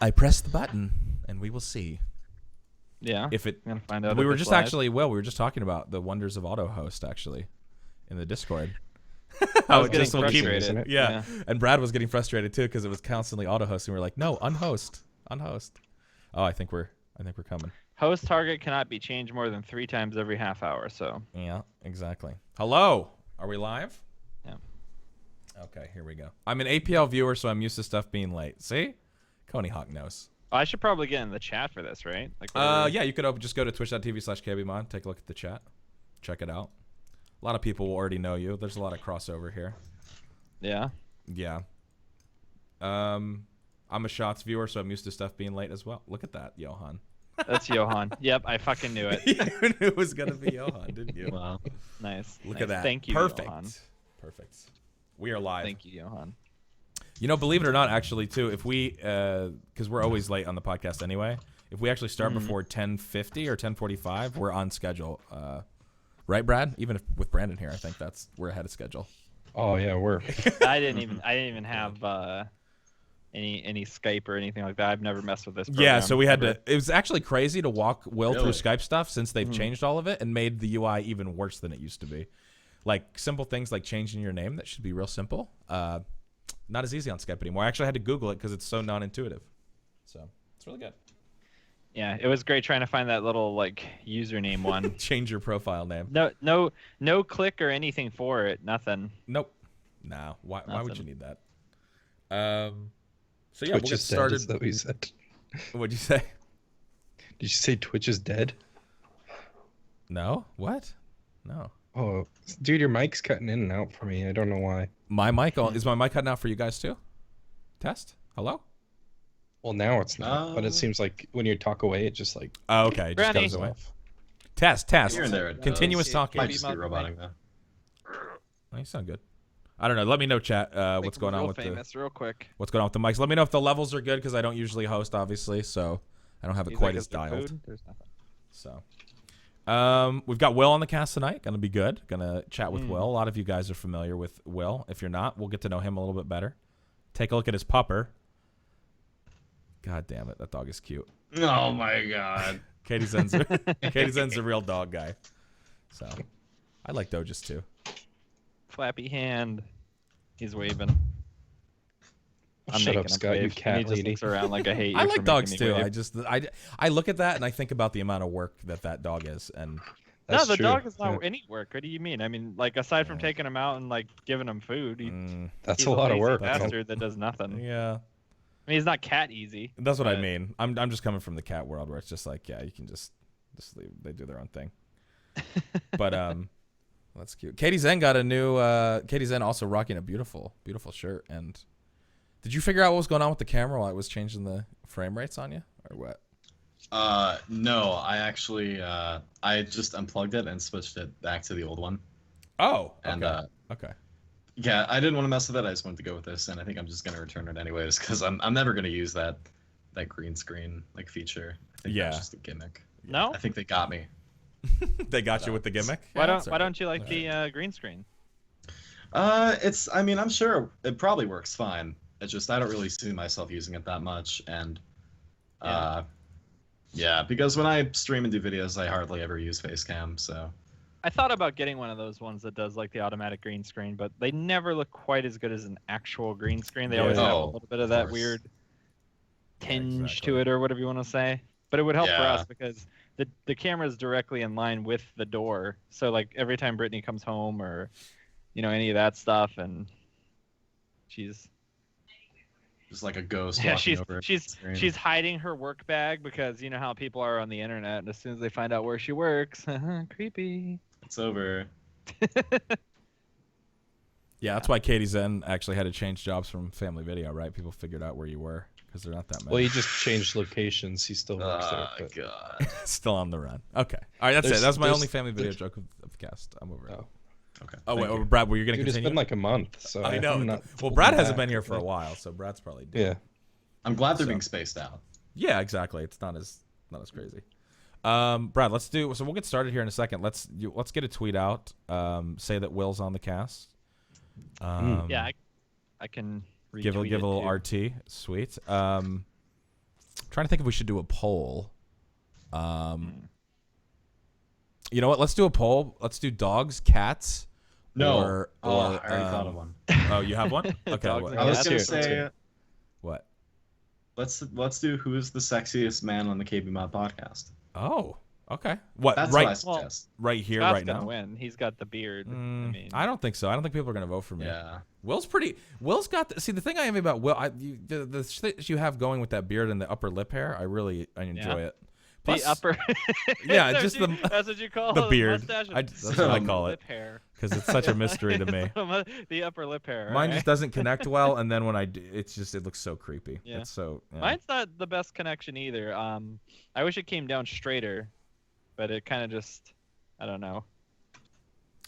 I press the button, and we will see. Yeah. If it, I'm gonna find out. we if were it's just live. actually, we were just talking about the wonders of AutoHost actually, in the Discord. I was it getting just will keep- frustrated. isn't it? Yeah. And Brad was getting frustrated too because it was constantly AutoHost, and we were like, no, unhost. Oh, I think we're coming. Host target cannot be changed more than 3 times every half hour. So. Yeah, exactly. Hello, are we live? Yeah. Okay, here we go. I'm an APL viewer, so I'm used to stuff being late. See, Coney Hawk knows. I should probably get in the chat for this, right? Like. Yeah, you could just go to twitch.tv/KBMOD, take a look at the chat, check it out. A lot of people will already know you. There's a lot of crossover here. Yeah. Yeah. I'm a Shots viewer, so I'm used to stuff being late as well. Look at that, Johan. That's Johan. Yep, I fucking knew it. You knew it was gonna be Johan, didn't you? Wow. Nice. Look nice. at that. Thank you, Perfect. Johan. Perfect. We are live. Thank you, Johan. You know, believe it or not, actually, too, if we, because we're always late on the podcast anyway, if we actually start before 10:50 or 10:45, we're on schedule. Right, Brad? Even if with Brandon here, I think we're ahead of schedule. Oh yeah, we're. I didn't even have any Skype or anything like that. I've never messed with this program. Yeah, so we had ever. to. It was actually crazy to walk Will through Really? Skype stuff since they've changed all of it and made the UI even worse than it used to be. Like simple things like changing your name that should be real simple. Not as easy on Skype anymore. I actually had to Google it because it's so non-intuitive. So it's really good. Yeah, it was great trying to find that little like username one. Change your profile name. No click or anything for it. Nothing. Nope. No. Why would you Nothing. need that? So yeah, Twitch we'll get is dead. started. Is that what you said? What'd you say? Did you say Twitch is dead? No. What? No. Oh, dude, your mic's cutting in and out for me. I don't know why. My mic is my mic cutting out for you guys too? Test. Hello. Well, now it's not, but it seems like when you talk away, it just like Oh, okay. It just Brownie. goes away. Test. Here and there. it Continuous does. talking. Might just be roboting though. Oh, you sound good. I don't know. Let me know, chat. What's going on with famous, real quick. what's going on with the mics? Let me know if the levels are good because I don't usually host, obviously, so I don't have it You quite think as it's the dialed. food? There's nothing. So, we've got Will on the cast tonight. Gonna be good. Gonna chat with Will. A lot of you guys are familiar with Will. If you're not, we'll get to know him a little bit better. Take a look at his pupper. God damn it, that dog is cute. Oh my god. Katie Zen's a real dog guy. So, I like Doges too. Flappy hand. He's waving. I'm shut making up, him Scott, wave, you and cat he just lady. looks around like I hate you. I for like making dogs me too. wave. I look at that and I think about the amount of work that dog is, and That's no, the true. dog is not Yeah. any work. What do you mean? I mean, like aside from taking him out and like giving him food, That's he's a lot of lazy work. bastard that does nothing. yeah. I mean, he's not cat easy. That's what I but- mean. I'm just coming from the cat world where it's just like, yeah, you can just leave. They do their own thing. But that's cute. Katie Zen got a new. Katie Zen also rocking a beautiful shirt. And did you figure out what was going on with the camera while it was changing the frame rates on you, or what? No, I actually I just unplugged it and switched it back to the old one. Oh, okay. And Okay. yeah, I didn't want to mess with it. I just wanted to go with this, and I think I'm just gonna return it anyways because I'm never gonna use that green screen like feature. I think Yeah. that's just a gimmick. No. I think they got me. They got you with the gimmick. Why Yeah, don't that's Why all right. don't you like the green screen? It's. I mean, I'm sure it probably works fine. It's just I don't really see myself using it that much, and yeah, because when I stream and do videos, I hardly ever use Facecam. So I thought about getting one of those ones that does like the automatic green screen, but they never look quite as good as an actual green screen. They always Yeah. have a Oh, little bit of of that course. weird tinge exactly. to it, or whatever you want to say. But it would help for Yeah. us because the camera is directly in line with the door. So like every time Brittany comes home or any of that stuff, and she's just like a ghost. yeah, walking over she's the screen. she's hiding her work bag because you know how people are on the internet, and as soon as they find out where she works, creepy. It's over. Yeah, that's why Katie Zen actually had to change jobs from Family Video, right? People figured out where you were because they're not that many. Well, he just changed locations. He still works there. But God. Still on the run. Okay. All right, that's it. There's- That's my there's- only Family Video joke of the cast. I'm over it. Oh. Okay. Oh, wait, thank you. Brad, were you going to Dude, it's continue? been like a month, so I know. I'm not Well, Brad holding hasn't back. been here for a while, so Brad's probably dead. Yeah. I'm glad they're So- being spaced out. Yeah, exactly. It's not as crazy. Brad, so we'll get started here in a second. Let's get a tweet out. Say that Will's on the cast. Yeah, I can give a retweet it, little too. RT. Sweet. trying to think if we should do a poll. You know what? Let's do a poll. Let's do dogs, cats. No. Or, I already thought of one. Oh, you have one? Okay. Dogs What? and I was cats. gonna Let's hear say it. What? let's do who is the sexiest man on the KBMOD podcast. Oh, okay. What? That's right, what I suggest. right here, Scott's right gonna now. win. He's got the beard. I mean, I don't think so. I don't think people are gonna vote for me. Yeah. Will's got. See, the thing I envy about Will, the shit you have going with that beard and the upper lip hair, I enjoy it. Plus, the upper. yeah, That's just what you- the That's what you call the a beard. mustache? That's what I call it Lip hair. because it's such a mystery to me. The upper lip hair. Mine right? just doesn't connect well, and then when I do, it looks so creepy. Yeah. It's so. Yeah. Mine's not the best connection either. I wish it came down straighter, but it kind of just, I don't know.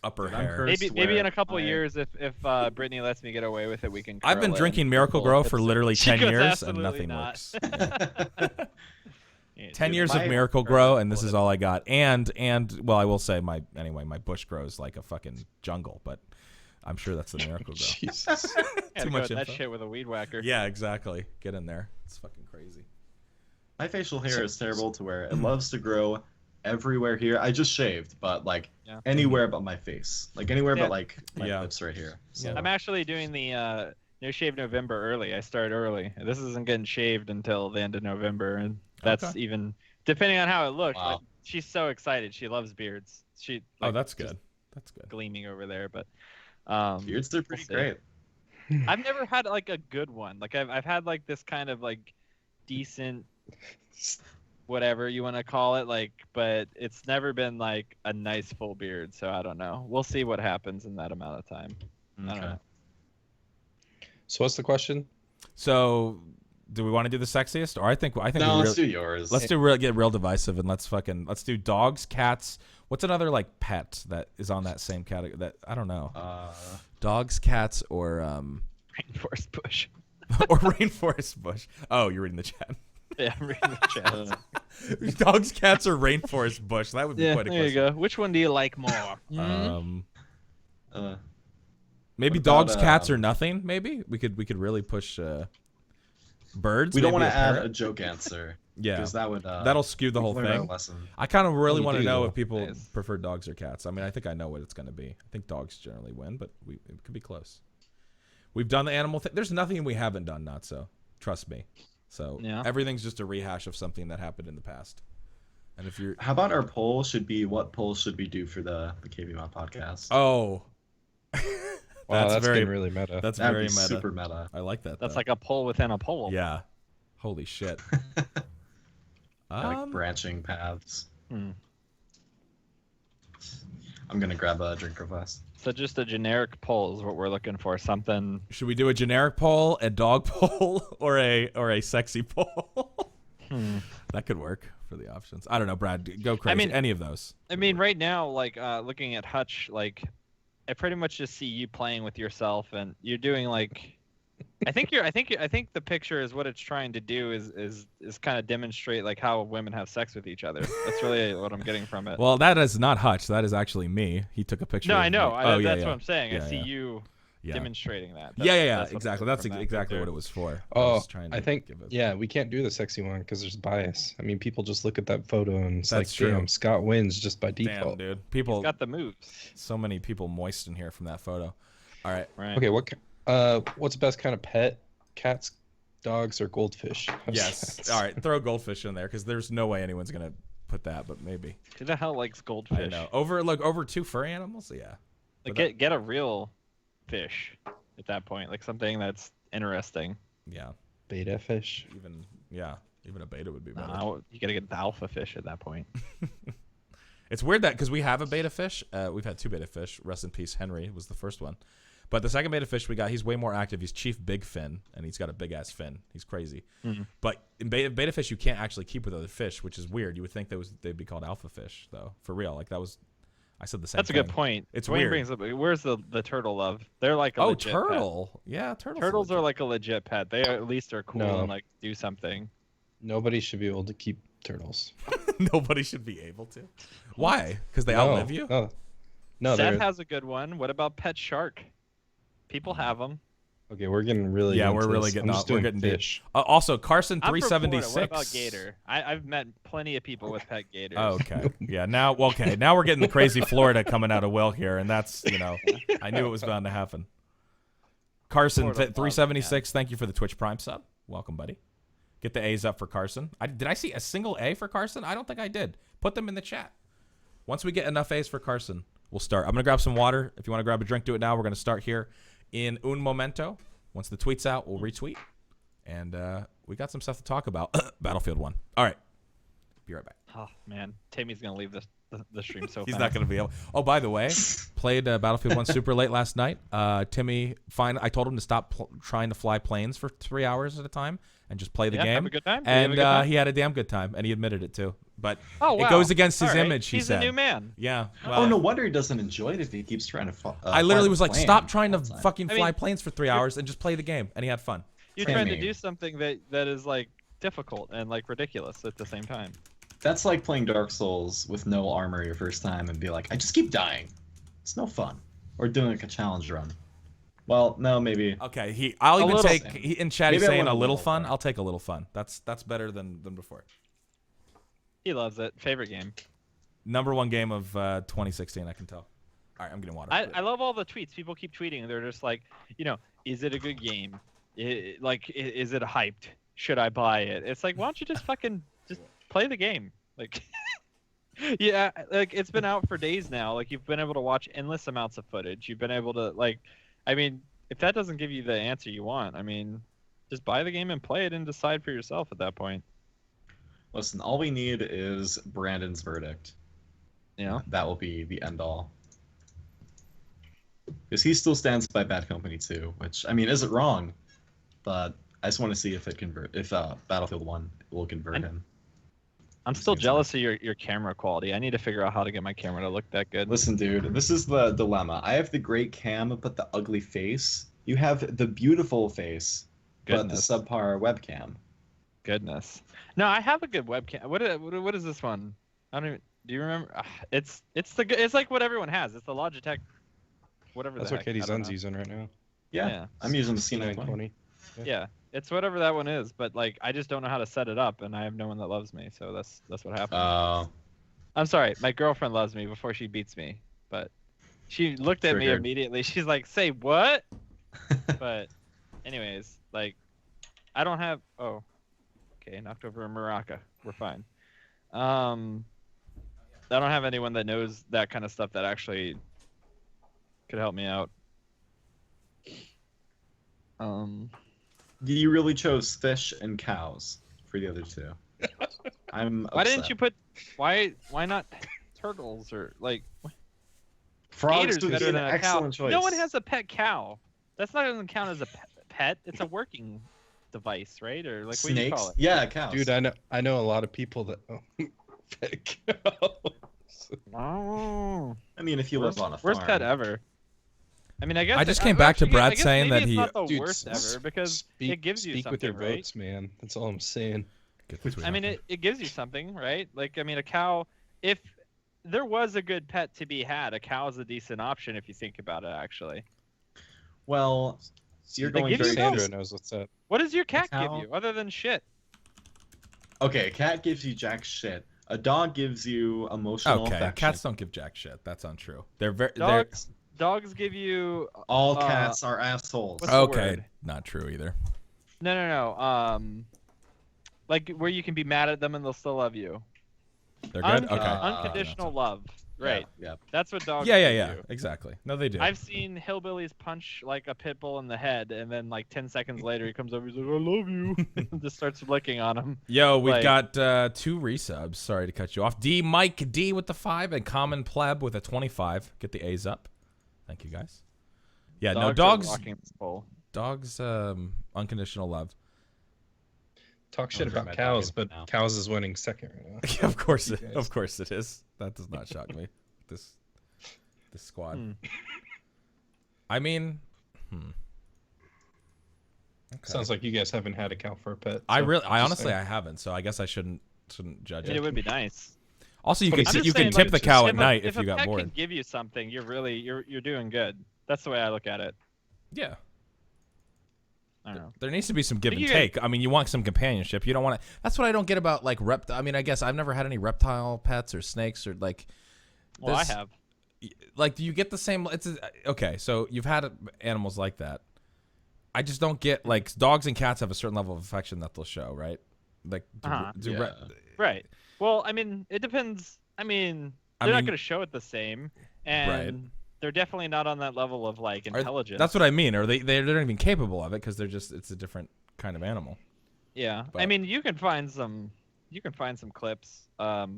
upper Dude, I'm hair. cursed. Maybe in a couple I- years, if Brittany lets me get away with it, we can. I've been curl it drinking and Miracle pull Grow it. for It's- literally She 10 goes, years, and "Absolutely nothing not." works. Yeah, 10 dude, years of my- Miracle Grow, and this is all I got. And well, I will say my bush grows like a fucking jungle, but I'm sure that's the Miracle Grow. Jesus. Had to Too go much at that info. shit with a weed whacker. Yeah, exactly. Get in there. It's fucking crazy. My facial hair is terrible to where it loves to grow everywhere here. I just shaved, but like Yeah. anywhere but my face. Like anywhere Yeah. but like my Yeah. lips right here. So Yeah. I'm actually doing the No Shave November early. I start early. This isn't getting shaved until the end of November, and that's Okay. even depending on how it looks. Wow. Like, she's so excited. She loves beards. She Oh, like, that's just good. That's good. gleaming over there, but beards are pretty see. great. I've never had like a good one. Like I've had like this kind of like decent whatever you want to call it, like, but it's never been like a nice full beard. So I don't know. We'll see what happens in that amount of time. I don't Okay. know. So what's the question? So, do we want to do the sexiest, or I think No, we let's really, do yours. let's get real divisive and let's do dogs, cats. What's another like pet that is on that same category? That I don't know. Dogs, cats, or Rainforest bush. or rainforest bush. Oh, you're reading the chat. Yeah, I'm reading the chat. Dogs, cats, or rainforest bush. That would be Yeah, quite a there you question. go. Which one do you like more? Maybe What about, dogs, cats, or nothing. Maybe we could really push birds. we don't maybe want to add parrot. a joke answer. Yeah, Because that would that'll skew the whole learn our thing. lesson. I kind of really You want to do, know though. if people Nice. prefer dogs or cats. I mean, I think I know what it's going to be. I think dogs generally win, but it could be close. We've done the animal thing. There's nothing we haven't done, not so. Trust me. So Yeah. everything's just a rehash of something that happened in the past. And if you're How about our poll should be what poll should we do for the KBMOD podcast? oh, Wow, that's very getting really meta. that's That'd very be meta. super meta. I like that. That's though. like a poll within a poll. yeah. Holy shit. Like branching paths. Hmm. I'm gonna grab a drink real fast. So just a generic poll is what we're looking for. Something. Should we do a generic poll, a dog poll, or a sexy poll? That could work for the options. I don't know, Brad. Go crazy. mean- Any of those. I mean, right now, like looking at Hutch, like I pretty much just see you playing with yourself, and you're doing like. I think the picture is what it's trying to do is kind of demonstrate like how women have sex with each other. That's really what I'm getting from it. Well, that is not Hutch. That is actually me. He took a picture. no, of I know. me. Oh, yeah, That's yeah. what I'm saying. Yeah, I see yeah. you Yeah. demonstrating that. Yeah. That's what Exactly. I'm That's from that exactly picture. what it was for. Oh, was trying to I think give it- yeah, we can't do the sexy one because there's bias. I mean, people just look at that photo and it's That's like, true. damn, Scott wins just by Damn, default. dude. People. He's got the moves. So many people moist in here from that photo. All right. Right. Okay, what's the best kind of pet? Cats, dogs, or goldfish? Yes. All right. Throw goldfish in there because there's no way anyone's gonna put that, but maybe. Who the hell likes goldfish? I know. Over two furry animals. Yeah. Like But get a real fish at that point, like something that's interesting. Yeah. Beta fish. Even a beta would be better. You gotta get the alpha fish at that point. It's weird that because we have a beta fish. We've had two beta fish. Rest in peace, Henry was the first one. But the second beta fish we got, he's way more active. He's Chief Big Fin, and he's got a big ass fin. He's crazy. Mhm. But in beta fish, you can't actually keep with other fish, which is weird. You would think they'd be called alpha fish, though. For real, like that was. I said the same. That's a thing. good point. It's Dwayne weird. brings up, where's the turtle love? They're like a Oh, legit turtle. Yeah, turtles. Pet. Turtles are like a legit pet. They at least are cool No. and like do something. Nobody should be able to keep turtles. Nobody should be able to. Why? Because they No, outlive you. No, Seth they're has a good one. What about pet shark? People have them. Okay, we're getting really. Yeah, into we're really this. getting I'm off. just We're doing getting deep. fish. Also, Carson I'm from Florida. 376. What about gator? I've met plenty of people with pet gators. Oh, okay. Yeah. Now, okay. Now we're getting the crazy Florida coming out of Will here, and that's I knew it was bound to happen. Carson Florida love, 376. Thank you for the Twitch Prime sub. Welcome, buddy. Get the A's up for Carson. Did I see a single A for Carson? I don't think I did. Put them in the chat. Once we get enough A's for Carson, we'll start. I'm gonna grab some water. If you want to grab a drink, do it now. We're gonna start here in un momento. Once the tweet's out, we'll retweet. And we got some stuff to talk about. Battlefield 1. All right. Be right back. Oh man, Timmy's gonna leave the stream so He's fast. not going to be able. Oh, by the way, played Battlefield 1 super late last night. Timmy, I told him to stop trying to fly planes for 3 hours at a time and just play the game. Have a good time. And he had a damn good time, and he admitted it too. But Oh, wow. it goes against his All right. image. He He's said. a new man. Yeah. Oh, Well, no wonder he doesn't enjoy it if he keeps trying to. I literally was like, plane stop trying to all the time. fucking I fly mean, planes for 3 hours and just play the game, and he had fun. You're Timmy. trying to do something that is like difficult and like ridiculous at the same time. That's like playing Dark Souls with no armor your first time and be like, I just keep dying. It's no fun. Or doing like a challenge run. Well, no, maybe. Okay, I'll even little. take in chat. He's Maybe I saying went a a little little fun. far. I'll take a little fun. That's better than before. He loves it. Favorite game. Number one game of 2016, I can tell. All right, I'm getting water. I love all the tweets. People keep tweeting. They're just like, is it a good game? Is it hyped? Should I buy it? It's like, why don't you just fucking just play the game? Like, yeah, like it's been out for days now. Like you've been able to watch endless amounts of footage. You've been able to I mean, if that doesn't give you the answer you want, I mean, just buy the game and play it and decide for yourself at that point. Listen, all we need is Brandon's verdict. Yeah. That will be the end all. Because he still stands by Bad Company 2, which, I mean, isn't wrong, but I just want to see if Battlefield 1 will convert him. I'm still jealous of your camera quality. I need to figure out how to get my camera to look that good. Listen, dude, this is the dilemma. I have the great cam, but the ugly face. You have the beautiful face, Goodness. but the subpar webcam. Goodness. No, I have a good webcam. What is this one? I don't even. Do you remember? It's like what everyone has. It's the Logitech. Whatever. That's the what heck. Katie I don't Zun's know. using right now. Yeah, I'm using the C920. C920. Yeah, it's whatever that one is. But like, I just don't know how to set it up, and I have no one that loves me. So that's what happened. I'm sorry. My girlfriend loves me before she beats me, but she looked at me Triggered. immediately. She's like, "Say what?" But, anyways, like, I don't have. Oh, okay. Knocked over a maraca. We're fine. I don't have anyone that knows that kind of stuff that actually could help me out. You really chose fish and cows for the other two. I'm Why didn't upset. you put? Why not turtles or like? Frogs Gators would better be an than a cow. excellent choice. No one has a pet cow. That's not doesn't count as a pet. It's a working device, right? Or like what do you snakes. call it? Yeah, cows. Dude, I know a lot of people that own pet cows. Oh. I mean, if you live on a farm. Worst pet ever. I mean, I guess I just came back to actually, Brad I guess saying maybe that it's he- not the Dude, worst ever because it gives you speak something, with your right? votes, man. That's all I'm saying. Get the tweet I mean, out it gives you something, right? Like, I mean, a cow. If there was a good pet to be had, a cow is a decent option if you think about it. Actually, Well, you're They going give you very Sandra those? knows what's up. what does your cat give cow? you other than shit? Okay, a cat gives you jack shit. A dog gives you emotional Okay, affection. cats don't give jack shit. That's untrue. They're very. Dogs give you All cats are assholes. what's the Okay, word? not true either. No. Like where you can be mad at them and they'll still love you. They're good. Okay. Unconditional love. Right. Yeah. That's what dogs Yeah, give you. exactly. No, they do. I've seen hillbillies punch like a pit bull in the head, and then like 10 seconds later he comes over, he's like, "I love you," and just starts licking on him. Yo, we've like- got 2 resubs. Sorry to cut you off. Mike D with the 5 and Common Pleb with a 25. Get the A's up. Thank you guys. Yeah, no are dogs. walking this pole. Dogs. Unconditional love. Talk shit I'll throw about my cows, dog in but now. cows is winning second right now. Of course, You guys. of course it is. That does not shock me. This squad. Hmm. I mean, Okay. Sounds like you guys haven't had a cow for a pet. I so just honestly, saying. I haven't. So I guess I shouldn't judge I mean, it. it would be nice. Also, you I'm can just you can saying, tip like, the cow if at a- night if a you got pet bored. can give you something, you're doing good. That's the way I look at it. Yeah. I don't know. There needs to be some give and you take. I mean, you want some companionship. You don't want to. That's what I don't get about like I mean, I guess I've never had any reptile pets or snakes or like. Well, I have. Like, do you get the same? Okay, so you've had animals like that. I just don't get like dogs and cats have a certain level of affection that they'll show, right? Like, Right. Well, I mean, it depends. I mean, they're not going to show it the same, and they're definitely not on that level of like intelligence. That's what I mean. Or they're not even capable of it because it's a different kind of animal. Yeah, but, I mean, you can find some clips. All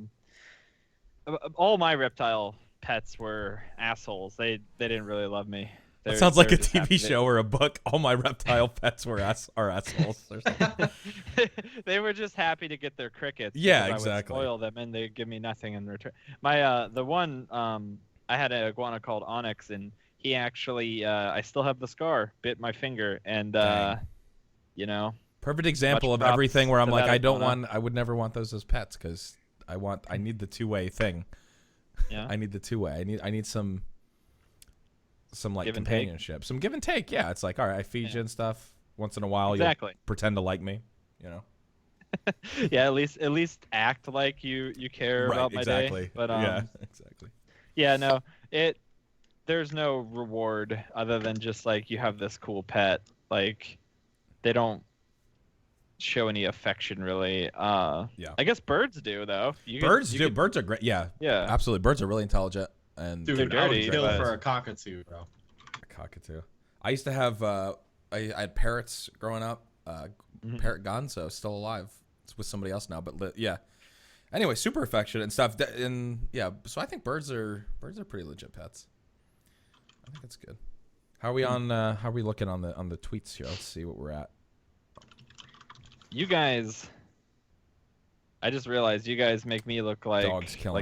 my reptile pets were assholes. They didn't really love me. That sounds like a TV show or a book. All my reptile pets are assholes or something. They were just happy to get their crickets. Yeah, exactly. I would spoil them, and they'd give me nothing in return. My the one I had an iguana called Onyx, and he actually I still have the scar. Bit my finger, and you know. Perfect example of everything where I'm like, I would never want those as pets because I need the two-way thing. Yeah. I need the two-way. I need some like companionship, some give and take. Yeah, it's like, all right, I feed you and stuff once in a while. Exactly. You'll pretend to like me, you know. Yeah, at least act like you care about my day. But yeah, exactly. Yeah, no, there's no reward other than just like you have this cool pet. Like they don't show any affection really. Yeah. I guess birds do though. Birds are great. Yeah. Yeah. Absolutely. Birds are really intelligent. And dude, they're dirty, I would kill for a cockatoo, bro. A cockatoo. I used to have I had parrots growing up. Parrot Gonzo still alive. It's with somebody else now, but yeah. Anyway, super affectionate and stuff. And yeah, so I think birds are pretty legit pets. I think that's good. How are we on? How are we looking on the tweets here? Let's see what we're at. You guys. I just realized you guys make me look like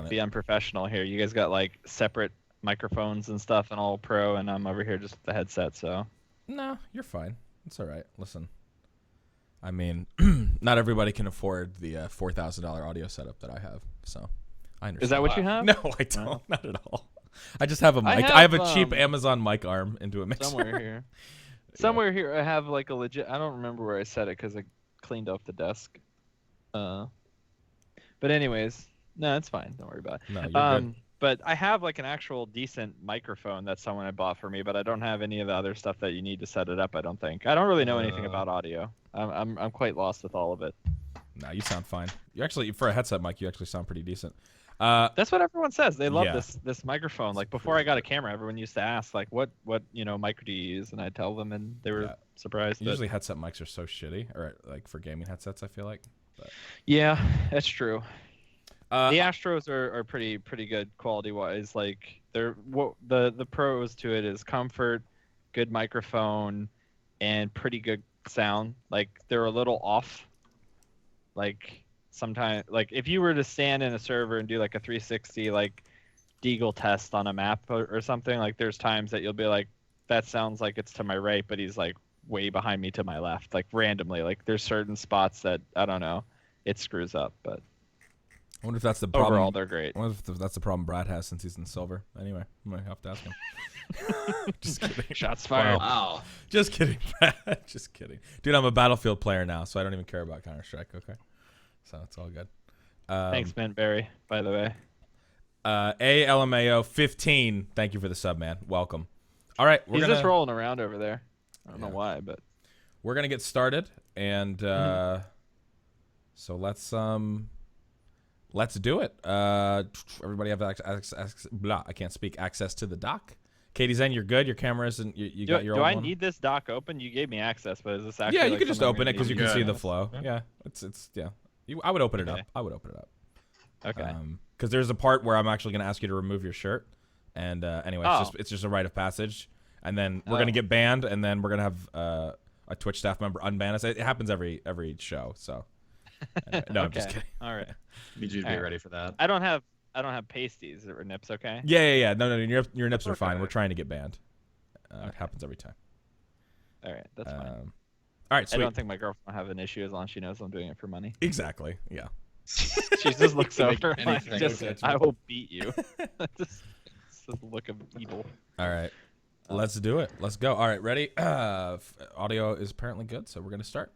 the unprofessional here. You guys got like separate microphones and stuff and all pro, and I'm over here just with the headset. So no, you're fine. It's all right. Listen, I mean, not everybody can afford the $4,000 audio setup that I have, so I understand. Is that what you have? No, I don't. No. Not at all. I just have a mic. I have a cheap Amazon mic arm into a mixer. Somewhere here. Somewhere here I have like a legit. I don't remember where I set it because I cleaned off the desk. But anyways, no, it's fine. Don't worry about it. No, you're good. But I have like an actual decent microphone that someone had bought for me, but I don't have any of the other stuff that you need to set it up. I don't think. I don't really know anything about audio. I'm quite lost with all of it. No, you sound fine. You actually, for a headset mic, you actually sound pretty decent. That's what everyone says. They love this microphone. Like before I got a camera, everyone used to ask like, what mic do you use? And I'd tell them, and they were surprised. Usually headset mics are so shitty, or like for gaming headsets, I feel like. But. Yeah, that's true. The Astros are pretty good quality wise. Like the pros to it is comfort, good microphone, and pretty good sound. Like they're a little off. Like sometimes, like if you were to stand in a server and do like a 360 like Deagle test on a map or something, like there's times that you'll be like, that sounds like it's to my right, but he's like way behind me to my left, like randomly. Like there's certain spots that I don't know, it screws up, but. I wonder if that's the problem. Overall, they're great. I wonder if that's the problem Brad has since he's in silver. Anyway, I'm going to have to ask him. Just kidding. Shots fired. Wow. Just kidding, Brad. Just kidding. Dude, I'm a Battlefield player now, so I don't even care about Counter-Strike, okay? So it's all good. Thanks, Mint Berry, by the way. ALMAO 15. Thank you for the sub, man. Welcome. All right. He's just rolling around over there. I don't know why, but. We're going to get started, and so let's do it. Everybody have I can't speak. Access to the dock. Katie Zen, you're good. Your camera isn't. You got your own. Do I one? need this dock open? You gave me access, but is this actually? Yeah, you like can just open it because you can see the Yes. flow. Yeah, it's yeah. I would open it up. I would open it up. Okay. Because there's a part where I'm actually going to ask you to remove your shirt, and anyway, it's just a rite of passage, and then we're gonna get banned, and then we're gonna have a Twitch staff member unban us. It happens every show. So anyway, no, I'm just kidding. All right. Need you to be ready for that. I don't have pasties or nips. Okay. Yeah. No. Your nips are fine. We're trying to get banned. It happens every time. All right, that's fine. All right, sweet. I don't think my girlfilm will have an issue as long as she knows I'm doing it for money. Exactly. Yeah. She just looks over. Anything. I will beat you. just the look of evil. All right. Let's do it. Let's go. All right, ready? Audio is apparently good, so we're gonna start.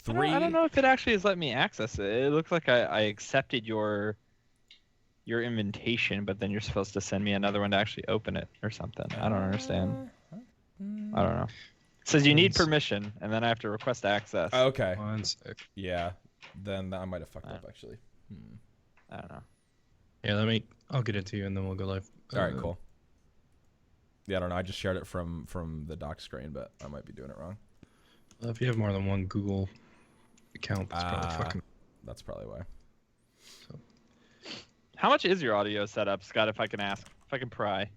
I don't know if it actually has let me access it. It looks like I accepted your invitation, but then you're supposed to send me another one to actually open it or something. I don't understand. I don't know. It says you need permission, and then I have to request access. Okay. 1 sec. Yeah. Then I might have fucked up actually. I don't know. Yeah, I'll get it to you and then we'll go live. All right, cool. Yeah, I don't know. I just shared it from the dock screen, but I might be doing it wrong. If you have more than one Google account, that's probably fucking. That's probably why. So. How much is your audio setup, Scott? If I can ask, if I can pry.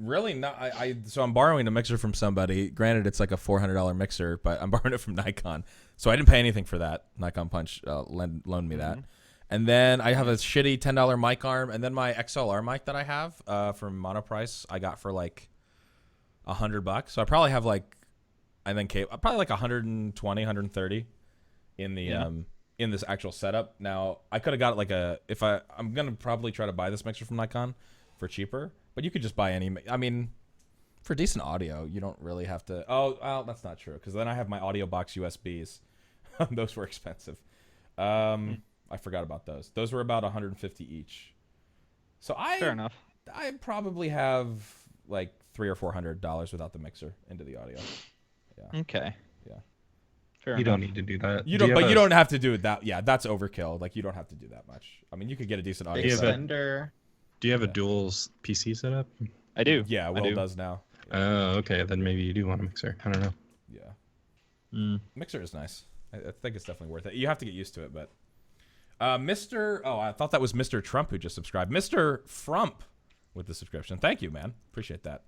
Really not. So I'm borrowing a mixer from somebody. Granted, it's like a $400 mixer, but I'm borrowing it from Nikon, so I didn't pay anything for that. Nikon Punch loaned me that. And then I have a shitty $10 mic arm, and then my XLR mic that I have from Monoprice I got for like $100. So I probably have like, and then probably like 120, 130 in the in this actual setup. Now I could have got like I'm gonna probably try to buy this mixer from Nikon for cheaper, but you could just buy any. I mean, for decent audio, you don't really have to. Oh, well, that's not true because then I have my audio box USBs. Those were expensive. I forgot about those. Those were about 150 each. So Fair enough. I probably have like $300 or $400 without the mixer into the audio. Yeah. Okay. Yeah. Fair You enough. don't need to do that. You don't have to do it that. Yeah, that's overkill. Like you don't have to do that much. I mean, you could get a decent audio. Big set. spender. Do you have a dual PC setup? I do. Yeah, Will does now. Oh, okay. Then maybe you do want a mixer. I don't know. Yeah. Mixer is nice. I think it's definitely worth it. You have to get used to it, but. I thought that was Mr. Trump who just subscribed. Mr. Frump with the subscription. Thank you, man. Appreciate that.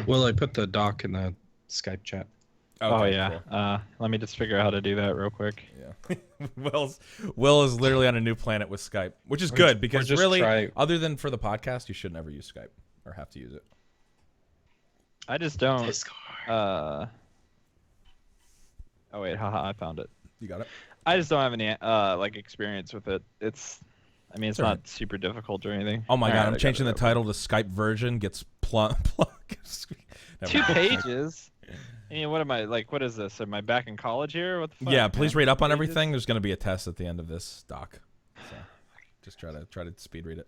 Well, I put the doc in the Skype chat. Okay, yeah. cool. Let me just figure out how to do that real quick. Yeah. Will is literally on a new planet with Skype, which is good because really, other than for the podcast, you should never use Skype or have to use it. I just don't. Discord. Oh wait, haha! I found it. You got it. I just don't have any experience with it. It's not super difficult or anything. Oh my All god, right, I'm I changing got the title to Skype version gets plug. 2 pages. I mean, what am I like? What is this? Am I back in college here? What the fuck? Yeah, please man? read up on 2 everything. pages? There's going to be a test at the end of this doc. So just try to speed read it.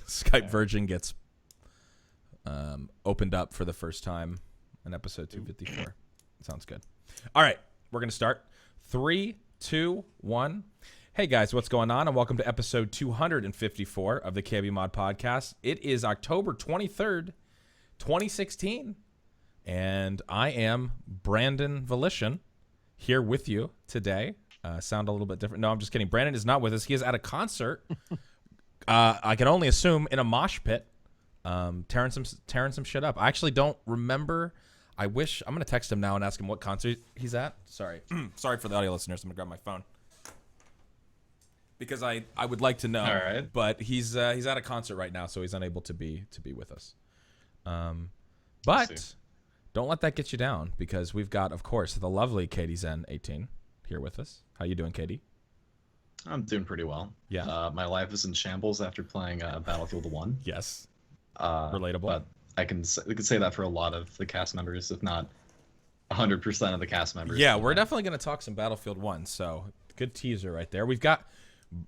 Skype version gets opened up for the first time in episode 254. Sounds good. All right, we're going to start. 3, 2, 1. Hey guys, what's going on? And welcome to episode 254 of the KBMOD podcast. It is October 23rd, 2016. And I am Brandon Volition here with you today. Sound a little bit different. No, I'm just kidding. Brandon is not with us. He is at a concert. I can only assume in a mosh pit, tearing some shit up. I actually don't remember. I'm going to text him now and ask him what concert he's at. Sorry. Sorry for the audio listeners. I'm going to grab my phone. Because I would like to know. All right. But he's at a concert right now, so he's unable to be with us. But don't let that get you down because we've got, of course, the lovely Katie Zen 18 here with us. How you doing, Katie? I'm doing pretty well. Yeah. My life is in shambles after playing Battlefield 1. Yes. Relatable. But we can say that for a lot of the cast members, if not 100% of the cast members. Yeah, we're definitely going to talk some Battlefield 1. So good teaser right there. We've got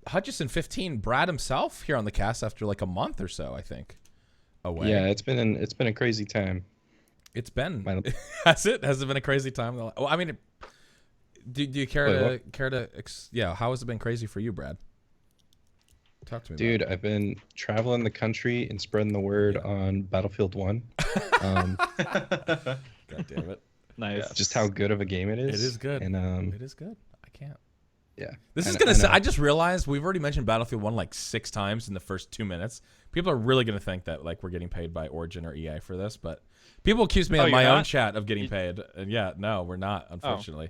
Hutchison 15, Brad himself here on the cast after like a month or so, I think. Away. Yeah, it's been a crazy time. It's been. Has it been a crazy time? Well, I mean, do you care to? Yeah, how has it been crazy for you, Brad? Talk to me, dude. I've been traveling the country and spreading the word on Battlefield 1. God damn it! Nice. Just how good of a game it is. It is good. And it is good. I can't. Yeah. This is gonna. I just realized we've already mentioned Battlefield 1 like 6 times in the first 2 minutes. People are really gonna think that like we're getting paid by Origin or EA for this, but people accuse me on my own chat of getting paid, and yeah, no, we're not. Unfortunately,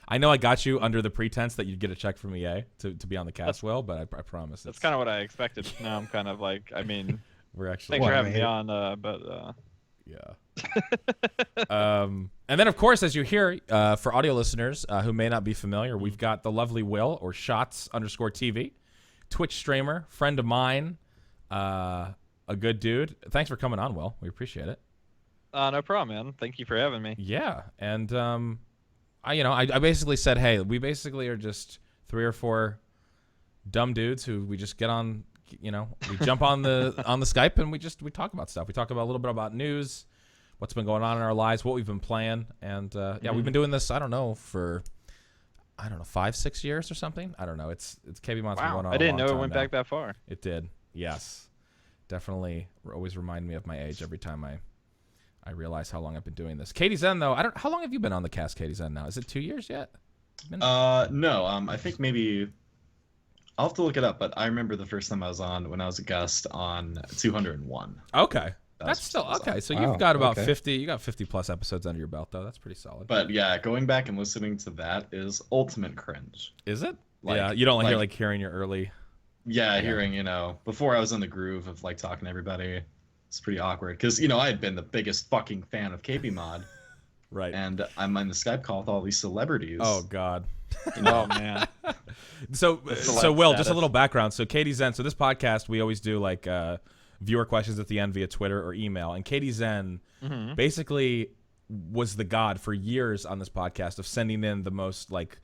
I know I got you under the pretense that you'd get a check from EA to be on the cast, Will, but I promise. That's kind of what I expected. Now I'm kind of like, I mean, we're actually. Thanks for having me on, but. Yeah. And then, of course, as you hear, for audio listeners who may not be familiar, we've got the lovely Will, or Shots_TV, Twitch streamer, friend of mine, a good dude. Thanks for coming on, Will. We appreciate it. No problem, man. Thank you for having me. Yeah, and I basically said, hey, we basically are just 3 or 4 dumb dudes who we just get on, we jump on the Skype and we talk about stuff. We talk about a little bit about news, what's been going on in our lives, what we've been playing, and we've been doing this. I don't know, for 5-6 years or something. I don't know. It's KBMOD's been going on. I didn't a long know it time went now. back that far. It did. Yes, definitely. Always remind me of my age every time I realize how long I've been doing this. Katie Zen, though, how long have you been on the cast, Katie Zen, now? Is it 2 years yet? No. I think maybe I'll have to look it up, but I remember the first time I was on when I was a guest on 201. Okay. That's still okay. So Wow, you've got about okay. 50. You got 50 plus episodes under your belt, though. That's pretty solid. But yeah, going back and listening to that is ultimate cringe. Is it? Like- yeah. You don't like- hearing your early. Yeah, hearing, before I was in the groove of like talking to everybody, it's pretty awkward because I had been the biggest fucking fan of KBMOD, Right. and I'm on the Skype call with all these celebrities. Oh God. Oh man. So celeb Will, just a status. little background. So Katie Zen. So this podcast, we always do like viewer questions at the end via Twitter or email, and Katie Zen basically was the god for years on this podcast of sending in the most like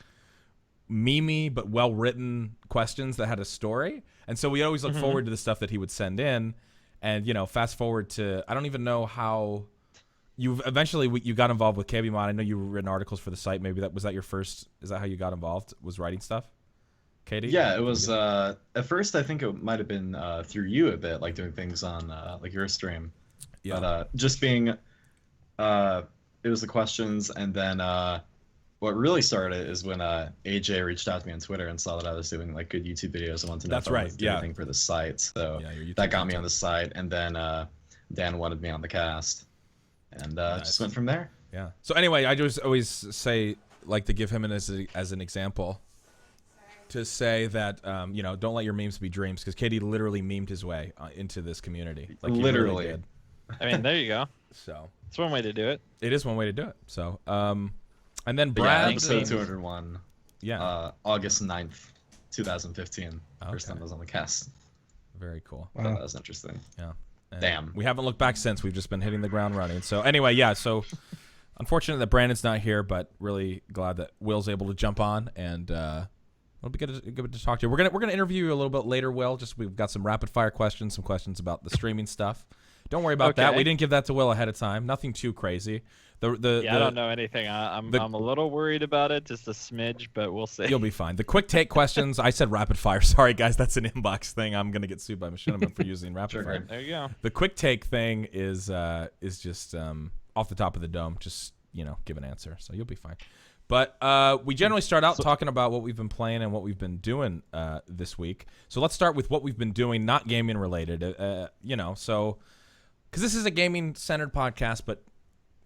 memey but well written questions that had a story, and so we always look forward to the stuff that he would send in, and fast forward to I don't even know how. You got involved with KBMOD. I know you were written articles for the site. Maybe was that your first? Is that how you got involved? Was writing stuff? Katie? Yeah, it was. At first, I think it might have been through you a bit, like doing things on like your stream. Yeah. But just being, it was the questions, and then what really started is when AJ reached out to me on Twitter and saw that I was doing like good YouTube videos and wanted to know That's if I right, wanted to do yeah. anything for the site. So Yeah, your YouTube that got me content. on the site, and then Dan wanted me on the cast, and just went from there. Yeah. So anyway, I just always say like to give him as an example, to say that don't let your memes be dreams, because Katie literally memed his way into this community. Like he really Literally. did. I mean, there you go. So It's one way to do it. it is one way to do it. So and then But yeah, Brad. episode 201, Yeah. August 9th, 2015. First Okay. time I was on the cast. Very cool. Thought that was interesting. Yeah. And Damn. We haven't looked back since. We've just been hitting the ground running. So anyway, yeah. So unfortunate that Brandon's not here, but really glad that Will's able to jump on, and it'll be good to talk to you. We're gonna interview you a little bit later, Will. Just we've got some rapid fire questions, some questions about the streaming stuff. Don't worry about that. Okay. We didn't give that to Will ahead of time. Nothing too crazy. I don't know anything. I'm a little worried about it, just a smidge, but we'll see. You'll be fine. The quick take questions. I said rapid fire. Sorry, guys. That's an inbox thing. I'm gonna get sued by Machinima for using rapid Sure. fire. There you go. The quick take thing is just off the top of the dome. Just give an answer, so you'll be fine. But we generally start out talking about what we've been playing and what we've been doing this week. So let's start with what we've been doing, not gaming related. So because this is a gaming centered podcast, but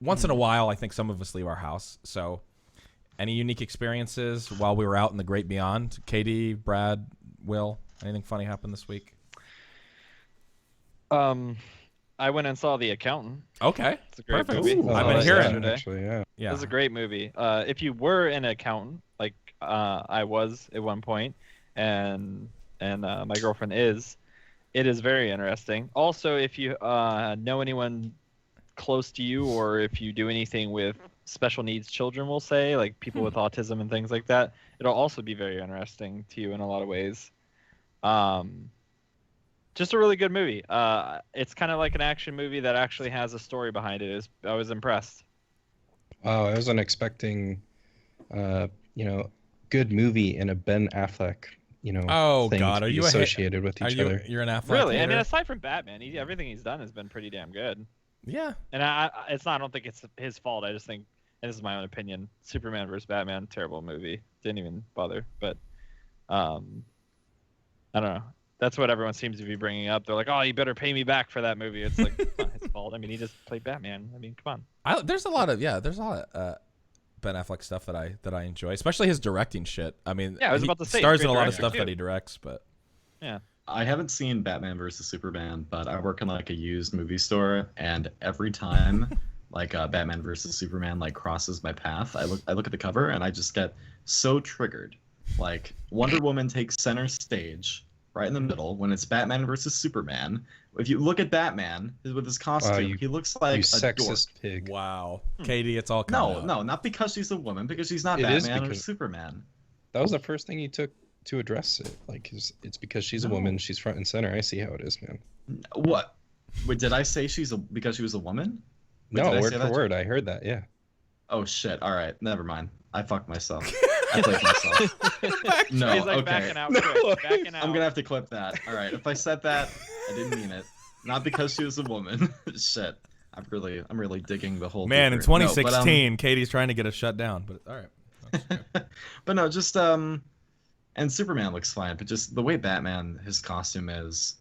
once in a while, I think some of us leave our house. So any unique experiences while we were out in the great beyond? Katie, Brad, Will, anything funny happened this week? I went and saw The Accountant. Okay. It's a great Perfect. movie. Ooh, I've Saw been it hearing. yesterday. Actually, yeah. Yeah. It was a great movie. If you were an accountant, like I was at one point, and my girlfriend is, it is very interesting. Also, if you know anyone close to you, or if you do anything with special needs children, we'll say, like people with autism and things like that, it'll also be very interesting to you in a lot of ways. Just a really good movie. It's kind of like an action movie that actually has a story behind it. I was impressed. Wow, I wasn't expecting, good movie in a Ben Affleck, Oh, thing God, to are be you a associated with each other. You're an Affleck Really, I hater? mean, aside from Batman, everything he's done has been pretty damn good. Yeah. And I don't think it's his fault. I just think, and this is my own opinion, Superman vs. Batman, terrible movie. Didn't even bother. But I don't know. That's what everyone seems to be bringing up. They're like, "Oh, you better pay me back for that movie." It's like it's not his fault. I mean, he just played Batman. I mean, come on. There's a lot of Ben Affleck stuff that I enjoy, especially his directing shit. I mean, Yeah, I was he about to say, he's a stars great in a lot of director, stuff too. that he directs, but Yeah. I haven't seen Batman versus Superman, but I work in like a used movie store, and every time like Batman versus Superman like crosses my path, I look at the cover and I just get so triggered. Like Wonder Woman takes center stage, right in the middle when it's Batman versus Superman. If you look at Batman with his costume, he looks like You a dork. sexist pig. Wow, Katie, it's all coming out. No, not because she's a woman, because she's not It is Batman or because- Superman. That was the first thing you took to address it. Like, it's because she's a woman. She's front and center. I see how it is, man. What? Wait, did I say because she was a woman? Wait, No, did I word say for that? word. I heard that. Yeah. Oh shit! All right, never mind. I fucked myself. I played myself. No, He's like okay. backing out No. quick. Backing out. I'm gonna have to clip that. All right, if I said that, I didn't mean it. Not because she was a woman. Shit. I'm really digging the whole. Man, in deeper. No, 2016, Katie's trying to get us shut down. But all right. but no, just and Superman looks fine, but just the way Batman, his costume is,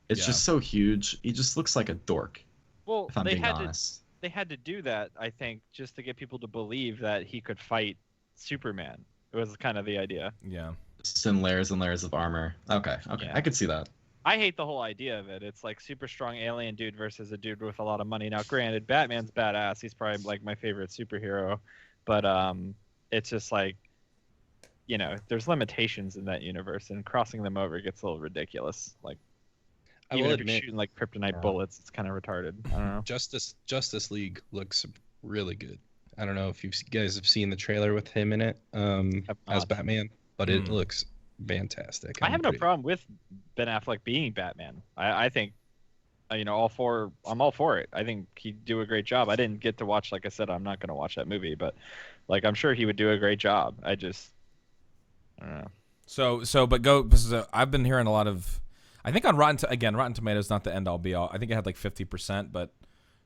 it's Yeah. just so huge. He just looks like a dork. Well, If I'm they being had honest. they had to do that, I think, just to get people to believe that he could fight Superman. It was kind of the idea. Yeah. Just in layers and layers of armor. Okay, Yeah. I could see that. I hate the whole idea of it. It's like super strong alien dude versus a dude with a lot of money. Now, granted, Batman's badass. He's probably like my favorite superhero, but it's just like, you know, there's limitations in that universe, and crossing them over gets a little ridiculous. Like, I even will if you're admit, shooting like kryptonite Yeah. bullets, it's kind of retarded. I don't know. Justice League looks really good. I don't know if you guys have seen the trailer with him in it I've as not. Batman, but it Mm. looks fantastic. I I'm have no pretty- problem with Ben Affleck being Batman. I think, you know, I'm all for it. I think he'd do a great job. I didn't get to watch, like I said, I'm not going to watch that movie, but like I'm sure he would do a great job. I don't know. So I've been hearing a lot of, I think on Rotten Tomatoes, not the end all be all. I think it had like 50%, but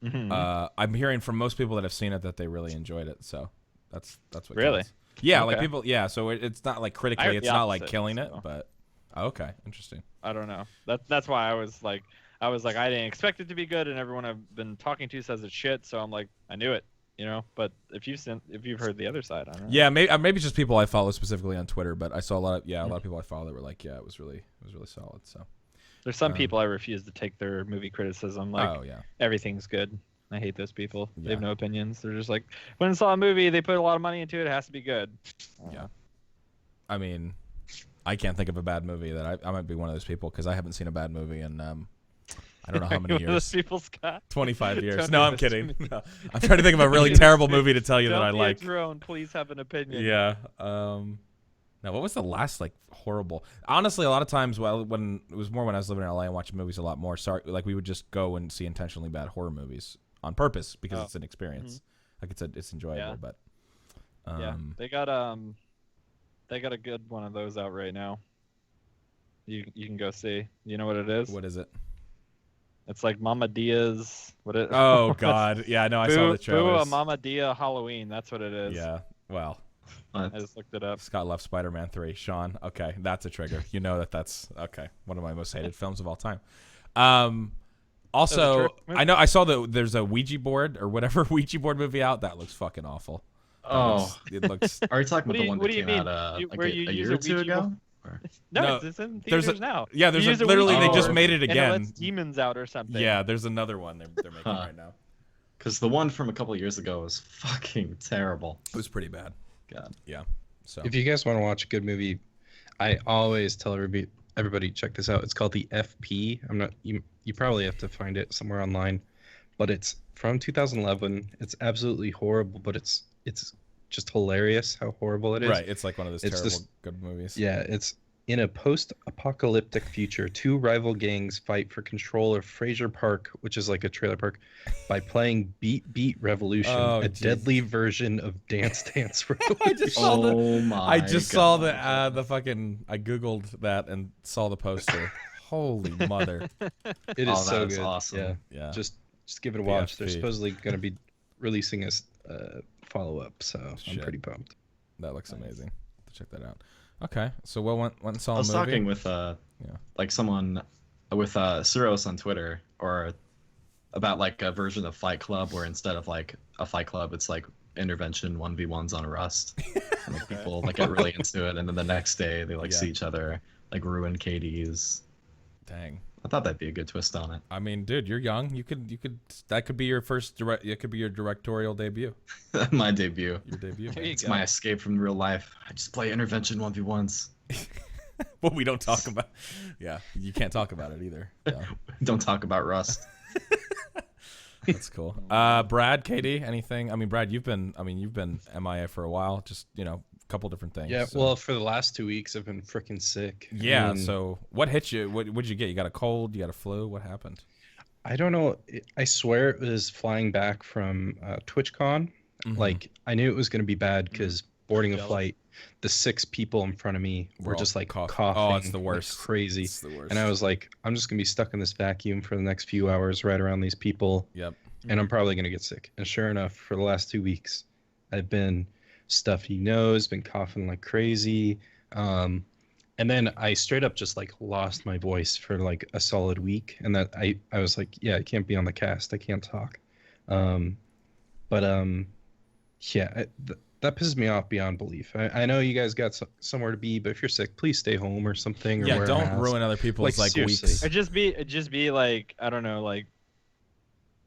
Mhm. I'm hearing from most people that have seen it that they really enjoyed it. So that's what. Really? counts. Yeah, like Okay. people. Yeah, so it's not like I critically, heard it's the not like opposite, killing it, so. but okay, interesting. I don't know. That's why I was like, I didn't expect it to be good, and everyone I've been talking to says it's shit. So I'm like, I knew it, you know. But if you've heard the other side, I don't know. Yeah, maybe it's just people I follow specifically on Twitter, but I saw a lot of people I follow that were like, yeah, it was really solid. So. There's some Um, people I refuse to take their movie criticism. Like Oh yeah. everything's good. I hate those people. They have Yeah. no opinions. They're just like, when I saw a movie, they put a lot of money into it. It has to be good. Yeah. I mean, I can't think of a bad movie that I might be one of those people because I haven't seen a bad movie in I don't know how many One of those years. people, Scott. 25 years. Don't No, do I'm this to kidding. me. No. I'm trying to think of a really terrible movie to tell you that Don't I be like. a drone. Please have an opinion. Yeah. Now, what was the last like horrible? Honestly, a lot of times, when it was more when I was living in LA and watching movies a lot more. Sorry, like we would just go and see intentionally bad horror movies on purpose because Oh. it's an experience. Like it's enjoyable, Yeah. but Yeah. They got a good one of those out right now. You can go see. You know what it is? what is it? It's like Mama Dia's. What it? Oh God, yeah, no, I saw the Boo trailers. a Mama Dia Halloween. That's what it is. Yeah, well, I just looked it up. Scott left Spider-Man 3. Sean, okay, that's a trigger. You know that's okay. One of my most hated films of all time. Also, terrific movie. I know I saw there's a Ouija board or whatever Ouija board movie out that looks fucking awful. It looks. Are you talking What about do the one what that do you came mean? out You- like where a you use year a or two Ouija ago? board? Or- No, No, it's in there's theaters now. yeah, there's You use a literally Ouija they just board made it and again. it lets demons out or something. Yeah, there's another one they're making Huh. right now. Because the one from a couple years ago was fucking terrible. It was pretty bad. God. Yeah. So If you guys want to watch a good movie, I always tell everybody check this out. It's called the FP. You probably have to find it somewhere online, but it's from 2011. It's absolutely horrible, but it's just hilarious how horrible it is. right, it's like one of those It's terrible this- good movies. Yeah, it's in a post-apocalyptic future. Two rival gangs fight for control of Fraser Park, which is like a trailer park, by playing Beat Beat Revolution, Oh, a geez. deadly version of Dance Dance Revolution. I just saw the Oh my! I just saw God. the fucking I googled that and saw the poster. Holy mother. It is Oh, so that is good. awesome. Yeah, Yeah. just give it a The watch. They're FP. supposedly going to be releasing a follow-up, so I'm Shit. pretty pumped. That looks amazing. Check that out. Okay, so Will went and saw I a was movie. talking with like someone with Suros on Twitter or about like a version of Fight Club where instead of like a Fight Club it's like intervention 1v1s on Rust. And like people like get really into it and then the next day they like Yeah. see each other like ruin KDs. Dang. I thought that'd be a good twist on it. I mean, dude, you're young. You could that could be your first it could be your directorial debut. My debut. Your debut. There man. you It's go. my escape from real life. I just play intervention 1v1s. But we don't talk about. Yeah, you can't talk about it either. So. Don't talk about Rust. That's cool. Brad, Katie, anything? I mean, Brad, you've been MIA for a while. Just a couple different things. Yeah, so. well, for the last 2 weeks, I've been freaking sick. Yeah. I mean, So what hit you? What did you get? You got a cold? You got a flu? What happened? I don't know. I swear it was flying back from TwitchCon. Mhm. Like, I knew it was going to be bad because boarding a Jealous. flight, the 6 people in front of me were all just like coughing. coughing. Oh, it's the like worst. crazy. It's the worst. And I was like, I'm just going to be stuck in this vacuum for the next few hours right around these people. Yep. And I'm probably going to get sick. And sure enough, for the last 2 weeks, I've been stuffy nose, been coughing like crazy. And then I straight up just like lost my voice for like a solid week. And that I was like, yeah, I can't be on the cast. I can't talk. Yeah, that pisses me off beyond belief. I know you guys got somewhere to be, but if you're sick, please stay home or something. Or Yeah. wear a Don't mask. ruin other people's Like, seriously. weeks. Or just be like, I don't know, like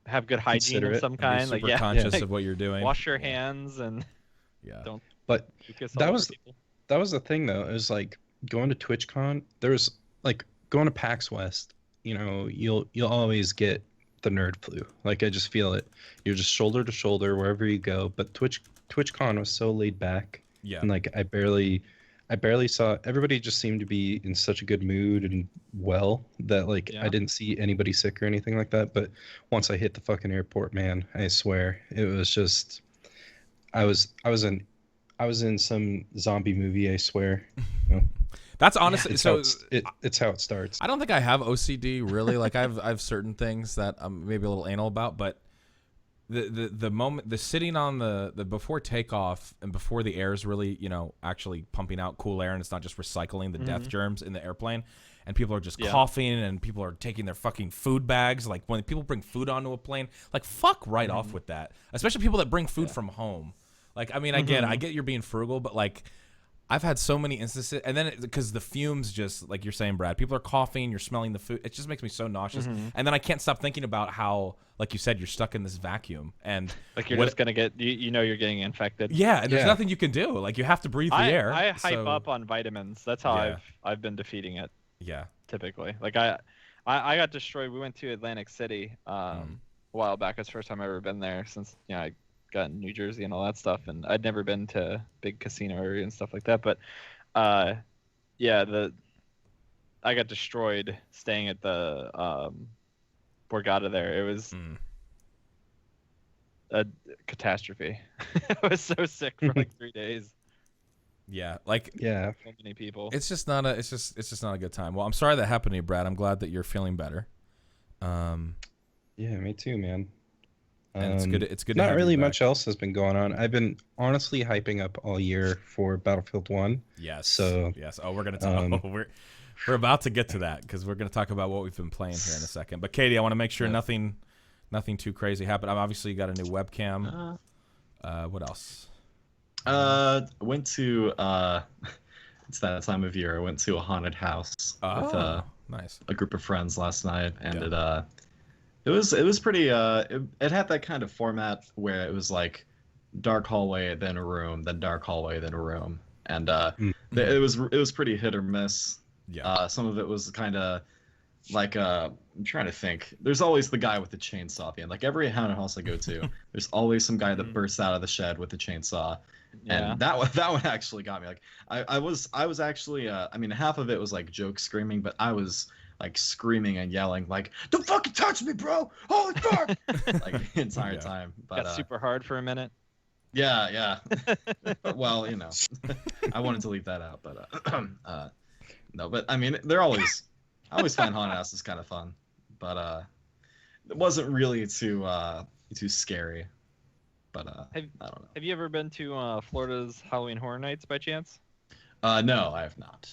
have good hygiene of Considerate some And be kind. super Like conscious like, of what you're doing. wash your hands and Yeah. don't But focus that all was- over people. that was the thing though. It was like going to TwitchCon. There was like going to PAX West. You'll always get the nerd flu. Like I just feel it. You're just shoulder to shoulder wherever you go. But TwitchCon was so laid back, Yeah. and like I barely saw. Everybody just seemed to be in such a good mood and well that like Yeah. I didn't see anybody sick or anything like that. But once I hit the fucking airport, man, I swear it was just. I was in some zombie movie, I swear. That's honestly It's so. it's how it starts. I don't think I have OCD really. Like I've certain things that I'm maybe a little anal about, but the moment the sitting on the before takeoff and before the air is really actually pumping out cool air and it's not just recycling the death germs in the airplane, and people are just coughing and people are taking their fucking food bags. Like when people bring food onto a plane, like fuck right off with that. Especially people that bring food from home. Like I mean, I get you're being frugal, but like. I've had so many instances, and then because the fumes just, like you're saying, Brad, people are coughing, you're smelling the food. It just makes me so nauseous. And then I can't stop thinking about how, like you said, you're stuck in this vacuum. And Like you're just gonna get you're getting infected. yeah, and there's Yeah. nothing you can do. Like you have to breathe the air. I hype so- up on vitamins. That's how Yeah. I've been defeating it Yeah. typically. Like I got destroyed. We went to Atlantic City a while back. It's the first time I've ever been there since I got in New Jersey and all that stuff, and I'd never been to big casino area and stuff like that. But yeah, I got destroyed staying at the Borgata there. It was a catastrophe. I was so sick for like 3 days. Yeah. Like Yeah. So many people. it's just not a good time. Well, I'm sorry that happened to you, Brad. I'm glad that you're feeling better. Yeah, me too, man. And it's good. It's good. to Not have you really back. much else has been going on. I've been honestly hyping up all year for Battlefield 1. Yes. So, yes. Oh, we're gonna talk. We're about to get to that because we're gonna talk about what we've been playing here in a second. But Katie, I want to make sure nothing too crazy happened. Obviously, you got a new webcam. What else? Went to it's that time of year. I went to a haunted house with Nice. a group of friends last night, and it was pretty. It had that kind of format where it was like dark hallway, then a room, then dark hallway, then a room, and it was pretty hit or miss. Yeah. Some of it was kind of like I'm trying to think. There's always the guy with the chainsaw at the end. Like every haunted house I go to, there's always some guy that bursts out of the shed with the chainsaw. Yeah. And that one actually got me. Like I was actually I mean half of it was like joke screaming, but I was like screaming and yelling like, "Don't fucking touch me, bro! Holy fuck!" like the entire time. But Got super hard for a minute. yeah. Well, I wanted to leave that out, but no. But I mean, I always find haunted houses kind of fun, but it wasn't really too scary. But I don't know. Have you ever been to Florida's Halloween Horror Nights by chance? No, I have not.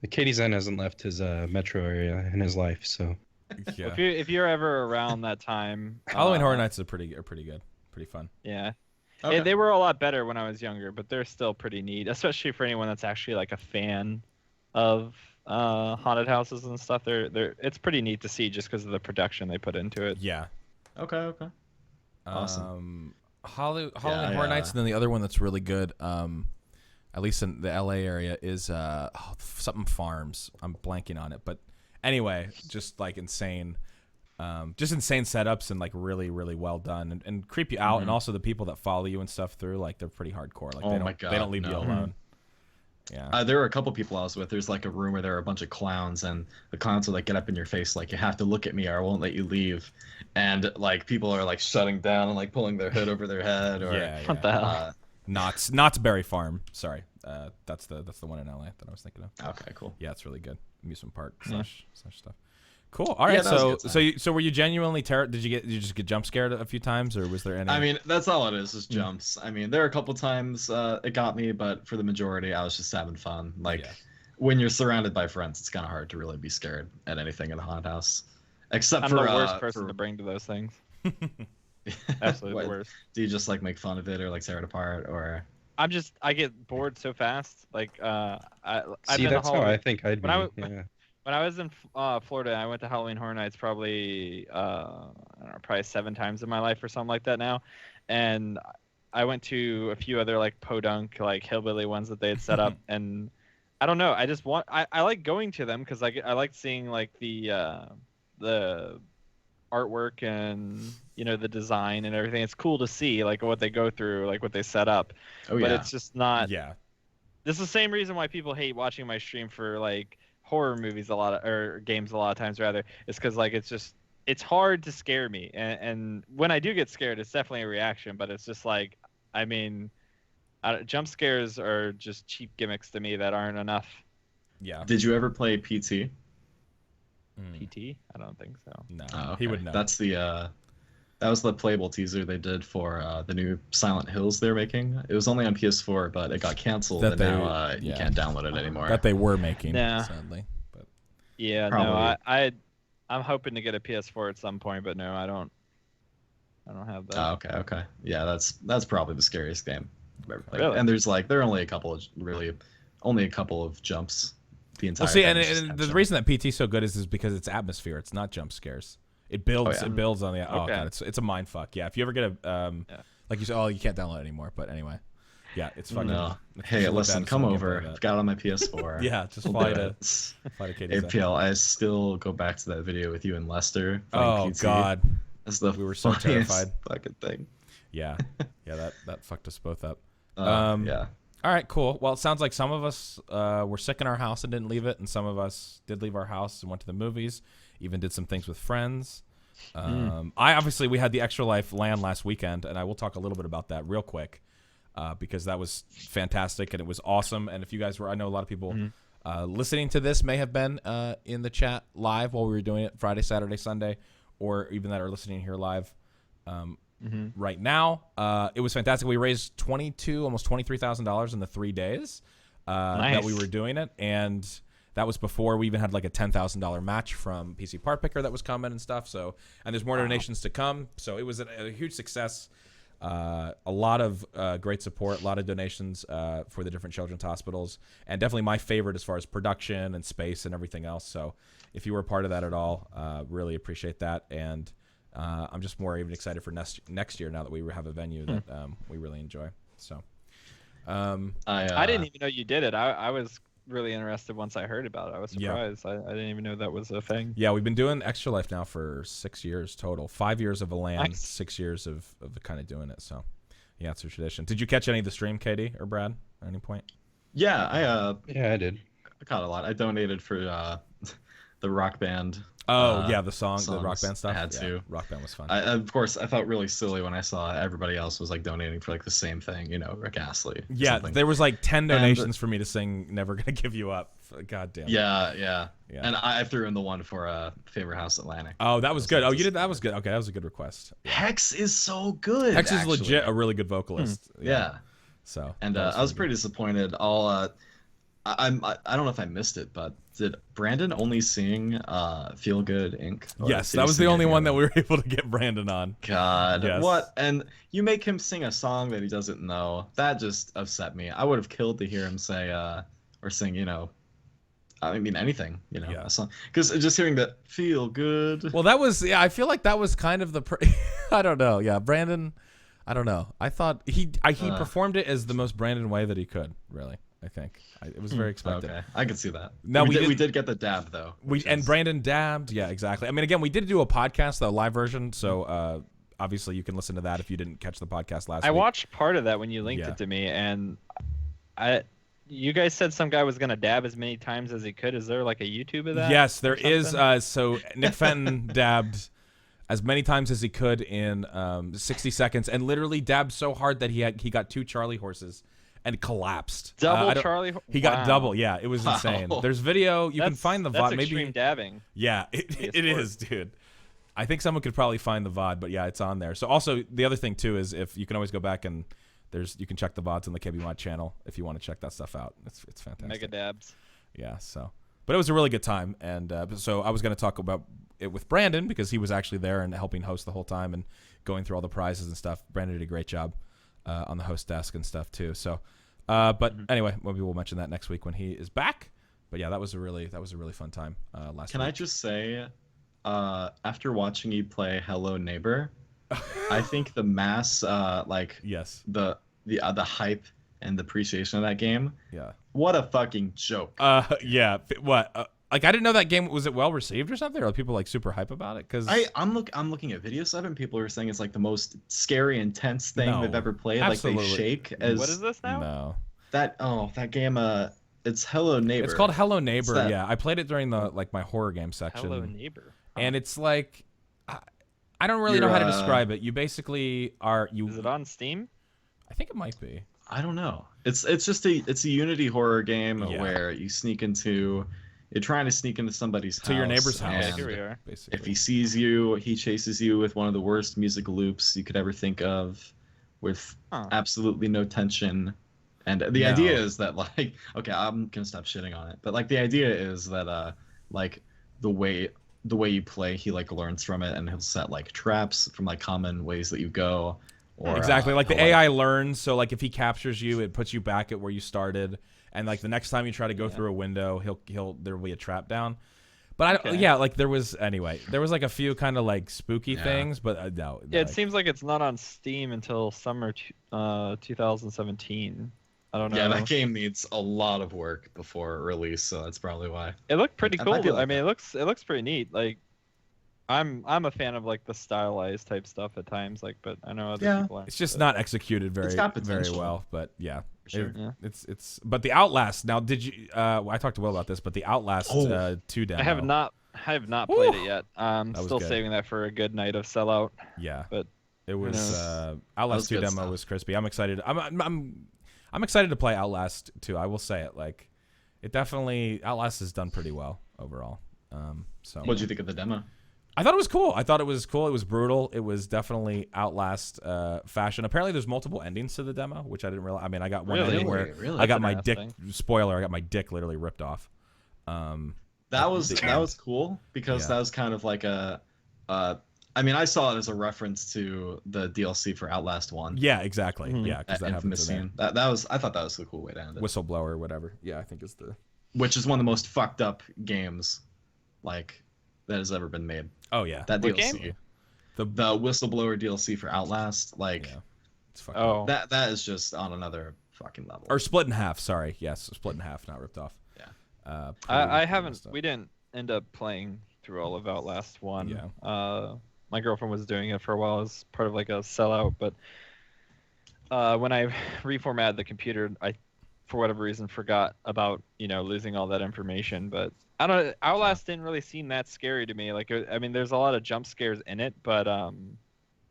Katie Zen hasn't left his metro area in his life, so Yeah. If you're ever around that time, Halloween Horror Nights are pretty good, pretty fun. Yeah. Okay. They were a lot better when I was younger, but they're still pretty neat, especially for anyone that's actually like a fan of haunted houses and stuff. It's pretty neat to see just because of the production they put into it. Yeah. Okay. Awesome. Halloween Yeah, Horror Nights, and then the other one that's really good. at least in the LA area, is something farms. I'm blanking on it, but anyway, just like insane. Just insane setups and like really, really well done and creep you out. And also the people that follow you and stuff through, like they're pretty hardcore. Like they don't leave you alone. Yeah. There were a couple people I was with. There's like a room where there are a bunch of clowns, and the clowns will like get up in your face, like you have to look at me or I won't let you leave. And like people are like shutting down and like pulling their hood over their head. Or What the hell? Knott's Berry Farm. Sorry, that's the one in LA that I was thinking of. Okay, cool. Yeah, it's really good. Amusement park slash stuff. Cool. All right. Yeah, so were you genuinely Did you just get jump scared a few times, or was there any? I mean, that's all it is jumps. I mean, there are a couple times it got me, but for the majority, I was just having fun. Like when you're surrounded by friends, it's kind of hard to really be scared at anything in a haunted house, except I'm for the worst person to bring to those things. Absolutely the worst. Do you just like make fun of it or like tear it apart or? I get bored so fast. Like See, that's how I think I'd be. When I was in Florida, I went to Halloween Horror Nights probably I don't know, probably 7 times in my life or something like that now, and I went to a few other like podunk like hillbilly ones that they had set up, and I don't know, I like going to them because I like seeing like the artwork and the design and everything. It's cool to see like what they go through, like what they set up. Oh but yeah. it's just not. Yeah. This is the same reason why people hate watching my stream for like horror movies or games a lot of times rather. It's because like it's hard to scare me, and when I do get scared, it's definitely a reaction. But it's just like, I mean, jump scares are just cheap gimmicks to me that aren't enough. Yeah. Did you ever play PT? PT? I don't think so. No, Oh, okay. he would know. That's that was the playable teaser they did for the new Silent Hills they're making. It was only on PS4, but it got canceled, and now you can't download it anymore. That they were making, Nah. sadly. But Yeah, Probably. no, I'm hoping to get a PS4 at some point, but no, I don't have that. Oh, okay. Yeah, that's probably the scariest game I've ever played. Really? And there's like there are only a couple of jumps. The entire. well, see, thing is just and the tension. reason that PT's so good is because it's atmosphere. It's not jump scares. It builds. yeah. It builds on the. Oh Okay. god, it's a mind fuck. Yeah, if you ever get a like you said, you can't download it anymore. But anyway, yeah, it's fucking. No. it's Hey, really listen, bad come someone over. can play I've got it on my PS4. Yeah, just We'll fly do to it. Katie's. APL, I still go back to that video with you and Lester. Oh playing PT. god, That's the we were so funniest terrified. fucking thing. yeah, that fucked us both up. Yeah. All right, cool. Well, it sounds like some of us were sick in our house and didn't leave it, and some of us did leave our house and went to the movies, even did some things with friends. We had the Extra Life LAN last weekend, and I will talk a little bit about that real quick because that was fantastic and it was awesome. And if you guys were, I know a lot of people listening to this may have been in the chat live while we were doing it Friday, Saturday, Sunday, or even that are listening here live. Right now, it was fantastic. We raised almost $23,000 in the 3 days that we were doing it, and that was before we even had like a $10,000 match from PC Part Picker that was coming and stuff. So, and there's more donations to come. So it was a huge success. A lot of great support, a lot of donations for the different children's hospitals, and definitely my favorite as far as production and space and everything else. So if you were a part of that at all, really appreciate that. And I'm just more even excited for next year now that we have a venue that we really enjoy. So I didn't even know you did it. I was really interested once I heard about it. I was surprised. I didn't even know that was a thing. Yeah, we've been doing Extra Life now for 6 years total. 5 years of a LAN, Nice. 6 years of kind of doing it. So yeah, it's a tradition. Did you catch any of the stream, Katie or Brad, at any point? Yeah, I did. I caught a lot. I donated for the Rock Band. The song, the Rock songs. Band stuff. I had to. Rock Band was fun. Of course, I felt really silly when I saw everybody else was like donating for like the same thing, Rick Astley. or Yeah, something. there was like 10 donations for me to sing "Never Gonna Give You Up." God damn. Yeah. And I threw in the one for Favorite House Atlantic. Oh, that was good. Oh, you did. That was good. Okay, that was a good request. Hex is so good. Hex is actually. legit a really good vocalist. Yeah. So. And that I was really pretty disappointed. I don't know if I missed it, but did Brandon only sing "Feel Good Inc."? good. Or Yes, did that he was the sing only any one that other? we were able to get Brandon on. God, Yes. what? And you make him sing a song that he doesn't know. That just upset me. I would have killed to hear him say or sing, I mean anything, Yeah. a song. Because just hearing that "Feel Good." Well, that was I feel like that was kind of the I don't know. Yeah, Brandon. I don't know. I thought he performed it as the most Brandon way that he could. Really, I think it was very expected. Okay, I could see that. Now we did get the dab though. And Brandon dabbed. Yeah, exactly. I mean, again, we did do a podcast, the live version, so obviously you can listen to that if you didn't catch the podcast last week. I watched part of that when you linked it to me, and you guys said some guy was gonna dab as many times as he could. Is there like a YouTube of that? Yes, there is. So Nick Fenton dabbed as many times as he could in 60 seconds, and literally dabbed so hard that he got 2 Charlie horses and collapsed. Double Charlie. He got double. Yeah, it was insane. There's video. You can find the VOD. That's extreme dabbing. Yeah, it is, dude. I think someone could probably find the VOD, but yeah, it's on there. So also the other thing too is if you can always go back and you can check the VODs on the KBMOD channel if you want to check that stuff out. It's fantastic. Mega dabs. Yeah. So, but it was a really good time, and so I was going to talk about it with Brandon because he was actually there and helping host the whole time and going through all the prizes and stuff. Brandon did a great job on the host desk and stuff too. So, but anyway, maybe we'll mention that next week when he is back. But yeah, that was a really fun time last week. Can I just say, after watching you play Hello Neighbor, I think the mass yes, the hype and the appreciation of that game. Yeah. What a fucking joke. Yeah. What? Like I didn't know that game was it well received or something, or are people like super hype about it? Because I'm looking at videos of it, and people are saying it's like the most scary, intense thing they've ever played. Absolutely. Like they shake as. What is this now? No. That game. It's Hello Neighbor. It's called Hello Neighbor. Yeah, I played it during the my horror game section. Hello Neighbor. And it's like, I don't really know how to describe it. You basically are you. Is it on Steam? I think it might be. I don't know. It's just a Unity horror game where you're trying to sneak into somebody's house. To your neighbor's house. Okay, here we are. Basically. If he sees you, he chases you with one of the worst music loops you could ever think of, with absolutely no tension. And the idea is that like, okay, I'm gonna stop shitting on it, but like the idea is that like the way you play, he like learns from it, and he'll set like traps from like common ways that you go. Or, exactly, like the AI learns, so like if he captures you, it puts you back at where you started, and like the next time you try to go through a window, there will be a trap down. But like there was like a few kind of like spooky things, but no. Yeah, it seems like it's not on Steam until summer 2017. I don't know. Yeah, that game needs a lot of work before release, so that's probably why. It looked pretty cool. I mean, it looks pretty neat. Like, I'm a fan of like the stylized type stuff at times. Like, but I know other people aren't. It's just not executed very well. But yeah, sure. It's. But the Outlast. Now, did you? I talked to Will about this, but the Outlast 2 demo. I have not played it yet. Still saving that for a good night of sellout. Yeah, but it was Outlast 2 demo was crispy. I'm excited. I'm excited to play Outlast 2. I will say it. Like, it definitely Outlast has done pretty well overall. So. What did you think of the demo? I thought it was cool. It was brutal. It was definitely Outlast fashion. Apparently, there's multiple endings to the demo, which I didn't realize. I mean, I got one ending where I got my dick. Spoiler: I got my dick literally ripped off. That was cool because that was kind of like a. I mean, I saw it as a reference to the DLC for Outlast 1. Yeah, exactly. Mm-hmm. Yeah, because that infamous scene. I thought that was a cool way to end it. Whistleblower or whatever. Yeah, I think is the. Which is one of the most fucked up games, like, that has ever been made. Oh yeah. That what DLC. Game? The Whistleblower DLC for Outlast, like. Yeah. It's fucked up. That is just on another fucking level. Or split in half. Sorry. Yes, split in half, not ripped off. Yeah. I haven't. We didn't end up playing through all of Outlast 1. Yeah. My girlfriend was doing it for a while as part of like a sellout, but when I reformatted the computer, I, for whatever reason, forgot about losing all that information. But I don't know, Outlast didn't really seem that scary to me. Like, I mean, there's a lot of jump scares in it, but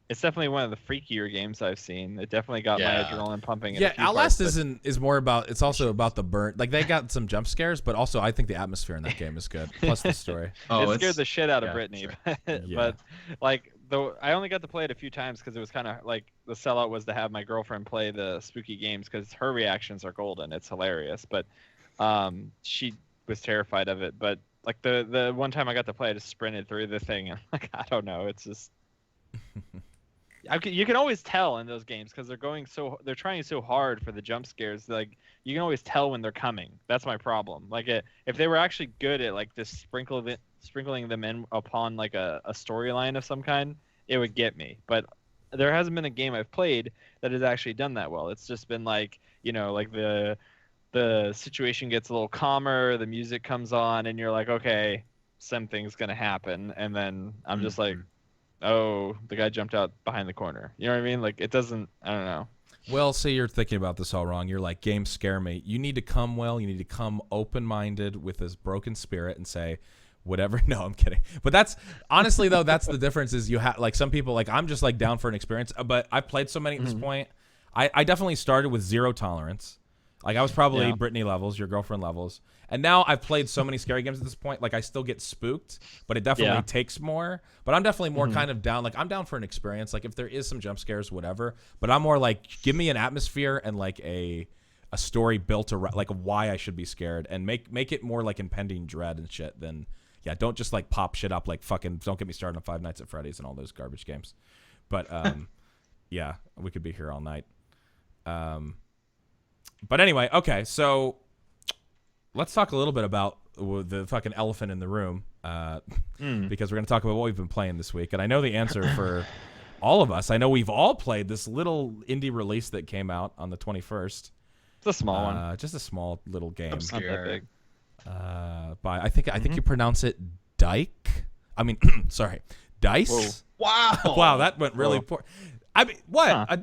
it's definitely one of the freakier games I've seen. It definitely got my adrenaline pumping. Yeah, Outlast is more about. It's also about the burn. Like they got some jump scares, but also I think the atmosphere in that game is good. Plus the story. It scared the shit out of Brittany, sure. But like I only got to play it a few times because it was kind of like the sellout was to have my girlfriend play the spooky games because her reactions are golden. It's hilarious, but she was terrified of it. But like the one time I got to play, I just sprinted through the thing and like I don't know, it's just. You can always tell in those games because they're trying so hard for the jump scares. Like you can always tell when they're coming. That's my problem. Like if they were actually good at like just sprinkling them in upon like a storyline of some kind, it would get me. But there hasn't been a game I've played that has actually done that well. It's just been like, like the situation gets a little calmer, the music comes on, and you're like, okay, something's gonna happen, and then I'm just like, oh, the guy jumped out behind the corner. You know what I mean? Like, it doesn't. I don't know. Well, see, you're thinking about this all wrong. You're like, games scare me. You need to come You need to come open-minded with this broken spirit and say, whatever. No, I'm kidding. But that's honestly though, that's the difference. Is you have like some people like I'm just like down for an experience. But I've played so many at this point. I definitely started with 0 tolerance. Like I was probably Brittany levels, your girlfriend levels. And now I've played so many scary games at this point. Like I still get spooked, but it definitely takes more. But I'm definitely more kind of down. Like I'm down for an experience. Like if there is some jump scares, whatever. But I'm more like, give me an atmosphere and like a story built around like why I should be scared, and make it more like impending dread and shit than don't just like pop shit up like fucking don't get me started on Five Nights at Freddy's and all those garbage games. But yeah, we could be here all night. But anyway, okay, so let's talk a little bit about the fucking elephant in the room, because we're going to talk about what we've been playing this week. And I know the answer for all of us. I know we've all played this little indie release that came out on the 21st. It's a small one. Just a small little game. Not that big. By I think you pronounce it Dyke. I mean, sorry, Dice. Whoa. Wow. Wow, that went really poor. I mean, what? Huh. A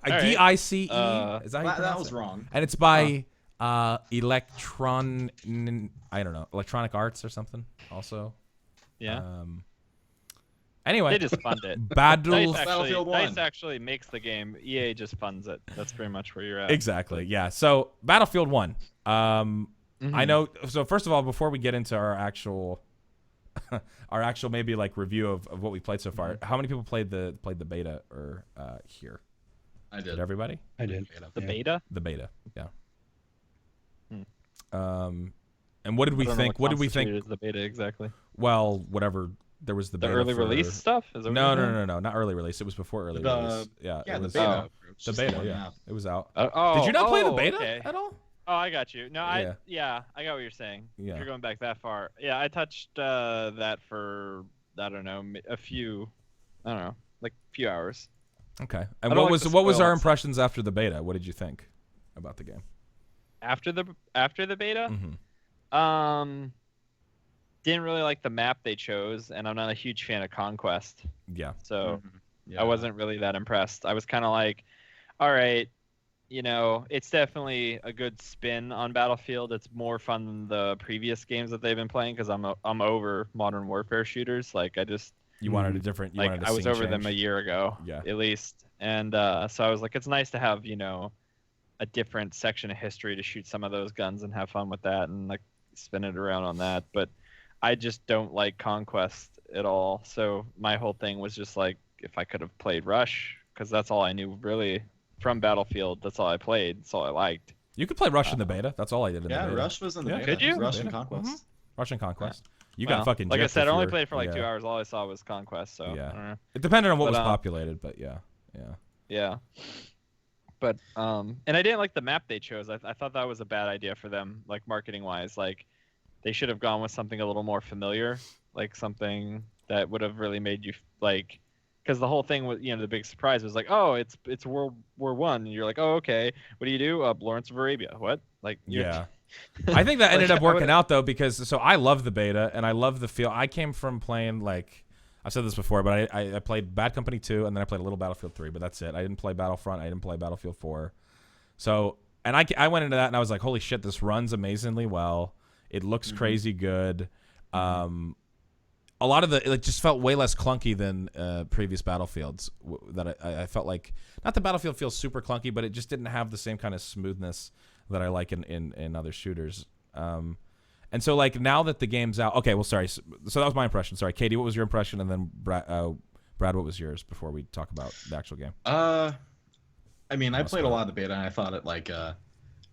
Right. D-I-C-E? Is that how you That pronounce was it? wrong. And it's by I don't know, Electronic Arts or something also. Yeah. Anyway. They just fund it. Battlefield 1. Dice actually makes the game. EA just funds it. That's pretty much where you're at. Exactly, yeah. So, Battlefield 1. I know. So, first of all, before we get into our actual maybe like review of what we played so far, how many people played the beta or here? I did. Did everybody? I did. The beta? The beta, yeah. And what did we think? What did we think? Is the beta exactly? Well, whatever. There was the beta early release stuff? Is that what you're saying? No, not early release. It was before early release. Yeah, Yeah, it the was, beta. the beta. Yeah, it was out. Oh, Did you not play the oh, beta okay. at all? Oh, I got you. No, Yeah. I got what you're saying. Yeah. If you're going back that far. Yeah, I touched that for, I don't know, a few hours. Okay. I And don't what like was to what was spoil our it. impressions after the beta? What did you think about the game? After the beta, Mm-hmm. didn't really like the map they chose, and I'm not a huge fan of Conquest, Yeah. so Yeah. I wasn't really that impressed. I was kind of like, all right, it's definitely a good spin on Battlefield. It's more fun than the previous games that they've been playing because I'm over Modern Warfare shooters. Like You wanted a different. You wanted a I was scene over them a change. year ago, Yeah. at least, and so I was like, it's nice to have a different section of history to shoot some of those guns and have fun with that and like spin it around on that. But I just don't like Conquest at all. So my whole thing was just like, if I could have played Rush, because that's all I knew really from Battlefield. That's all I played. That's all I liked. You could play Rush in the beta. That's all I did in the Yeah, beta. Rush was in the Yeah. beta. Could you? Rush and Beta. Conquest. Rush and Conquest. You Well, got fucking. like I gypped said, if I only you're- played for like 2 yeah. hours. All I saw was Conquest. So Yeah. I don't know. It depended on what was But, populated, but yeah. Yeah. But and I didn't like the map they chose. I thought that was a bad idea for them, like marketing wise. Like they should have gone with something a little more familiar, like something that would have really made you like, because the whole thing was, the big surprise was like, oh, it's World War One, and you're like, oh, okay, what do you do? Lawrence of Arabia. What? Like, Yeah. I think that ended Like, up I working would've- out though, because so I love the beta and I love the feel. I came from playing like I've said this before, but I played Bad Company 2 and then I played a little Battlefield 3, but that's it. I didn't play Battlefront. I didn't play Battlefield 4. So, and I went into that and I was like, holy shit, this runs amazingly well. It looks crazy good. A lot of it just felt way less clunky than previous Battlefields. That I felt like, not that Battlefield feels super clunky, but it just didn't have the same kind of smoothness that I like in other shooters. And so, like, now that the game's out... Okay, well, sorry. So that was my impression. Sorry, Katie, what was your impression? And then, Brad, what was yours before we talk about the actual game? I mean, I played a lot of the beta, and I thought it,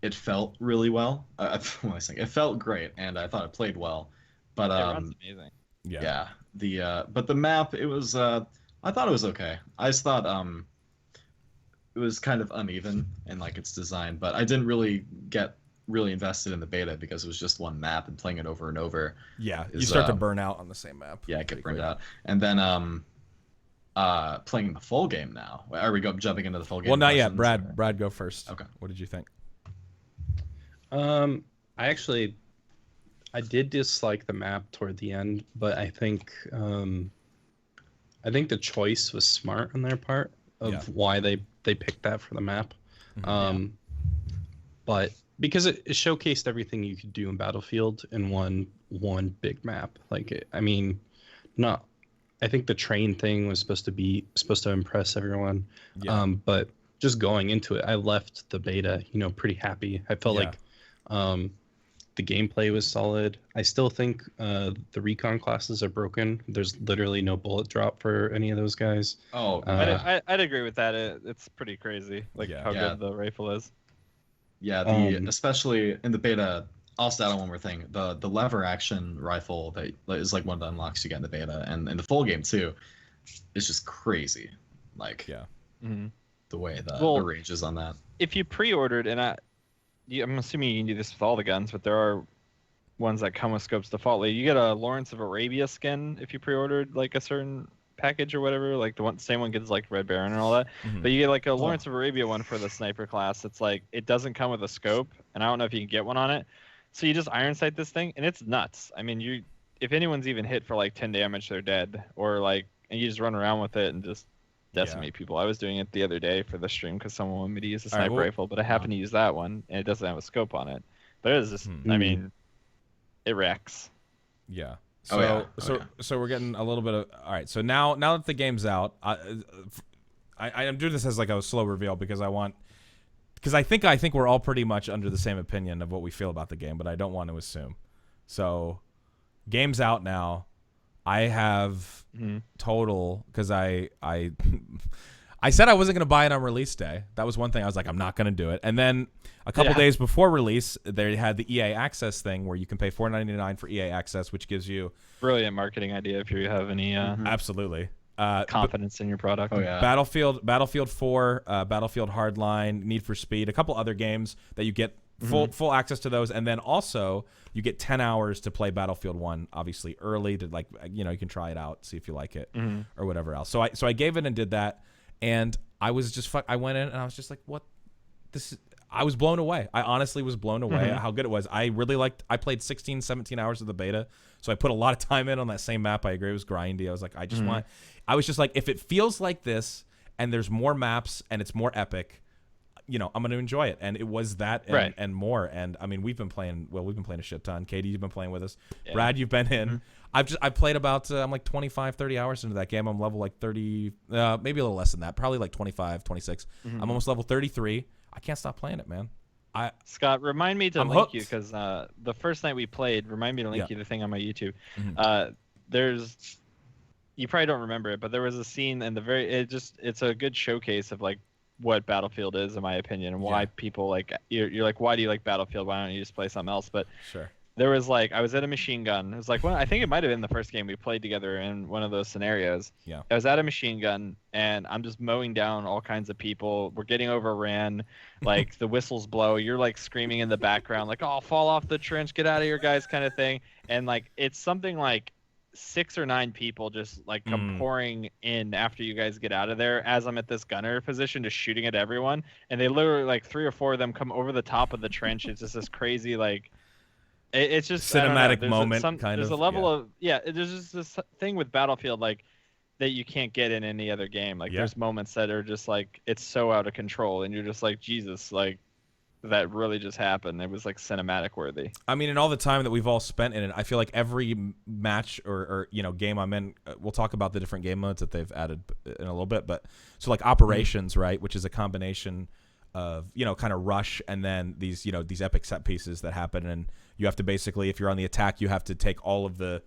it felt really well. It felt great, and I thought it played well. But, it runs amazing. Yeah. but the map, it was... I thought it was okay. I just thought it was kind of uneven in, like, its design, but I didn't really get really invested in the beta because it was just one map and playing it over and over. Yeah, you Is, start to burn out on the same map. Yeah, I get pretty burned quick. out. And then playing the full game now. Are we jumping into the full game? Well, not yet. questions, or- Brad, go first. Okay. What did you think? I did dislike the map toward the end, but I think the choice was smart on their part of why they picked that for the map. But because it showcased everything you could do in Battlefield in one big map. Like, I mean, not. I think the train thing was supposed to impress everyone. Yeah. But just going into it, I left the beta, pretty happy. I felt like the gameplay was solid. I still think the recon classes are broken. There's literally no bullet drop for any of those guys. Oh, I'd agree with that. It's pretty crazy, how good the rifle is. Yeah, especially in the beta. Also, add on one more thing: the lever action rifle that is like one of the unlocks you get in the beta, and in the full game too, is just crazy. Like, the way the range is on that. If you pre-ordered, and I'm assuming you can do this with all the guns, but there are ones that come with scopes defaultly. You get a Lawrence of Arabia skin if you pre-ordered like a certain package or whatever. Like the same one gets like Red Baron and all that. But you get like a Lawrence of Arabia one for the sniper class. It's like it doesn't come with a scope, and I don't know if you can get one on it. So you just iron sight this thing, and it's nuts. I mean, if anyone's even hit for like 10 damage, they're dead. Or like, and you just run around with it and just decimate people. I was doing it the other day for the stream because someone wanted me to use a sniper rifle, but I happen to use that one, and it doesn't have a scope on it. But it is just, I mean, it wrecks. Yeah. So we're getting a little bit of all right. So now that the game's out, I'm doing this as like a slow reveal because I think we're all pretty much under the same opinion of what we feel about the game, but I don't want to assume. So, game's out now. I have total because I said I wasn't going to buy it on release day. That was one thing. I was like, I'm not going to do it. And then a couple days before release, they had the EA Access thing where you can pay $4.99 for EA Access, which gives you brilliant marketing idea if you have any absolutely confidence in your product. Oh yeah. Battlefield 4, Battlefield Hardline, Need for Speed, a couple other games that you get full access to those, and then also you get 10 hours to play Battlefield 1, obviously early to like you can try it out, see if you like it or whatever else. So I gave it and did that, and I was just I went in and I was just like, what this is. I was blown away. I honestly was blown away at how good it was. I played 16, 17 hours of the beta. So I put a lot of time in on that same map. I agree. It was grindy. I was like, I was just like, if it feels like this and there's more maps and it's more epic, I'm going to enjoy it. And it was that and more. And I mean, we've been playing a shit ton. Katie, you've been playing with us. Yeah. Brad, you've been in. I've played about, I'm like 25, 30 hours into that game. I'm level like 30, maybe a little less than that. Probably like 25, 26. I'm almost level 33. I can't stop playing it, man. Scott, remind me to link you because the first night we played, remind me to link you the thing on my YouTube. You probably don't remember it, but there was a scene in it's a good showcase of like what Battlefield is, in my opinion, and why people like you're like, why do you like Battlefield? Why don't you just play something else? But sure. There was like, I was at a machine gun. It was like, I think it might have been the first game we played together in one of those scenarios. Yeah. I was at a machine gun and I'm just mowing down all kinds of people. We're getting overran. Like the whistles blow. You're like screaming in the background, like, oh, fall off the trench, get out of here, guys, kind of thing. And like, it's something like 6 or 9 people just like come pouring in after you guys get out of there as I'm at this gunner position, just shooting at everyone. And they literally like 3 or 4 of them come over the top of the trench. It's just this crazy, like, it's just cinematic moment. There's a level of there's just this thing with Battlefield like that you can't get in any other game. Like there's moments that are just like it's so out of control, and you're just like, Jesus, like that really just happened. It was like cinematic worthy. I mean, and all the time that we've all spent in it, I feel like every match or game I'm in, we'll talk about the different game modes that they've added in a little bit. But so like operations, right, which is a combination of kind of rush and then these these epic set pieces that happen, and you have to basically, if you're on the attack, you have to take all of the,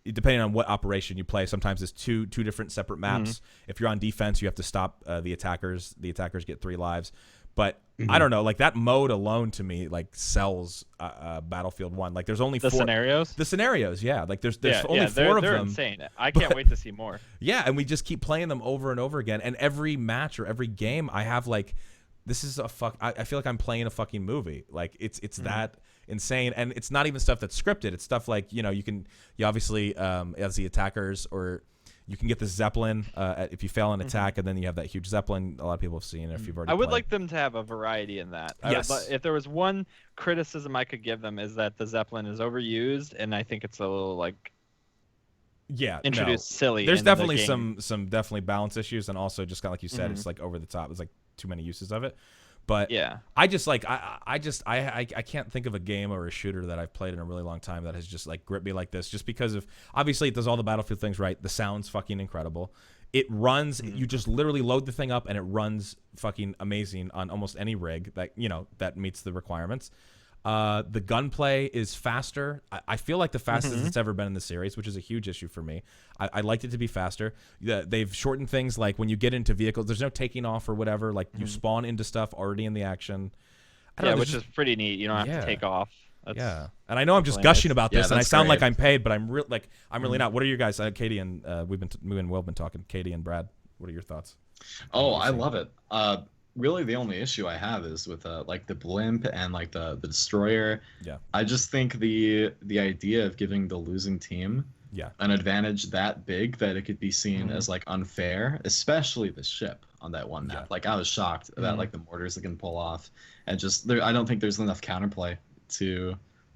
depending on what operation you play, sometimes it's two different separate maps. If you're on defense, you have to stop the attackers get 3 lives. But I don't know, like that mode alone to me like sells Battlefield 1. Like there's only 4 scenarios. The scenarios, like there's only 4 of they're them. Insane. I can't wait to see more. Yeah, and we just keep playing them over and over again. And every match or every game, I have like, this is I feel like I'm playing a fucking movie. Like it's that insane, and it's not even stuff that's scripted. It's stuff like you obviously as the attackers or You can get the Zeppelin if you fail an attack, and then you have that huge Zeppelin. A lot of people have seen it if you've already I would played. like them to have a variety in that. Yes. If there was one criticism I could give them is that the Zeppelin is overused, and I think it's a little like introduced silly. There's into definitely the game. some definitely balance issues, and also just kind of like you said, it's like over the top. It's like too many uses of it. But yeah, I just like I can't think of a game or a shooter that I've played in a really long time that has just like gripped me like this. Just because of obviously it does all the Battlefield things right. The sound's fucking incredible. It runs. You just literally load the thing up and it runs fucking amazing on almost any rig that that meets the requirements. The gunplay is faster. I feel like the fastest it's ever been in the series, which is a huge issue for me. I liked it to be faster. They've shortened things like when you get into vehicles, there's no taking off or whatever. Like you spawn into stuff already in the action. Which is pretty neat. You don't have to take off. That's and I know I'm just gushing about this, and I sound great. like I'm paid, but I'm really not. What are your guys? Katie and we've been talking. Katie and Brad, what are your thoughts? Oh, I love it. Really the only issue I have is with like the blimp and like the destroyer. Yeah. I just think the idea of giving the losing team an advantage that big that it could be seen as like unfair, especially the ship on that one map. Like I was shocked about like the mortars that can pull off, and just I don't think there's enough counterplay to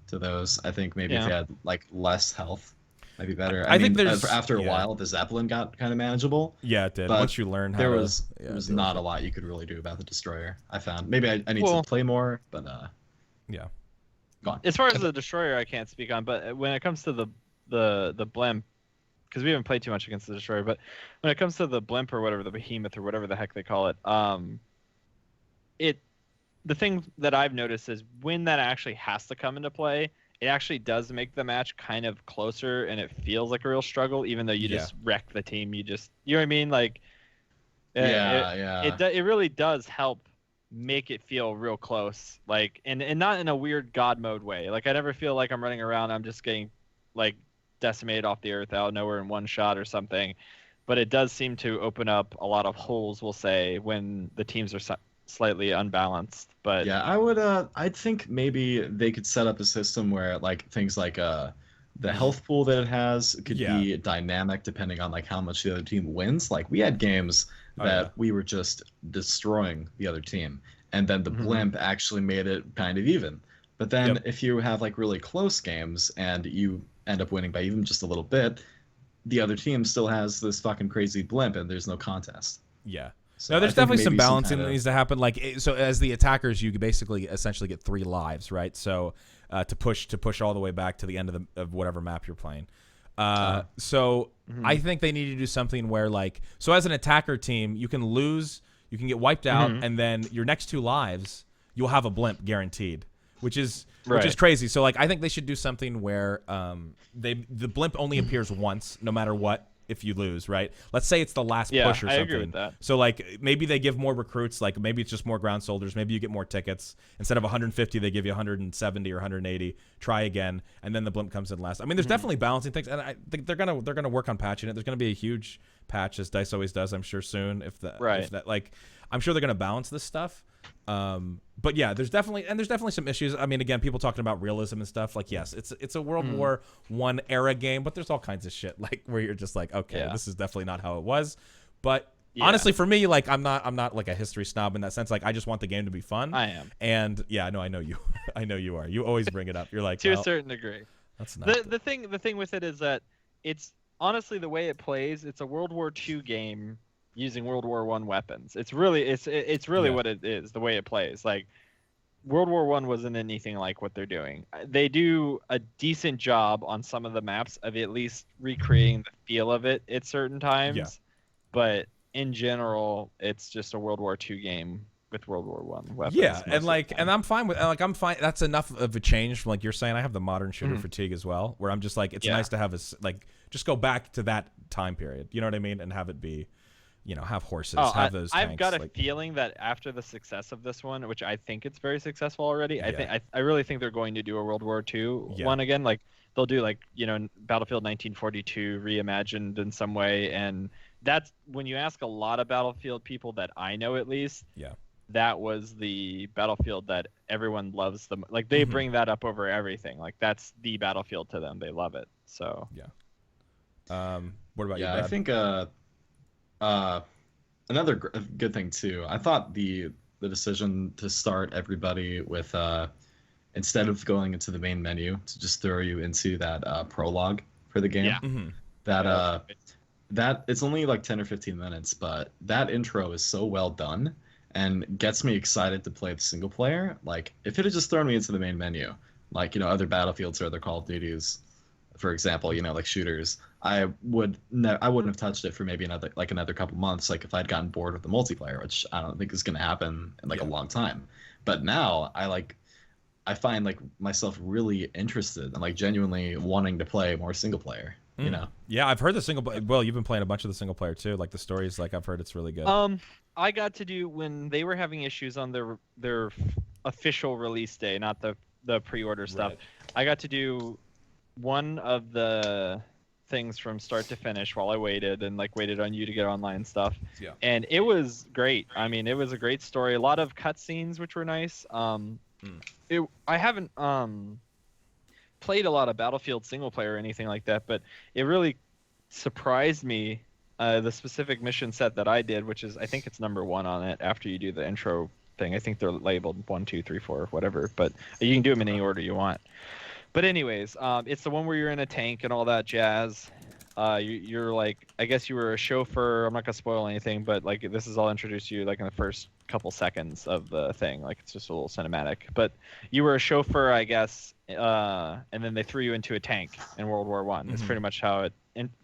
those. I think maybe if they had like less health, might be better. I mean, think after a while the Zeppelin got kind of manageable. Yeah, it did. Once you learn how there was not a lot you could really do about the destroyer. I found maybe I need to play more, but yeah. Go on. As far as the destroyer, I can't speak on, but when it comes to the blimp, because we haven't played too much against the destroyer, but when it comes to the blimp or whatever, the behemoth or whatever the heck they call it, the thing that I've noticed is when that actually has to come into play, it actually does make the match kind of closer, and it feels like a real struggle, even though you just wreck the team. You know what I mean? Like, it really does help make it feel real close, like, and not in a weird God mode way. Like, I never feel like I'm running around, I'm just getting like decimated off the earth out of nowhere in one shot or something. But it does seem to open up a lot of holes, we'll say, when the teams are slightly unbalanced. But yeah, I'd think maybe they could set up a system where like things like the health pool that it has could be dynamic depending on like how much the other team wins. Like we had games that we were just destroying the other team, and then the blimp actually made it kind of even. But then if you have like really close games and you end up winning by even just a little bit, the other team still has this fucking crazy blimp and there's no contest. Yeah. So no, there's definitely some balancing that needs to happen. Like, so as the attackers, you basically essentially get 3 lives, right? So to push all the way back to the end of whatever map you're playing. So I think they need to do something where, like, so as an attacker team, you can lose, you can get wiped out, and then your next 2 lives, you'll have a blimp guaranteed, which is crazy. So like, I think they should do something where the blimp only appears once, no matter what. If you lose, right? Let's say it's the last push or something. I agree with that. So like maybe they give more recruits, like maybe it's just more ground soldiers, maybe you get more tickets. Instead of 150, they give you 170 or 180. Try again, and then the blimp comes in last. I mean, there's definitely balancing things, and I think they're gonna work on patching it. There's gonna be a huge patch, as DICE always does, I'm sure soon. If that like, I'm sure they're gonna balance this stuff. But yeah, there's definitely some issues. I mean, again, people talking about realism and stuff. Like, yes, it's a World War I era game, but there's all kinds of shit like where you're just like, okay, this is definitely not how it was. But honestly, for me, like, I'm not like a history snob in that sense. Like, I just want the game to be fun. I am. And yeah, no, I know you. I know you are. You always bring it up. You're like, to a certain degree. That's not the thing with it is that it's honestly the way it plays. It's a World War II game using World War I weapons. It's really what it is, the way it plays. Like, World War I wasn't anything like what they're doing. They do a decent job on some of the maps of at least recreating the feel of it at certain times. But in general, it's just a World War II game with World War I weapons. Yeah, and like, and I'm fine with, like, I'm fine. That's enough of a change from, like you're saying. I have the modern shooter fatigue as well, where I'm just like, it's nice to have like, just go back to that time period. You know what I mean? And have it be, have horses, have those tanks. I've got a feeling that after the success of this one, which I think it's very successful already, I really think they're going to do a World War II one again. Like, they'll do, like, Battlefield 1942 reimagined in some way, and that's when you ask a lot of Battlefield people that I know, at least. Yeah. That was the Battlefield that everyone loves them. Like, they bring that up over everything. Like, that's the Battlefield to them. They love it. So yeah. What about you, Yeah, Brad? I think another good thing too. I thought the decision to start everybody with instead of going into the main menu to just throw you into that prologue for the game. Yeah. Mhm. That Yeah, that it's only like 10 or 15 minutes, but that intro is so well done and gets me excited to play the single player. Like if it had just thrown me into the main menu, like other Battlefields or other Call of Duties, for example, like shooters, I wouldn't have touched it for maybe another couple months. Like if I'd gotten bored with the multiplayer, which I don't think is going to happen in like a long time. But now I find like myself really interested and like genuinely wanting to play more single player. Yeah, I've heard the single player. Well, you've been playing a bunch of the single player too. Like the stories, like I've heard it's really good. I got to do when they were having issues on their official release day, not the pre-order stuff. Right. I got to do one of the things from start to finish while I waited and like waited on you to get online and stuff. Yeah. And it was great. I mean, it was a great story. A lot of cutscenes, which were nice. I haven't played a lot of Battlefield single player or anything like that, but it really surprised me the specific mission set that I did, which is I think it's number 1 on it after you do the intro thing. I think they're labeled 1, 2, 3, 4, whatever, but you can do them in any order you want. But anyways, it's the one where you're in a tank and all that jazz. You're like, I guess you were a chauffeur. I'm not gonna spoil anything, but like this is all introduced to you like in the first couple seconds of the thing. Like it's just a little cinematic. But you were a chauffeur, I guess, and then they threw you into a tank in World War One. It's pretty much how it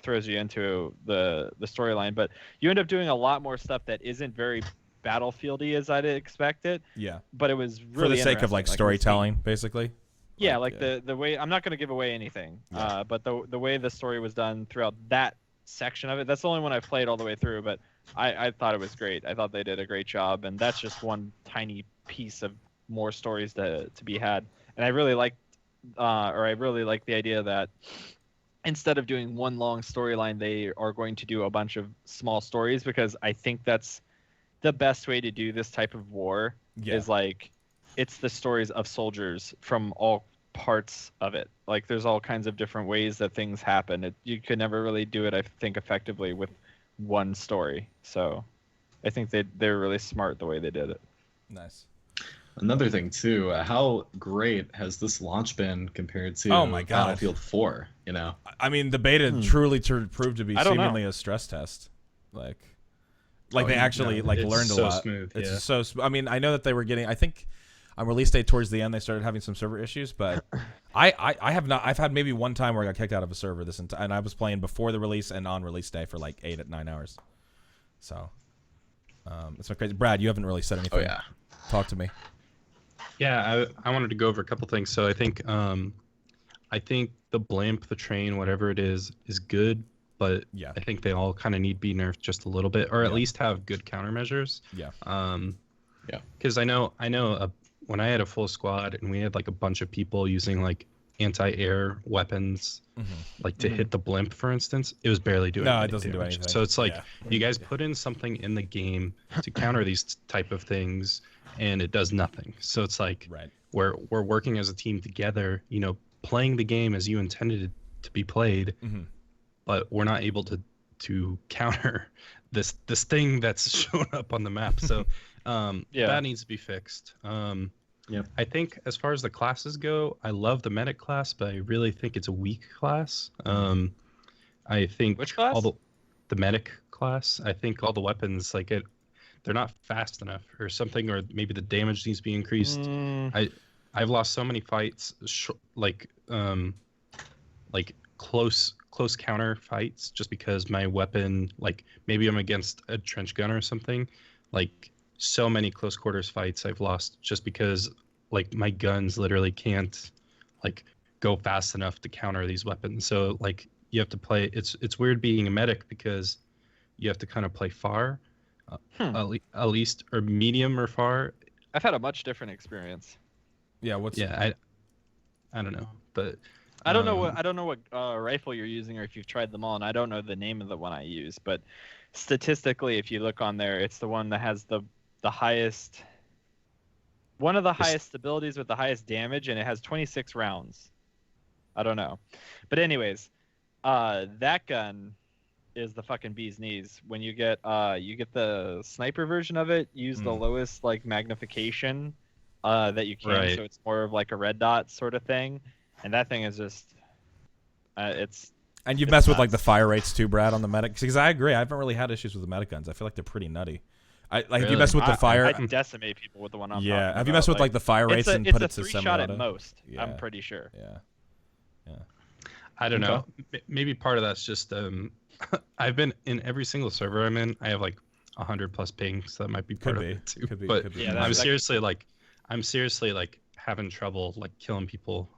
throws you into the storyline. But you end up doing a lot more stuff that isn't very Battlefieldy as I'd expect it. Yeah. But it was really for the sake of like interesting. storytelling, basically. Yeah, like the way I'm not going to give away anything, but the way the story was done throughout that section of it, that's the only one I've played all the way through, but I thought it was great. I thought they did a great job, and that's just one tiny piece of more stories to be had. And I really liked the idea that instead of doing one long storyline, they are going to do a bunch of small stories, because I think that's the best way to do this type of war is like it's the stories of soldiers from all parts of it. Like there's all kinds of different ways that things happen. You could never really do it, I think, effectively with one story. So I think they're really smart the way they did it. Nice. Another thing too, how great has this launch been compared to Oh my God. Battlefield 4? I mean, the beta truly proved to be I don't seemingly a stress test. Like they actually it's learned a so lot. smooth, It's yeah. so. I mean, I know that they were getting. I think on release day towards the end they started having some server issues, but I have not. I've had maybe one time where I got kicked out of a server and I was playing before the release and on release day for like 8 to 9 hours. So it's been crazy. Brad, you haven't really said anything. Oh yeah. Talk to me. Yeah, I wanted to go over a couple things. So I think the blimp, the train, whatever it is good, but Yeah. I think they all kind of need to be nerfed just a little bit, or at least have good countermeasures. Yeah. Yeah. Because I know when I had a full squad and we had like a bunch of people using like anti-air weapons, like to hit the blimp, for instance, it was barely doing No, it any doesn't do damage. anything. So it's like Yeah. you guys put in something in the game to counter these type of things, and it does nothing. So it's like Right. we're working as a team together, playing the game as you intended it to be played, but we're not able to counter this thing that's shown up on the map. So that needs to be fixed. Yep. I think as far as the classes go, I love the medic class, but I really think it's a weak class. I think Which class? The medic class. I think all the weapons they're not fast enough or something, or maybe the damage needs to be increased. I've lost so many fights, close counter fights, just because my weapon, maybe I'm against a trench gunner or something, so many close quarters fights I've lost just because my guns literally can't go fast enough to counter these weapons. So you have to play. It's weird being a medic because you have to kind of play far, at least, or medium or far. I've had a much different experience. Yeah. I don't know, but I don't know what rifle you're using or if you've tried them all, and I don't know the name of the one I use, but statistically, if you look on there, it's the one that has the highest, one of the highest abilities with the highest damage, and it has 26 rounds. I don't know, but anyways, that gun is the fucking bee's knees. When you get the sniper version of it, use the lowest like magnification that you can, Right. so it's more of like a red dot sort of thing, and that thing is just it's. And you've It's messed with like the nuts. fire rates too, Brad, on the medic. Because I agree, I haven't really had issues with the medic guns. I feel like they're pretty nutty. Have you Really? messed with the fire? I decimate people with the one I'm talking Yeah. about. Have you messed with like the fire rates and put it it's to a 3-shot at semi-auto? most. Yeah. I'm pretty sure. Yeah. I don't know. Maybe part of that's just I've been in every single server I'm in. I have like 100 plus pings, so that might be part Could of be. it too. Could be. But Could be. Yeah, I'm that- seriously like having trouble like killing people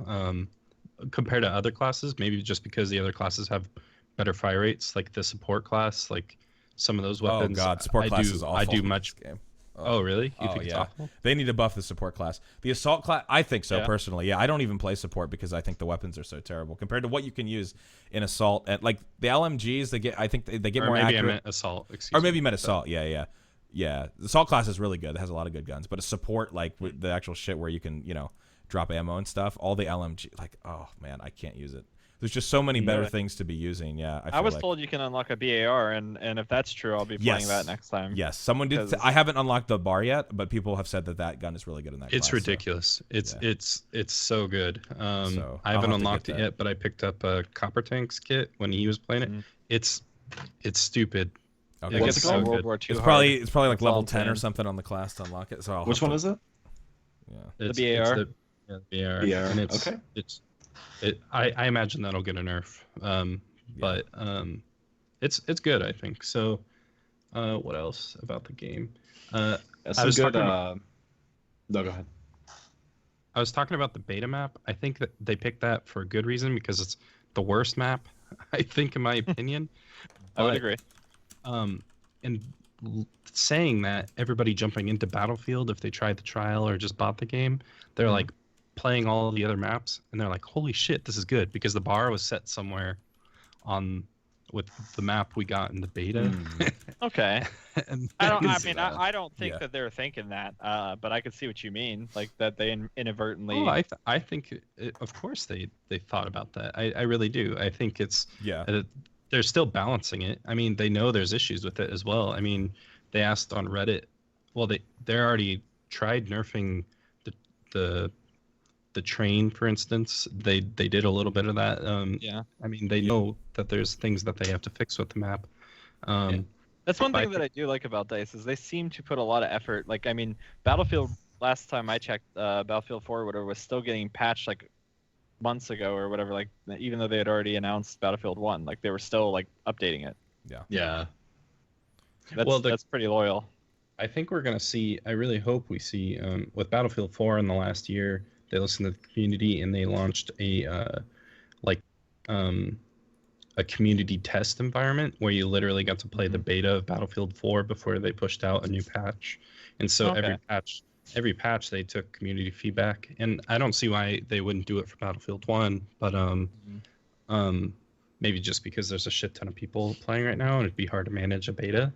compared to other classes. Maybe just because the other classes have better fire rates, like the support class, like some of those Oh weapons. god, support class is awful. I do in much. this game. Oh really? You Oh, think it's yeah. awful? They need to buff the support class. The assault class, I think so Yeah. personally. Yeah, I don't even play support because I think the weapons are so terrible compared to what you can use in assault. And like the LMGs, I think they get Or more maybe accurate. I meant assault. Excuse Or maybe me. you meant assault. Yeah. The assault class is really good. It has a lot of good guns. But a support, like with the actual shit where you can, drop ammo and stuff, all the LMG, like, oh man, I can't use it. There's just so many better things to be using. Yeah, I feel was like. told you can unlock a BAR, and if that's true, I'll be playing Yes. that next time. Yes, someone did. 'Cause- I haven't unlocked the bar yet, but people have said that gun is really good in that. It's class, ridiculous. It's so good. So, I I'll haven't have to unlocked get it that. yet, but I picked up a Copper Tanks kit when he was playing it. Mhm. It's stupid. So, It okay. gets What's it so called? good. World War II. It's hard. probably like That's all level I'm 10 or saying. something on the class to unlock it. So I'll Which have one to- is it? Yeah. It's, The it's BAR? the BAR. BAR, And it's, okay. I imagine that'll get a nerf. But it's good, I think. So, what else about the game? Yeah, I some was good. talking No, go ahead. I was talking about the beta map. I think that they picked that for a good reason because it's the worst map, I think, in my opinion. I would But, agree. And saying that, everybody jumping into Battlefield, if they tried the trial or just bought the game, they're like playing all the other maps, and they're like, "Holy shit, this is good!" Because the bar was set somewhere on with the map we got in the beta. Okay. And I don't. can I see mean, that. I don't think Yeah. that they're thinking that. But I could see what you mean, like that they inadvertently. oh, I think, of course, they thought about that. I really do. I think it's Yeah. they're still balancing it. I mean, they know there's issues with it as well. I mean, they asked on Reddit. Well, they already tried nerfing the train, for instance. They did a little bit of that. Yeah. I mean, they know that there's things that they have to fix with the map. That's one I thing that I do like about DICE is they seem to put a lot of effort. Like, I mean, Battlefield, last time I checked, Battlefield 4 or whatever, was still getting patched like months ago or whatever. Like, even though they had already announced Battlefield 1, like they were still like updating it. Yeah. That's, Well, that's pretty loyal. I think we're gonna see. I really hope we see with Battlefield 4 in the last year. They listened to the community and they launched a community test environment where you literally got to play the beta of Battlefield 4 before they pushed out a new patch. And so Okay. every patch they took community feedback. And I don't see why they wouldn't do it for Battlefield 1, but maybe just because there's a shit ton of people playing right now and it'd be hard to manage a beta.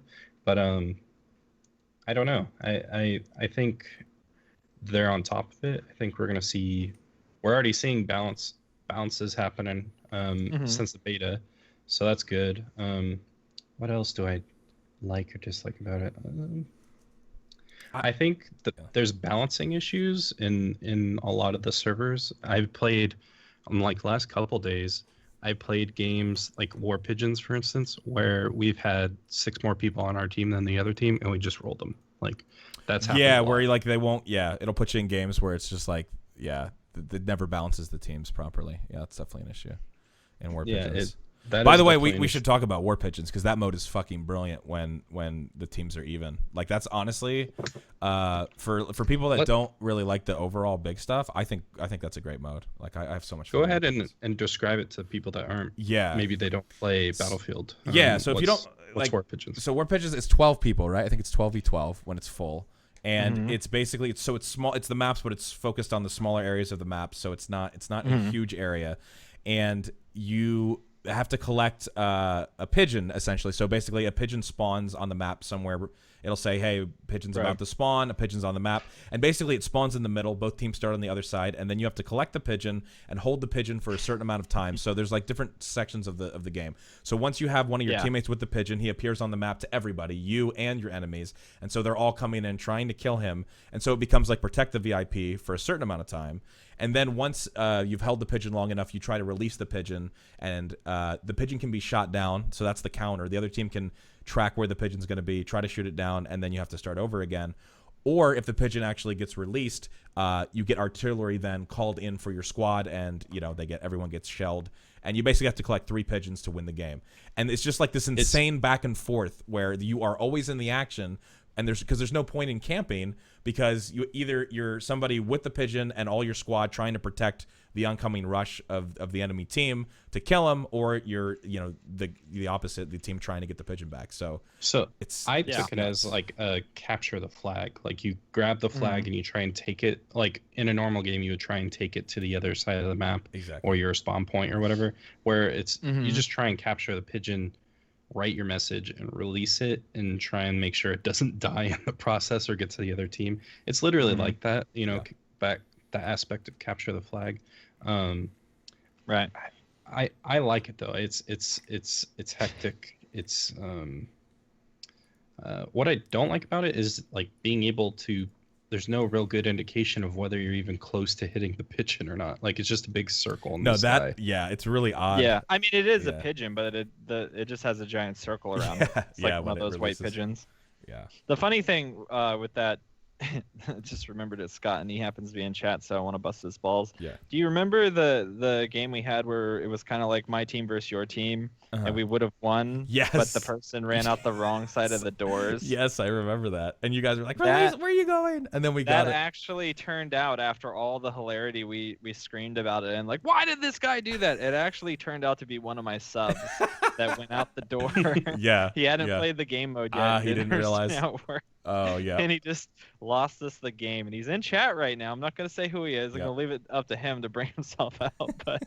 But I don't know. I think they're on top of it. I think we're already seeing bounces happening since the beta, so that's good. What else do I like or dislike about it? I think that there's balancing issues in a lot of the servers. I've played on like last couple days. I played games like War Pigeons, for instance, where we've had 6 more people on our team than the other team, and we just rolled them. Like that's happened Yeah, a lot. where like they won't. Yeah, it'll put you in games where it's just like, it never balances the teams properly. Yeah, that's definitely an issue in War Pigeons. By the way, we should talk about War Pigeons because that mode is fucking brilliant when the teams are even. Like that's honestly, for people that don't really like the overall big stuff, I think that's a great mode. Like I have so much fun. Go ahead and describe it to people that aren't. Yeah. Maybe they don't play Battlefield. Yeah, so if you don't what's like War Pigeons? So War Pigeons is 12 people, right? I think it's 12v12 when it's full. And it's basically it's small. It's the maps, but it's focused on the smaller areas of the map. So it's not a huge area, and you have to collect a pigeon essentially. So basically, a pigeon spawns on the map somewhere, It'll say, hey, pigeon's Right. about to spawn, a pigeon's on the map. And basically it spawns in the middle. Both teams start on the other side, and then you have to collect the pigeon and hold the pigeon for a certain amount of time. So there's like different sections of the game. So once you have one of your teammates with the pigeon, he appears on the map to everybody, you and your enemies. And so they're all coming in trying to kill him. And so it becomes like protect the VIP for a certain amount of time. And then once you've held the pigeon long enough, you try to release the pigeon, and the pigeon can be shot down. So that's the counter. The other team can track where the pigeon's going to be, try to shoot it down, and then you have to start over again. Or if the pigeon actually gets released, you get artillery then called in for your squad, and everyone gets shelled. And you basically have to collect 3 pigeons to win the game. And it's just like this insane back and forth where you are always in the action. And there's no point in camping, because you're somebody with the pigeon and all your squad trying to protect the oncoming rush of the enemy team to kill him, or you're the opposite, the team trying to get the pigeon back. So I took it as like a capture the flag. Like you grab the flag and you try and take it. Like in a normal game, you would try and take it to the other side of the map, or your spawn point or whatever. Where it's you just try and capture the pigeon, write your message and release it, and try and make sure it doesn't die in the process or get to the other team. It's literally like that, back that aspect of capture the flag. Right. I like it though. It's hectic. It's what I don't like about it is like being able to. There's no real good indication of whether you're even close to hitting the pigeon or not. Like it's just a big circle in the sky. It's really odd. Yeah, I mean it is a pigeon, but it just has a giant circle around it. It's like one of those white pigeons. Yeah. The funny thing with that, just remembered it, Scott, and he happens to be in chat, so I want to bust his balls. Yeah. Do you remember the game we had where it was kind of like my team versus your team, and we would have won? Yes. But the person ran out the wrong side of the doors. Yes, I remember that. And you guys were like, where are you going? And then we got it. That actually turned out, after all the hilarity we screamed about it and like, why did this guy do that? It actually turned out to be one of my subs that went out the door. Yeah. He hadn't played the game mode yet. He didn't realize. Oh yeah. And he just lost us the game, and he's in chat right now. I'm not gonna say who he is. I'm gonna leave it up to him to bring himself out, but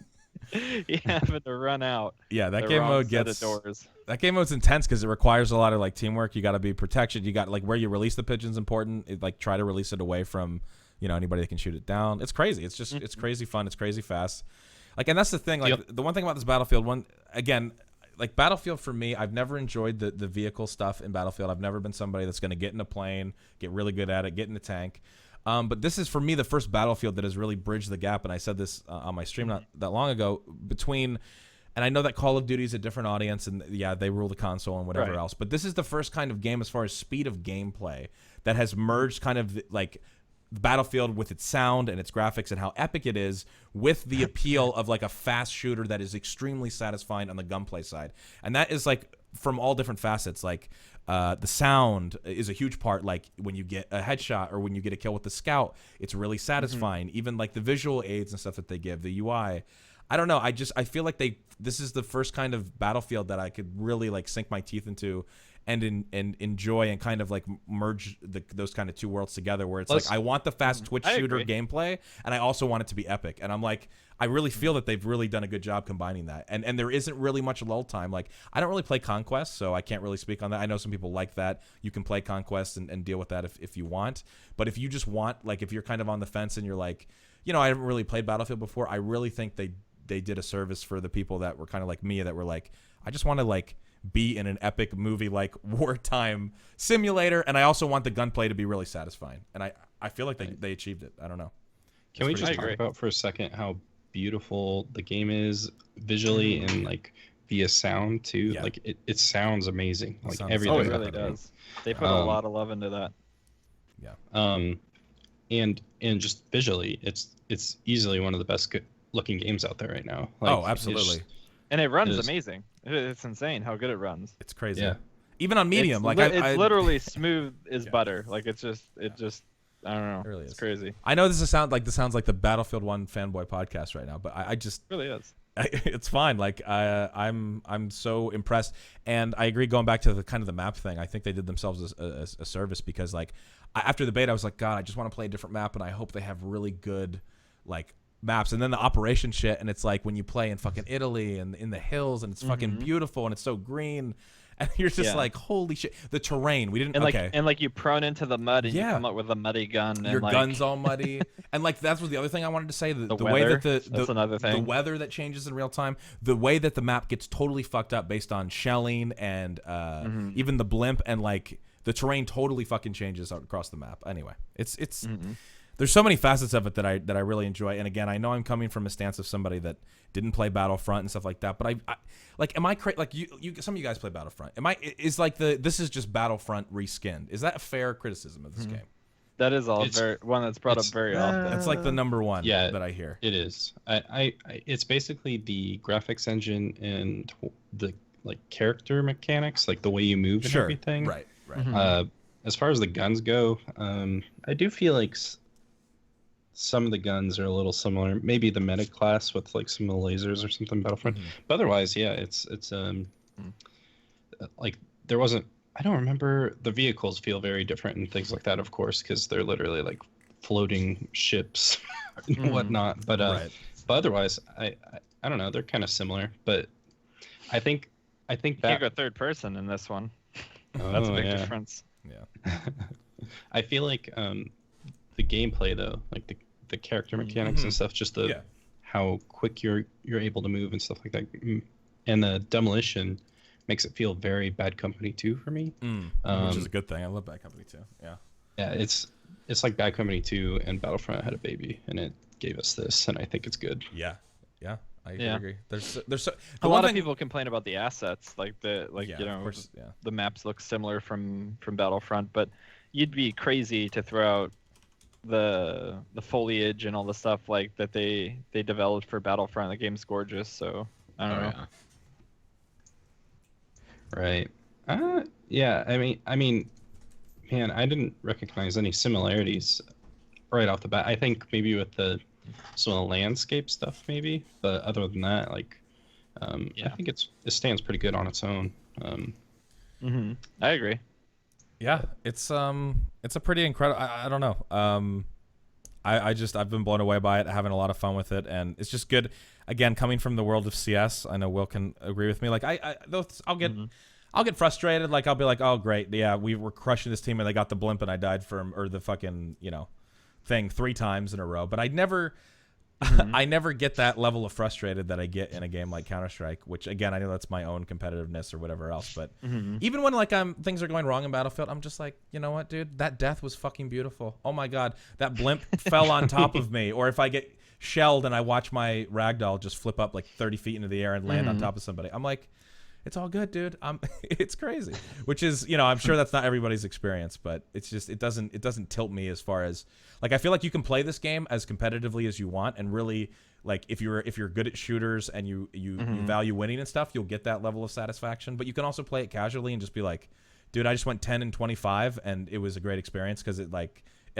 he happened to run out. Yeah, that game mode that game mode's intense because it requires a lot of like teamwork. You got to be protection. You got like where you release the pigeon's important. Like try to release it away from anybody that can shoot it down. It's crazy. It's just it's crazy fun. It's crazy fast. Like, and that's the thing. Like the one thing about this Battlefield like Battlefield for me, I've never enjoyed the vehicle stuff in Battlefield. I've never been somebody that's going to get in a plane, get really good at it, get in a tank. But this is for me the first Battlefield that has really bridged the gap. And I said this on my stream not that long ago between, and I know that Call of Duty is a different audience, and they rule the console and whatever else. But this is the first kind of game as far as speed of gameplay that has merged kind of like Battlefield with its sound and its graphics and how epic it is with the appeal of like a fast shooter that is extremely satisfying on the gunplay side. And that is like from all different facets. Like the sound is a huge part. Like when you get a headshot or when you get a kill with the scout, it's really satisfying. Even like the visual aids and stuff that they give, the UI. I don't know. I feel like this is the first kind of Battlefield that I could really like sink my teeth into and enjoy and kind of like merge those kind of two worlds together, where it's like I want the fast Twitch shooter gameplay and I also want it to be epic. And I'm like, I really feel that they've really done a good job combining that. And there isn't really much lull time. Like I don't really play Conquest, so I can't really speak on that. I know some people like that. You can play Conquest and deal with that if you want. But if you just want, like if you're kind of on the fence and you're like, I haven't really played Battlefield before, I really think they did a service for the people that were kind of like me, that were like, I just want to like be in an epic movie like wartime simulator, and I also want the gunplay to be really satisfying. And I feel like they achieved it. I don't know. Can we just talk about for a second how beautiful the game is visually and like via sound too? Yeah. Like it sounds amazing. Like everything. Oh, it really does. They put a lot of love into that. Yeah. And just visually, it's easily one of the best looking games out there right now. Like, oh, absolutely. And it runs amazing. It's insane how good it runs. It's crazy. Yeah. Even on medium, it's literally smooth as butter. Like it just I don't know. It really is. It's crazy. I know this sounds like the Battlefield 1 fanboy podcast right now, but I just it really is. It's fine. Like I'm so impressed, and I agree. Going back to the kind of the map thing, I think they did themselves a service, because like after the beta, I was like, God, I just want to play a different map, and I hope they have really good like maps. And then the operation shit, and it's like when you play in fucking Italy and in the hills, and it's fucking beautiful, and it's so green, And you're just Yeah. like, holy shit. The terrain, we didn't. And Okay. like you prone into the mud and you Yeah. come up with a muddy gun. And Your like, gun's all muddy, and like that's was the other thing I wanted to say. The way weather, that that's another the thing. weather that changes in real time, the way that the map gets totally fucked up based on shelling and even the blimp, and like the terrain totally fucking changes out across the map. Anyway, it's there's so many facets of it that I really enjoy. And again, I know I'm coming from a stance of somebody that didn't play Battlefront and stuff like that, but I like, am I like you some of you guys play Battlefront? Is like this is just Battlefront reskinned? Is that a fair criticism of this game? That is one that's brought up it's- very often. That's like the number one Yeah. that I hear. It is. It's basically the graphics engine and the like character mechanics, like the way you move and Sure. everything. Right. As far as the guns go, I do feel like some of the guns are a little similar. Maybe the medic class with like some of the lasers or something Battlefront. But otherwise, yeah, it's like there wasn't. I don't remember. The vehicles feel very different and things like that, of course, because they're literally like floating ships and whatnot. But Right. but otherwise, I don't know. They're kind of similar, but I think You can't that go third person in this one. Oh, That's a big yeah. difference. Yeah. I feel like the gameplay though, like the character mechanics and stuff, just the Yeah. how quick you're able to move and stuff like that, and the demolition makes it feel very Bad Company 2 for me. Which is a good thing. I love Bad Company too. Yeah. Yeah, it's like Bad Company 2 and Battlefront had a baby, and it gave us this, and I think it's good. Yeah. Yeah. I Yeah. agree. There's so A lot of people complain about the assets, like yeah, you know, of course, yeah. the maps look similar from Battlefront, but you'd be crazy to throw out the foliage and all the stuff like that they developed for Battlefront. The game's gorgeous, so I don't know. Yeah. Right. Yeah. I mean, man, I didn't recognize any similarities right off the bat. I think maybe with some of the landscape stuff, maybe, but other than that, like, I think it stands pretty good on its own. I agree. Yeah, it's a pretty incredible. I don't know. I've been blown away by it, having a lot of fun with it, and it's just good. Again, coming from the world of CS, I know Will can agree with me. Like I'll get frustrated. Like I'll be like, oh great, yeah, we were crushing this team and they got the blimp and I died or the fucking thing 3 times in a row. But I never get that level of frustrated that I get in a game like Counter-Strike, which again I know that's my own competitiveness or whatever else. But even when like things are going wrong in Battlefield, I'm just like, you know what, dude, that death was fucking beautiful. Oh my god, that blimp fell on top of me. Or if I get shelled and I watch my ragdoll just flip up like 30 feet into the air and land on top of somebody, I'm like, it's all good, dude. It's crazy. Which is, I'm sure that's not everybody's experience, but it's just it doesn't tilt me as far as like I feel like you can play this game as competitively as you want, and really like if you're good at shooters and you value winning and stuff, you'll get that level of satisfaction. But you can also play it casually and just be like, dude, I just went 10 and 25 and it was a great experience because it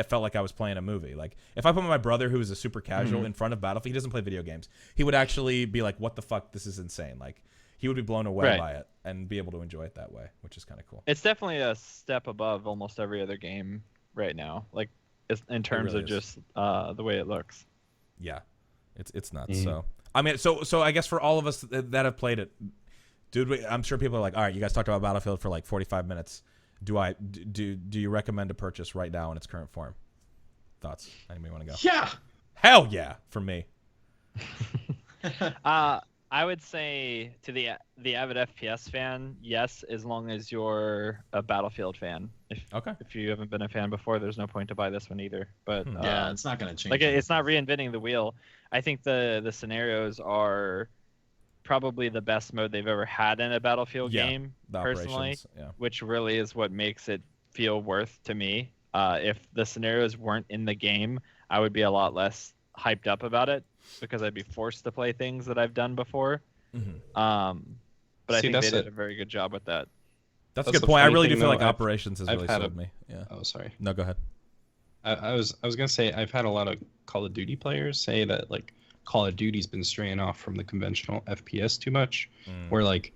felt like I was playing a movie. Like if I put my brother, who is a super casual, in front of Battlefield, he doesn't play video games, he would actually be like, what the fuck, this is insane. Like he would be blown away by it and be able to enjoy it that way, which is kind of cool. It's definitely a step above almost every other game right now, like in terms really of is. just the way it looks. Yeah, it's nuts. So I mean, so I guess for all of us that have played it, dude, I'm sure people are like, all right, you guys talked about Battlefield for like 45 minutes. Do you recommend a purchase right now in its current form? Thoughts? Anybody want to go? Yeah. Hell yeah, for me. I would say to the avid FPS fan, yes, as long as you're a Battlefield fan. If you haven't been a fan before, there's no point to buy this one either. But Yeah, it's not going to change. like it's not reinventing the wheel. I think the scenarios are probably the best mode they've ever had in a Battlefield game, The personally, operations, yeah. which really is what makes it feel worth to me. If the scenarios weren't in the game, I would be a lot less hyped up about it because I'd be forced to play things that I've done before. But I think they did a very good job with that. That's a good point. I really do feel like operations has really sold me. Yeah. Oh, sorry. No, go ahead. I was gonna say I've had a lot of Call of Duty players say that like Call of Duty's been straying off from the conventional FPS too much, where like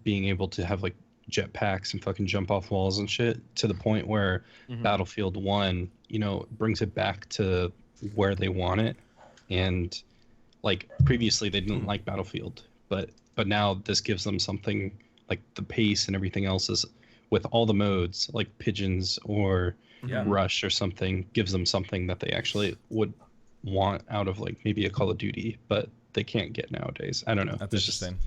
being able to have like jetpacks and fucking jump off walls and shit to the point where Battlefield 1, brings it back to where they want it. And like previously they didn't like Battlefield, but now this gives them something like the pace and everything else is with all the modes, like pigeons or Yeah. rush or something, gives them something that they actually would want out of like maybe a Call of Duty, but they can't get nowadays. I don't know. That's It's just- interesting.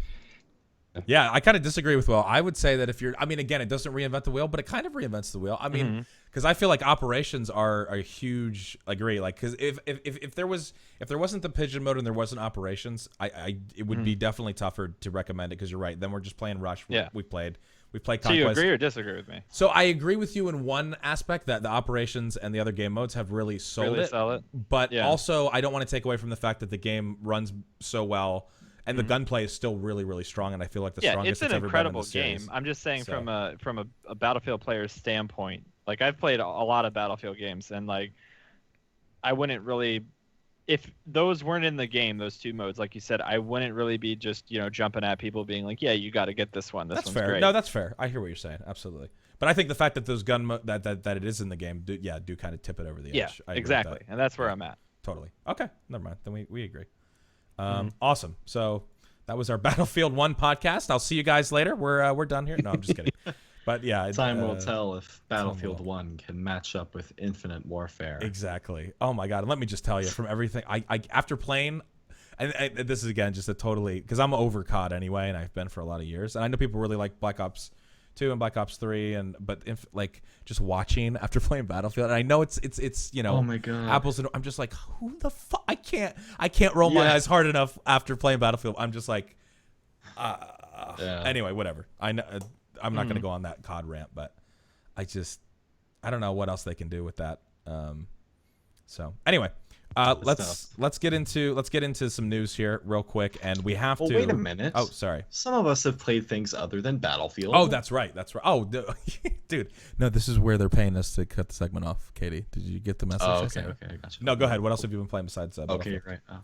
Yeah, I kind of disagree with Will. I would say that if you're, I mean, again, it doesn't reinvent the wheel, but it kind of reinvents the wheel. I mean, because I feel like operations are a huge, agree. Like, because if there wasn't the pigeon mode and there wasn't operations, it would be definitely tougher to recommend it. Because you're right. Then we're just playing Rush. Yeah. We played Conquest. So you agree or disagree with me? So I agree with you in one aspect that the operations and the other game modes have really sold Really it. sell it. But Yeah. also, I don't want to take away from the fact that the game runs so well, and the gunplay is still really, really strong. And I feel like the strongest it's an it's ever been in incredible the series. game. I'm just saying So- from a Battlefield player's standpoint. Like I've played a lot of Battlefield games, and like I wouldn't really, if those weren't in the game, those two modes, like you said, I wouldn't really be just jumping at people being like, yeah, you got to get this one. This That's one's fair. great. No, that's fair. I hear what you're saying. Absolutely. But I think the fact that those that it is in the game, do kind of tip it over the yeah, edge. I agree with exactly, that. and that's where I'm at. Totally. Okay. Never mind. Then we agree. Awesome. So that was our Battlefield 1 podcast. I'll see you guys later. We're done here. No, I'm just kidding. But yeah, Time will tell if Battlefield will. 1 can match up with Infinite Warfare. Exactly. Oh my God. And let me just tell you, from everything I after playing, and this is again just a totally, because I'm over COD anyway, and I've been for a lot of years, and I know people really like Black Ops 2 and Black Ops 3, but like just watching after playing Battlefield, and I know it's Oh my God. apples and I'm just like, who the fuck? I can't roll my eyes hard enough after playing Battlefield. I'm just like, anyway, whatever. I know. I'm not going to go on that COD rant, but I don't know what else they can do with that. So anyway, let's get into some news here real quick, and we have to. Wait a minute. Oh, sorry. Some of us have played things other than Battlefield. Oh, that's right. Oh, dude. No, this is where they're paying us to cut the segment off. Katie, did you get the message? Oh, I okay, sent you? okay, gotcha. No, go ahead. What else have you been playing besides Okay, Battlefield? right. Oh.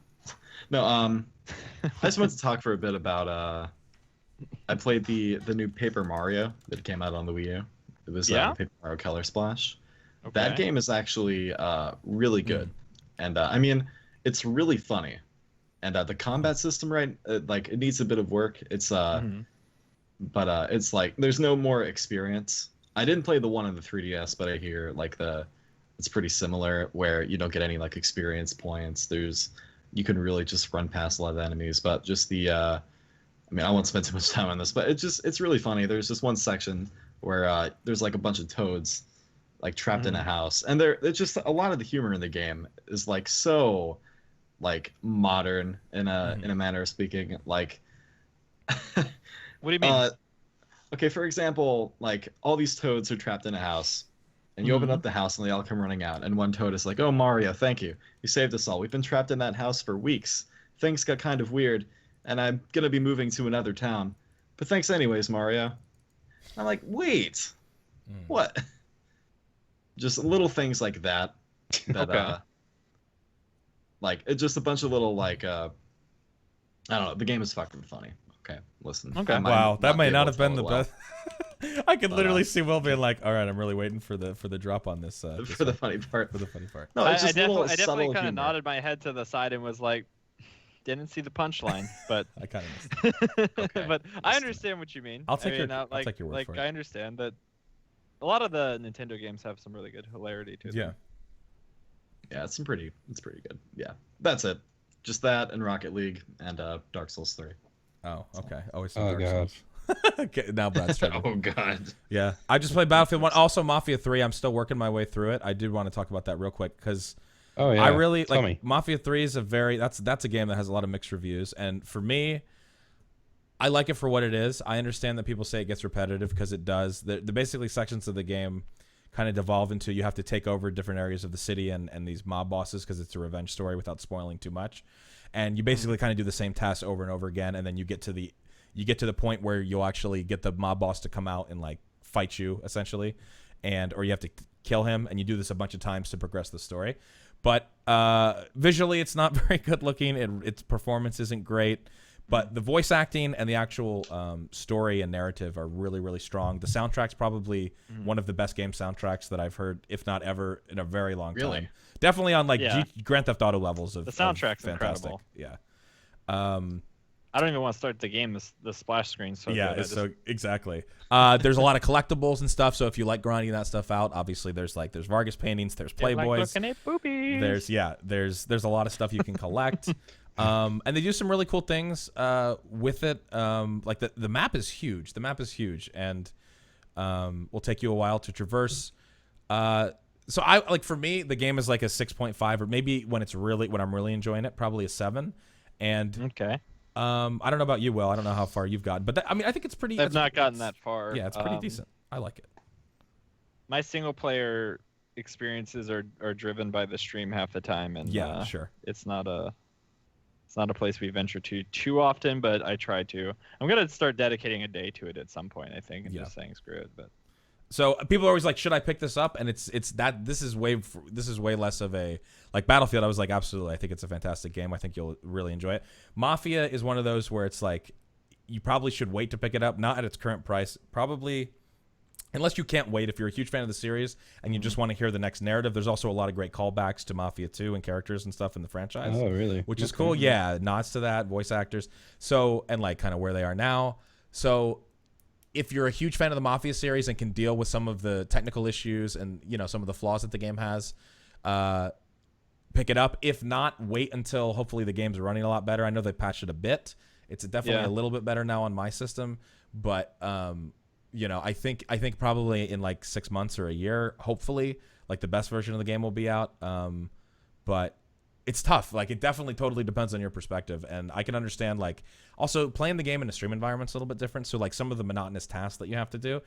No, I just wanted to talk for a bit about. I played the new Paper Mario that came out on the Wii U. It was Paper Mario Color Splash. Okay. That game is actually really good, and I mean, it's really funny, and the combat system, right? Like it needs a bit of work. It's but it's like there's no more experience. I didn't play the one on the 3DS, but I hear like it's pretty similar, where you don't get any like experience points. You can really just run past a lot of enemies, but just I mean, I won't spend too much time on this, but it's really funny. There's this one section where there's like a bunch of toads like trapped in a house, and it's just a lot of the humor in the game is like so like modern in a manner of speaking. Like What do you mean? Okay, for example, like all these toads are trapped in a house, and you open up the house and they all come running out, and one toad is like, "Oh, Mario, thank you. You saved us all. We've been trapped in that house for weeks. Things got kind of weird, and I'm gonna be moving to another town. But thanks anyways, Mario." I'm like, wait, what? Just little things like that. Okay. Like it's just a bunch of little like I don't know. The game is fucking funny. Okay, listen. Okay. I might Wow, that may be not able have to been tell the it best. I could literally see Will being like, "All right, I'm really waiting for the drop on this." well. this For the one, funny part. for the funny part. No, it's just I little definitely subtle kind of humor. nodded my head to the side and was like, didn't see the punchline, but I kind of missed. Okay. but I understand what you mean. I'll take I your- mean, I'll take your word like for it. I understand that a lot of the Nintendo games have some really good hilarity to them. Yeah. Yeah, it's pretty good. Yeah, that's it. Just that and Rocket League and Dark Souls 3. Oh, okay. Always. Oh, Dark gosh. Souls. Okay, now Brad's trying to. God. Yeah, I just played Battlefield 1. Also, Mafia 3. I'm still working my way through it. I did want to talk about that real quick because Oh yeah. I really Tell like me. Mafia 3 is that's a game that has a lot of mixed reviews, and for me, I like it for what it is. I understand that people say it gets repetitive because it does. The basically sections of the game kind of devolve into you have to take over different areas of the city and these mob bosses because it's a revenge story without spoiling too much. And you basically kind of do the same tasks over and over again, and then you get to the point where you'll actually get the mob boss to come out and like fight you essentially, or you have to kill him, and you do this a bunch of times to progress the story. But visually, it's not very good looking. Its performance isn't great, but the voice acting and the actual story and narrative are really, really strong. The soundtrack's probably one of the best game soundtracks that I've heard, if not ever, in a very long Really? time. Definitely on like Yeah. Grand Theft Auto levels of The soundtrack's fantastic. incredible. Yeah. I don't even want to start the game. The splash screen's so Yeah, good. it's so exactly. There's a lot of collectibles and stuff. So if you like grinding that stuff out, obviously there's Vargas paintings, there's Like Playboys, looking at boobies. there's a lot of stuff you can collect. And they do some really cool things with it. Like the map is huge. The map is huge, and will take you a while to traverse. So I like, for me, the game is like a 6.5, or maybe when I'm really enjoying it, probably a 7. And Okay. I don't know about you, Will. I don't know how far you've gotten, but I mean, I think it's pretty. I've not gotten that far. Yeah, it's pretty decent. I like it. My single player experiences are driven by the stream half the time, and Yeah, sure. it's not a place we venture to too often, but I try to. I'm gonna start dedicating a day to it at some point, I think, and just saying screw it. But so people are always like, should I pick this up? And it's that this is way less of a, like, Battlefield. I was like, absolutely. I think it's a fantastic game. I think you'll really enjoy it. Mafia is one of those where it's like, you probably should wait to pick it up, not at its current price. Probably, unless you can't wait. If you're a huge fan of the series and you just want to hear the next narrative, there's also a lot of great callbacks to Mafia 2 and characters and stuff in the franchise. Oh, really? Which is cool. Yeah, nods to that, voice actors. So, and like kind of where they are now. So if you're a huge fan of the Mafia series and can deal with some of the technical issues and, you know, some of the flaws that the game has, pick it up. If not, wait until hopefully the game's running a lot better. I know they patched it a bit. It's definitely a little bit better now on my system, but you know, I think probably in like 6 months or a year, hopefully, like the best version of the game will be out. But it's tough. Like, it definitely totally depends on your perspective, and I can understand, like, also playing the game in a stream environment's a little bit different. So like some of the monotonous tasks that you have to do,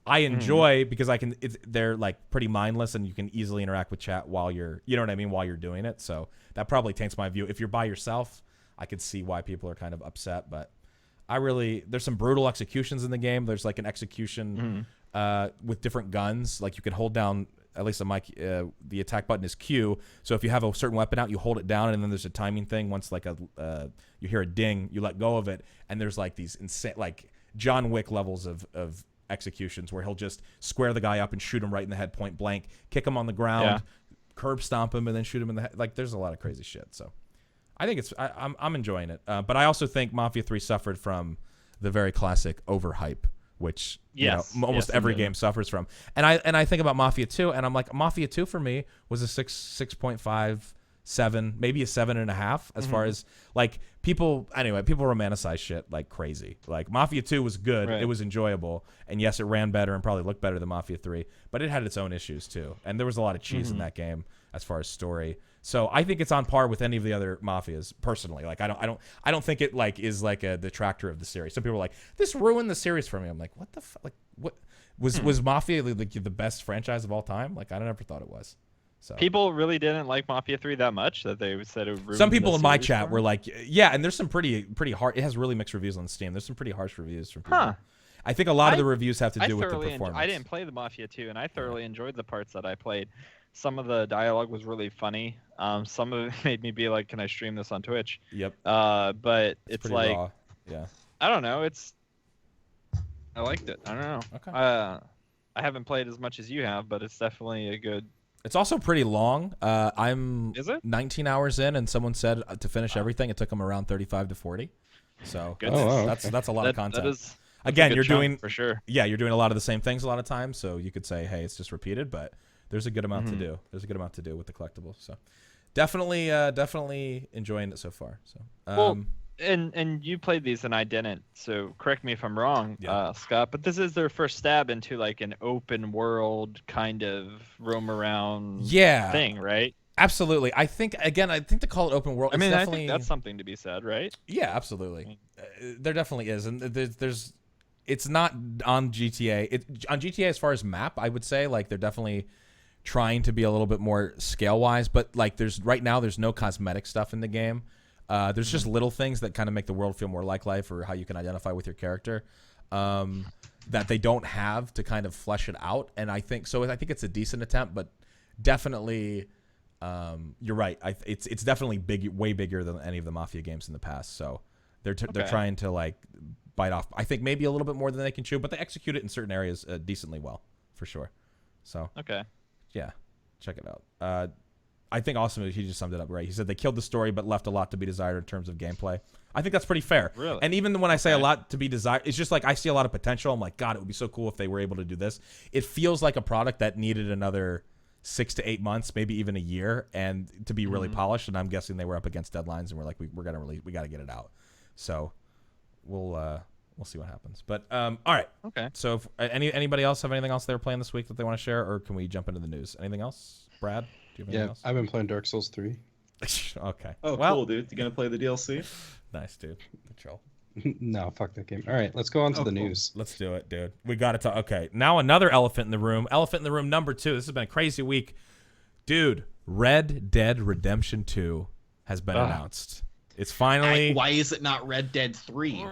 I enjoy because they're like pretty mindless, and you can easily interact with chat while you're, you know what I mean, while you're doing it. So that probably taints my view. If you're by yourself, I could see why people are kind of upset, but there's some brutal executions in the game. There's like an execution with different guns. Like, you can hold down, at least on my, the attack button is Q. So if you have a certain weapon out, you hold it down, and then there's a timing thing. Once like you hear a ding, you let go of it, and there's like these insane, like John Wick levels of executions where he'll just square the guy up and shoot him right in the head, point blank, kick him on the ground, curb stomp him, and then shoot him in the head. Like, there's a lot of crazy shit. So I think I'm enjoying it. But I also think Mafia 3 suffered from the very classic overhype, which almost every game suffers from. And I think about Mafia 2, and I'm like, Mafia 2 for me was a 6.5, 7, maybe a 7.5 as far as, like, people romanticize shit like crazy. Like, Mafia 2 was good, it was enjoyable, and yes, it ran better and probably looked better than Mafia 3, but it had its own issues too, and there was a lot of cheese in that game as far as story. So I think it's on par with any of the other Mafias personally. Like, I don't think it like is like a detractor of the series. Some people are like, this ruined the series for me. I'm like, what the fuck? Like, what was Mafia like the best franchise of all time? Like, I never thought it was. So people really didn't like Mafia 3 that much that they said it ruined. Some people in my chat were like, yeah, and there's some pretty hard. It has really mixed reviews on Steam. There's some pretty harsh reviews from people. I think a lot of the reviews have to do with the performance. I didn't play the Mafia 2, and I thoroughly enjoyed the parts that I played. Some of the dialogue was really funny. Some of it made me be like, can I stream this on Twitch? Yep. But it's like, raw. Yeah. I don't know. I liked it. I don't know. Okay. I haven't played as much as you have, but it's definitely a good. It's also pretty long. Is it 19 hours in, and someone said to finish everything, it took them around 35 to 40. So that's a lot of content. Again, you're doing for sure. Yeah, you're doing a lot of the same things a lot of times, so you could say, hey, it's just repeated, but there's a good amount to do. There's a good amount to do with the collectibles. So definitely enjoying it so far. So well, and you played these and I didn't, so correct me if I'm wrong, Scott, but this is their first stab into like an open world kind of roam around thing, right? Absolutely. I think to call it open world, I mean, I think that's something to be said, right? Yeah, absolutely. There definitely is, and there's it's not on GTA. On GTA as far as map, I would say, like, they're definitely trying to be a little bit more scale wise, but like there's no cosmetic stuff in the game. There's just little things that kind of make the world feel more like life, or how you can identify with your character, that they don't have to kind of flesh it out. And I think it's a decent attempt, but definitely, you're right. It's definitely way bigger than any of the Mafia games in the past. So they're trying to like bite off, I think, maybe a little bit more than they can chew, but they execute it in certain areas decently well, for sure. So okay. Yeah, check it out. I think also he just summed it up right. He said they killed the story but left a lot to be desired in terms of gameplay. I think that's pretty fair. Really? And even when I say a lot to be desired, it's just like I see a lot of potential. I'm like, God, it would be so cool if they were able to do this. It feels like a product that needed another 6 to 8 months, maybe even a year, and to be really polished. And I'm guessing they were up against deadlines, and we're like, we got to get it out. So we'll see what happens. But all right. Okay. So if, anybody else have anything else they were playing this week that they want to share, or can we jump into the news? Anything else, Brad? Do you have anything else? I've been playing Dark Souls 3. Okay. Oh, well, cool, dude. You gonna play the DLC? Nice, dude. Chill. No, fuck that game. All right, let's go on to the cool. news. Let's do it, dude. We got to talk. Okay, now another elephant in the room. Elephant in the room number 2. This has been a crazy week. Dude, Red Dead Redemption 2 has been announced. It's finally... Why is it not Red Dead 3?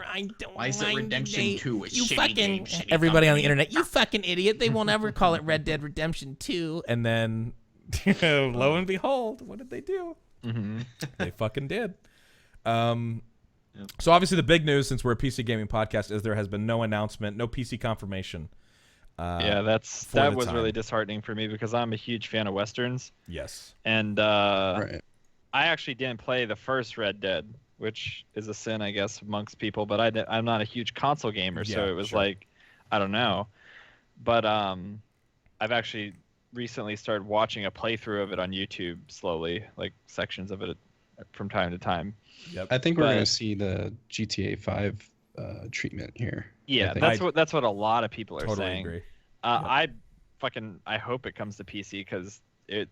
Why is it Redemption 2? It's shitty game, shitty everybody company. on the internet, you fucking idiot. They won't ever call it Red Dead Redemption 2. And then, lo and behold, what did they do? Mm-hmm. They fucking did. So obviously the big news, since we're a PC gaming podcast, is there has been no announcement, no PC confirmation. That was really disheartening for me because I'm a huge fan of Westerns. Yes. And Right. I actually didn't play the first Red Dead, which is a sin, I guess, amongst people. But I'm not a huge console gamer, so Yeah, it was sure. like, I don't know. But I've actually recently started watching a playthrough of it on YouTube slowly, like sections of it from time to time. Yep. I think we're But- going to see the GTA 5 treatment here. Yeah, I think. that's what a lot of people are Totally saying. agree. I hope it comes to PC because it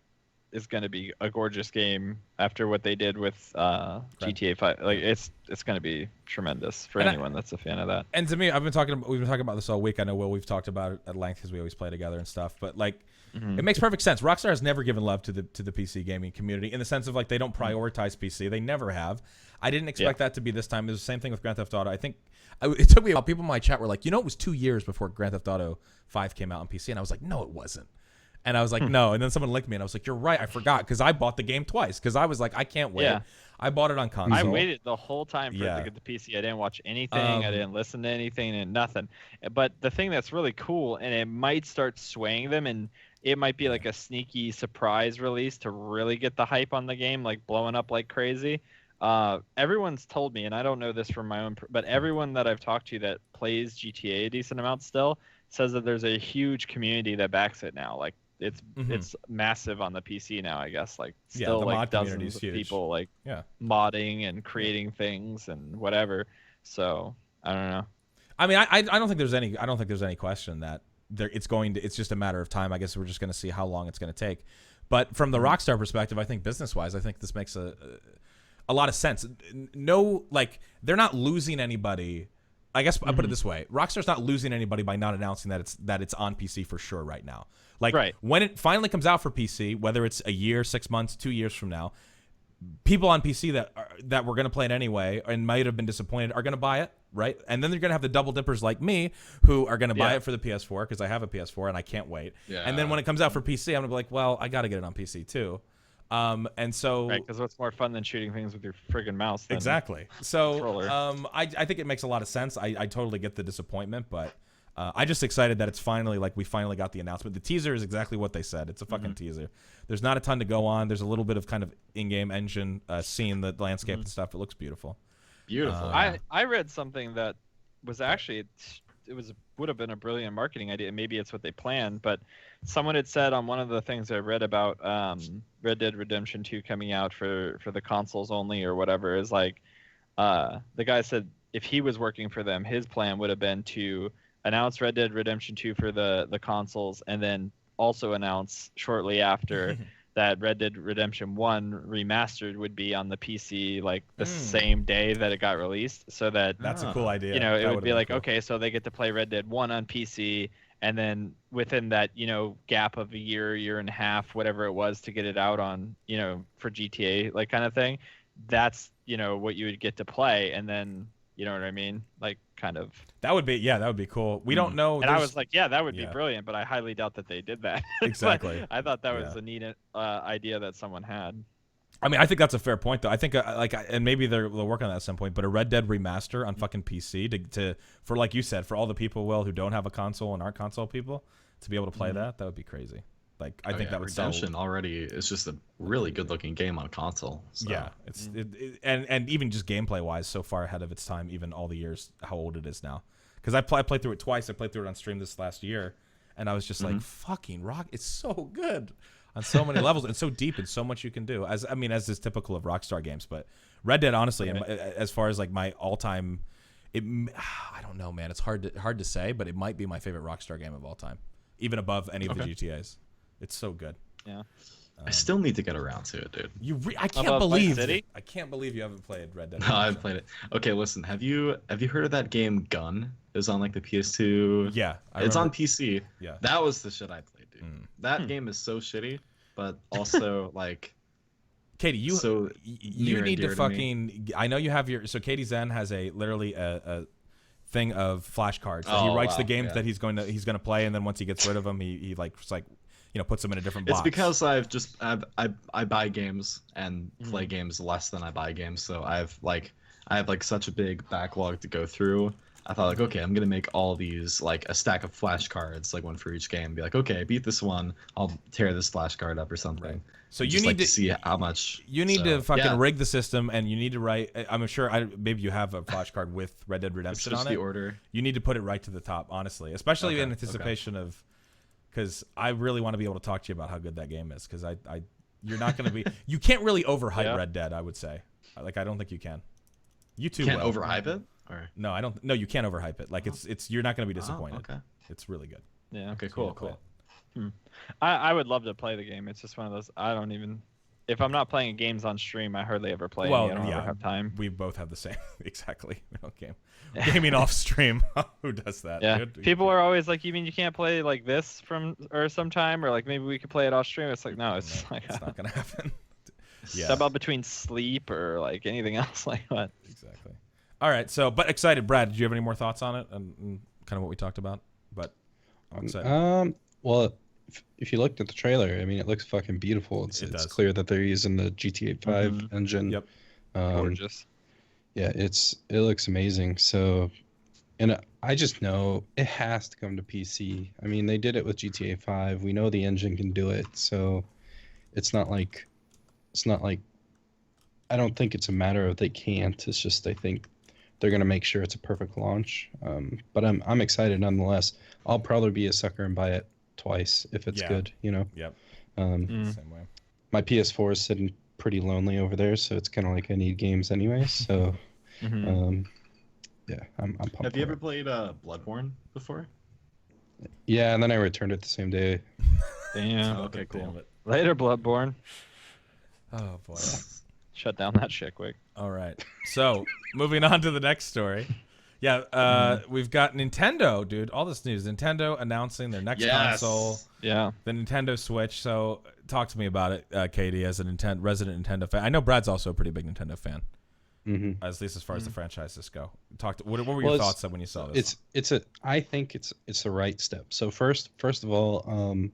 is going to be a gorgeous game after what they did with GTA 5. Like it's going to be tremendous for And anyone that's a fan of that. And to me, we've been talking about this all week. I know, Will, we've talked about it at length because we always play together and stuff. But like, it makes perfect sense. Rockstar has never given love to the PC gaming community in the sense of like they don't prioritize PC. They never have. I didn't expect that to be this time. It was the same thing with Grand Theft Auto. I think it took me a while. People in my chat were like, it was 2 years before Grand Theft Auto 5 came out on PC, and I was like, no, it wasn't. And I was like, no. And then someone linked me, and I was like, you're right. I forgot because I bought the game twice because I was like, I can't wait. Yeah. I bought it on console. I waited the whole time for it Yeah. to get the PC. I didn't watch anything. I didn't listen to anything and nothing. But the thing that's really cool, and it might start swaying them, and it might be like a sneaky surprise release to really get the hype on the game, like blowing up like crazy. Everyone's told me, and I don't know this from my own, but everyone that I've talked to that plays GTA a decent amount still says that there's a huge community that backs it now. Like it's massive on the PC now, I guess. Like still the like mod community dozens is of huge. people like Yeah. modding and creating things and whatever. So I don't know. I mean, I don't think there's any question that it's just a matter of time. I guess we're just going to see how long it's going to take. But from the Rockstar perspective, I think business-wise, I think this makes a lot of sense. No, like they're not losing anybody. I guess I put it this way: Rockstar's not losing anybody by not announcing that it's on PC for sure right now. Like when it finally comes out for PC, whether it's a year, 6 months, 2 years from now, people on PC that were going to play it anyway and might have been disappointed are going to buy it, right? And then they're going to have the double dippers like me who are going to buy it for the PS4 because I have a PS4 and I can't wait. Yeah. And then when it comes out for PC, I'm going to be like, well, I got to get it on PC too. And so because what's more fun than shooting things with your friggin' mouse? Exactly. So controller. I think it makes a lot of sense. I totally get the disappointment, but I'm just excited that it's finally we finally got the announcement. The teaser is exactly what they said. It's a fucking teaser. There's not a ton to go on. There's a little bit of kind of in-game engine seeing the landscape and stuff. It looks beautiful. Beautiful. I read something that was actually would have been a brilliant marketing idea. Maybe it's what they planned, but someone had said on one of the things I read about Red Dead Redemption 2 coming out for the consoles only or whatever is like the guy said if he was working for them, his plan would have been to announce Red Dead Redemption 2 for the consoles and then also announce shortly after that Red Dead Redemption 1 remastered would be on the PC like the same day that it got released, so that that's a cool idea. It would be like, cool. Okay, so they get to play Red Dead 1 on PC, and then within that, gap of a year and a half, whatever it was to get it out on, for GTA, like kind of thing, that's, what you would get to play, and then, you know what I mean? Like kind of. That would be cool. We don't know. And I was like, yeah, that would be brilliant, but I highly doubt that they did that. Exactly. I thought that was a neat idea that someone had. I mean, I think that's a fair point, though. I think, and maybe they'll work on that at some point. But a Red Dead remaster on fucking PC for like you said, for all the people who don't have a console and aren't console people to be able to play that would be crazy. Like I think that would sell. Redemption already is just a really good looking game on console. So. Yeah, it's and even just gameplay wise, so far ahead of its time. Even all the years how old it is now. Because I played through it twice. I played through it on stream this last year, and I was just like, fucking rock! It's so good on so many levels and so deep and so much you can do. As is typical of Rockstar games, but Red Dead honestly, as far as like my all time, I don't know, man. It's hard to say, but it might be my favorite Rockstar game of all time, even above any of the GTAs. It's so good. Yeah. I still need to get around to it, dude. I can't believe you haven't played Red Dead. No, I haven't played it. Okay, listen. Have you heard of that game Gun? It was on like the PS2. Yeah, it's on PC. Yeah, that was the shit I played, dude. That game is so shitty, but also like. Katie, you need to fucking. Me. I know you have your. So Katie Zen has literally a thing of flashcards. So he writes the games that he's going to play, and then once he gets rid of them, he puts them in a different box. It's because I buy games and play games less than I buy games, so I have such a big backlog to go through. I thought like, okay, I'm gonna make all these like a stack of flashcards, like one for each game. Be like, okay, I beat this one, I'll tear this flashcard up or something. Right. So you just need to see how much. You need to fucking rig the system, and you need to write. I'm sure maybe you have a flashcard with Red Dead Redemption on it. The order. You need to put it right to the top, honestly, especially in anticipation of. Because I really want to be able to talk to you about how good that game is. Because you're not going to be. You can't really overhype Red Dead. I would say, I don't think you can. You too. Can't overhype it. Or? No, I don't. No, you can't overhype it. Like it's you're not going to be disappointed. Okay. It's really good. Yeah. Okay. Cool. I would love to play the game. It's just one of those. I don't even. If I'm not playing games on stream, I hardly ever play. I don't ever have time. We both have the same. Exactly. Okay. Gaming off stream. Who does that? Yeah. Dude? People are always like, "You mean you can't play like this sometime, or like maybe we could play it off stream?" It's like, no, it's not gonna happen. Yeah. How about between sleep or like anything else like that? Exactly. All right. So, but excited, Brad. Did you have any more thoughts on it and kind of what we talked about? But I'm excited. Well, if you looked at the trailer, I mean, it looks fucking beautiful. It's clear that they're using the GTA 5 engine. Yep. Gorgeous. Yeah, it looks amazing. So, and I just know it has to come to PC. I mean, they did it with GTA 5. We know the engine can do it. So, it's not like I don't think it's a matter of they can't. It's just I think they're gonna make sure it's a perfect launch. But I'm excited nonetheless. I'll probably be a sucker and buy it twice if it's good. You know. Yep. Same way. My PS4 is sitting pretty lonely over there, so it's kind of like I need games anyway. So. Yeah, I'm pumped. Have you ever played Bloodborne before? Yeah, and then I returned it the same day. Damn. Okay, cool. Later, Bloodborne. Oh boy. Shut down that shit quick. All right. So moving on to the next story. Yeah, we've got Nintendo, dude. All this news. Nintendo announcing their next console. Yeah. The Nintendo Switch. So talk to me about it, Katie, as a resident Nintendo fan. I know Brad's also a pretty big Nintendo fan. At least as far as the franchises go. What were your thoughts when you saw this? I think it's the right step. So first of all,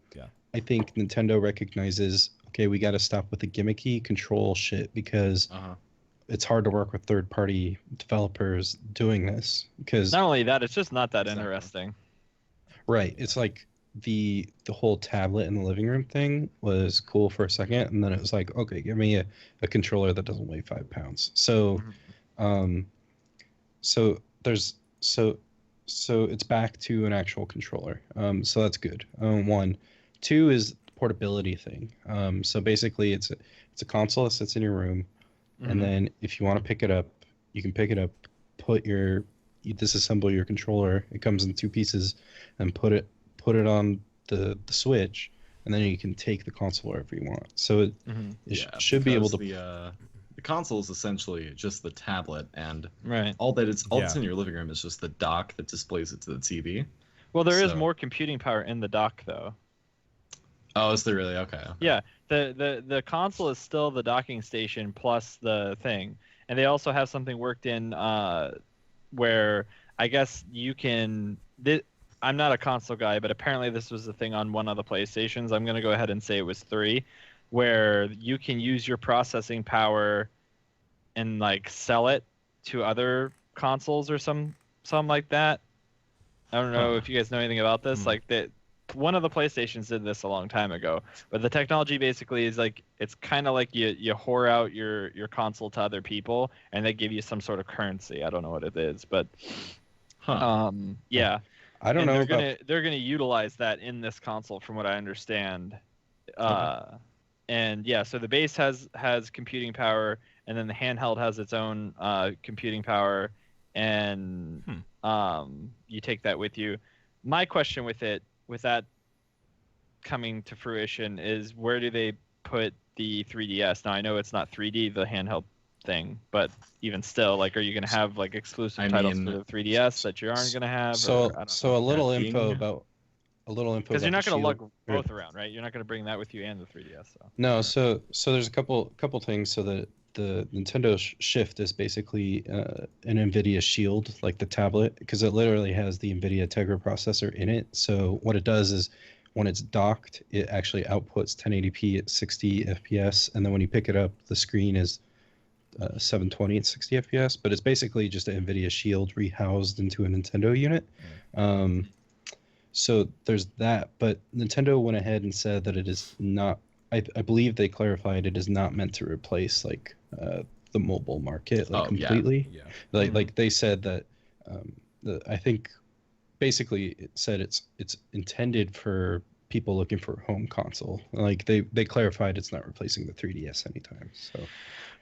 I think Nintendo recognizes, okay, we got to stop with the gimmicky control shit because it's hard to work with third-party developers doing this. Because not only that, it's just not that interesting. Right. It's like the whole tablet in the living room thing was cool for a second, and then it was like, okay, give me a controller that doesn't weigh 5 pounds. So so it's back to an actual controller. So that's good. One. Two is the portability thing. So basically it's a console that sits in your room, and then if you want to pick it up, you can pick it up, you disassemble your controller. It comes in 2 pieces, and put it on the Switch, and then you can take the console wherever you want. So it should be able to. The console is essentially just the tablet, and right. all that's in your living room is just the dock that displays it to the TV. Well, there is more computing power in the dock, though. Oh, is there really? Okay. Yeah, the console is still the docking station plus the thing, and they also have something worked in where I guess you can. I'm not a console guy, but apparently this was the thing on one of the PlayStations. I'm going to go ahead and say it was 3, where you can use your processing power and like sell it to other consoles or something like that. I don't know if you guys know anything about this. Like that, one of the PlayStations did this a long time ago, but the technology basically is like it's kind of like you whore out your console to other people, and they give you some sort of currency. I don't know what it is, but yeah. I don't know. They're gonna utilize that in this console, from what I understand. And yeah, so the base has computing power, and then the handheld has its own computing power, and you take that with you. My question with that coming to fruition is, where do they put the 3DS? Now I know it's not 3D, the handheld thing, but even still, like, are you going to have like exclusive titles for the 3DS that you aren't going to have? So a little info about because you're not going to lug both around, right? You're not going to bring that with you and the 3DS. So. No, so there's a couple things. So the Nintendo Shift is basically an NVIDIA Shield, like the tablet, because it literally has the NVIDIA Tegra processor in it. So what it does is, when it's docked, it actually outputs 1080p at 60 FPS, and then when you pick it up, the screen is 720 at 60 FPS. But it's basically just an NVIDIA Shield rehoused into a Nintendo unit. So there's that, but Nintendo went ahead and said that it is not. I believe they clarified it is not meant to replace like the mobile market completely. Yeah. Like they said that I think basically it said it's intended for people looking for a home console. Like they clarified it's not replacing the 3DS anytime. So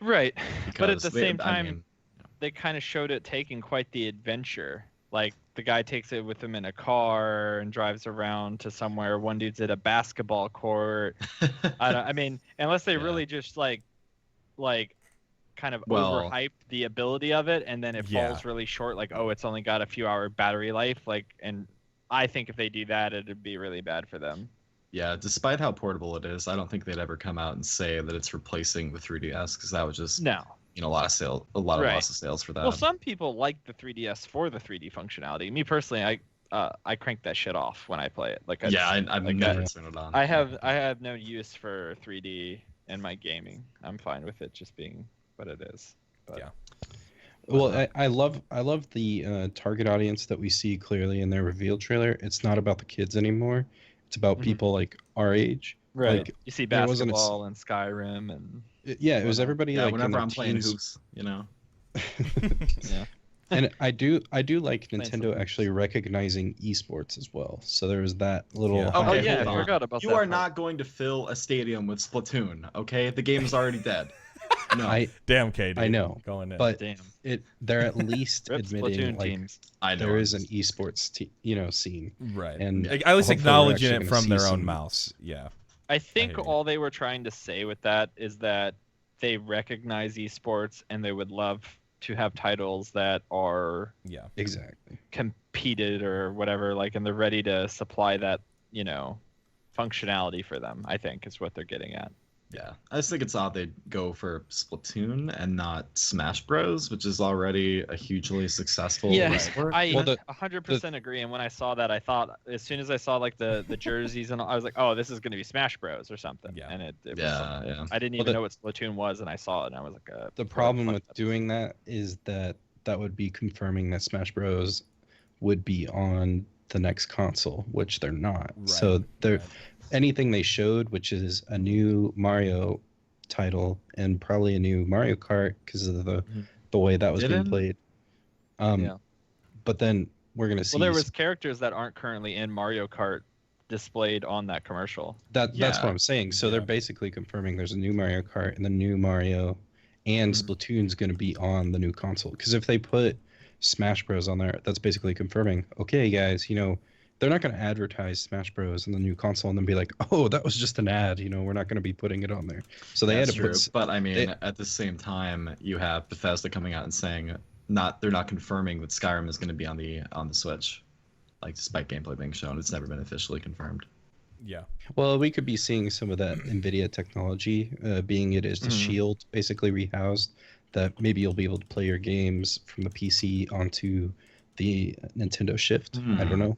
right, but at the same time, they kind of showed it taking quite the adventure. Like the guy takes it with him in a car and drives around to somewhere. One dude's at a basketball court. I mean, unless they really just like kind of overhyped the ability of it, and then it falls really short. Like, oh, it's only got a few hour battery life. Like, and I think if they do that, it'd be really bad for them. Yeah, despite how portable it is, I don't think they'd ever come out and say that it's replacing the 3DS, because that would just a lot of loss of sales for that. Well, some people like the 3DS for the 3D functionality. Me personally, I crank that shit off when I play it. Like, I've never turned it on. I have no use for 3D in my gaming. I'm fine with it just being what it is. But, yeah. Well, I love the target audience that we see clearly in their reveal trailer. It's not about the kids anymore. It's about people like our age. Right. Like, you see basketball and Skyrim and. It was everybody. Yeah, like whenever I'm teens. playing hoops, you know. Yeah. And I do like Nintendo actually recognizing esports as well. So there was that little. Yeah. Oh Okay, yeah, hold I on. forgot about that. You are part. not going to fill a stadium with Splatoon, okay? The game is already dead. No. Damn, KD. I know, Going in. but they're at least Rip admitting Splatoon like teams. I know there is an esports scene. right. And at least hopefully acknowledging we're it actually from gonna their see own some- mouths. Yeah. I think hear you. all they were trying to say with that is that they recognize esports and they would love to have titles that are Exactly. competed or whatever, like, and they're ready to supply that, functionality for them, I think is what they're getting at. Yeah, I just think it's odd they'd go for Splatoon and not Smash Bros, which is already a hugely successful esport. I 100% agree. And when I saw that, I thought, as soon as I saw like the jerseys and all, I was like, oh, this is going to be Smash Bros or something. Yeah. And it was yeah. I didn't even know what Splatoon was, and I saw it, and I was like, the problem with doing that is that would be confirming that Smash Bros would be on the next console, which they're not. Right. So they're anything they showed, which is a new Mario title and probably a new Mario Kart because of the way that was being played. But then we're gonna see. Well, there was characters that aren't currently in Mario Kart displayed on that commercial. That's what I'm saying. So they're basically confirming there's a new Mario Kart and the new Mario, and Splatoon's going to be on the new console. Because if they put Smash Bros on there, that's basically confirming. Okay, guys, they're not going to advertise Smash Bros in the new console and then be like, oh, that was just an ad. We're not going to be putting it on there. So they had to put. But I mean, at the same time, you have Bethesda coming out and saying they're not confirming that Skyrim is going to be on the Switch. Like, despite gameplay being shown, it's never been officially confirmed. Yeah. Well, we could be seeing some of that NVIDIA technology, being it is the Shield basically rehoused, that maybe you'll be able to play your games from the PC onto the Nintendo Shift. I don't know.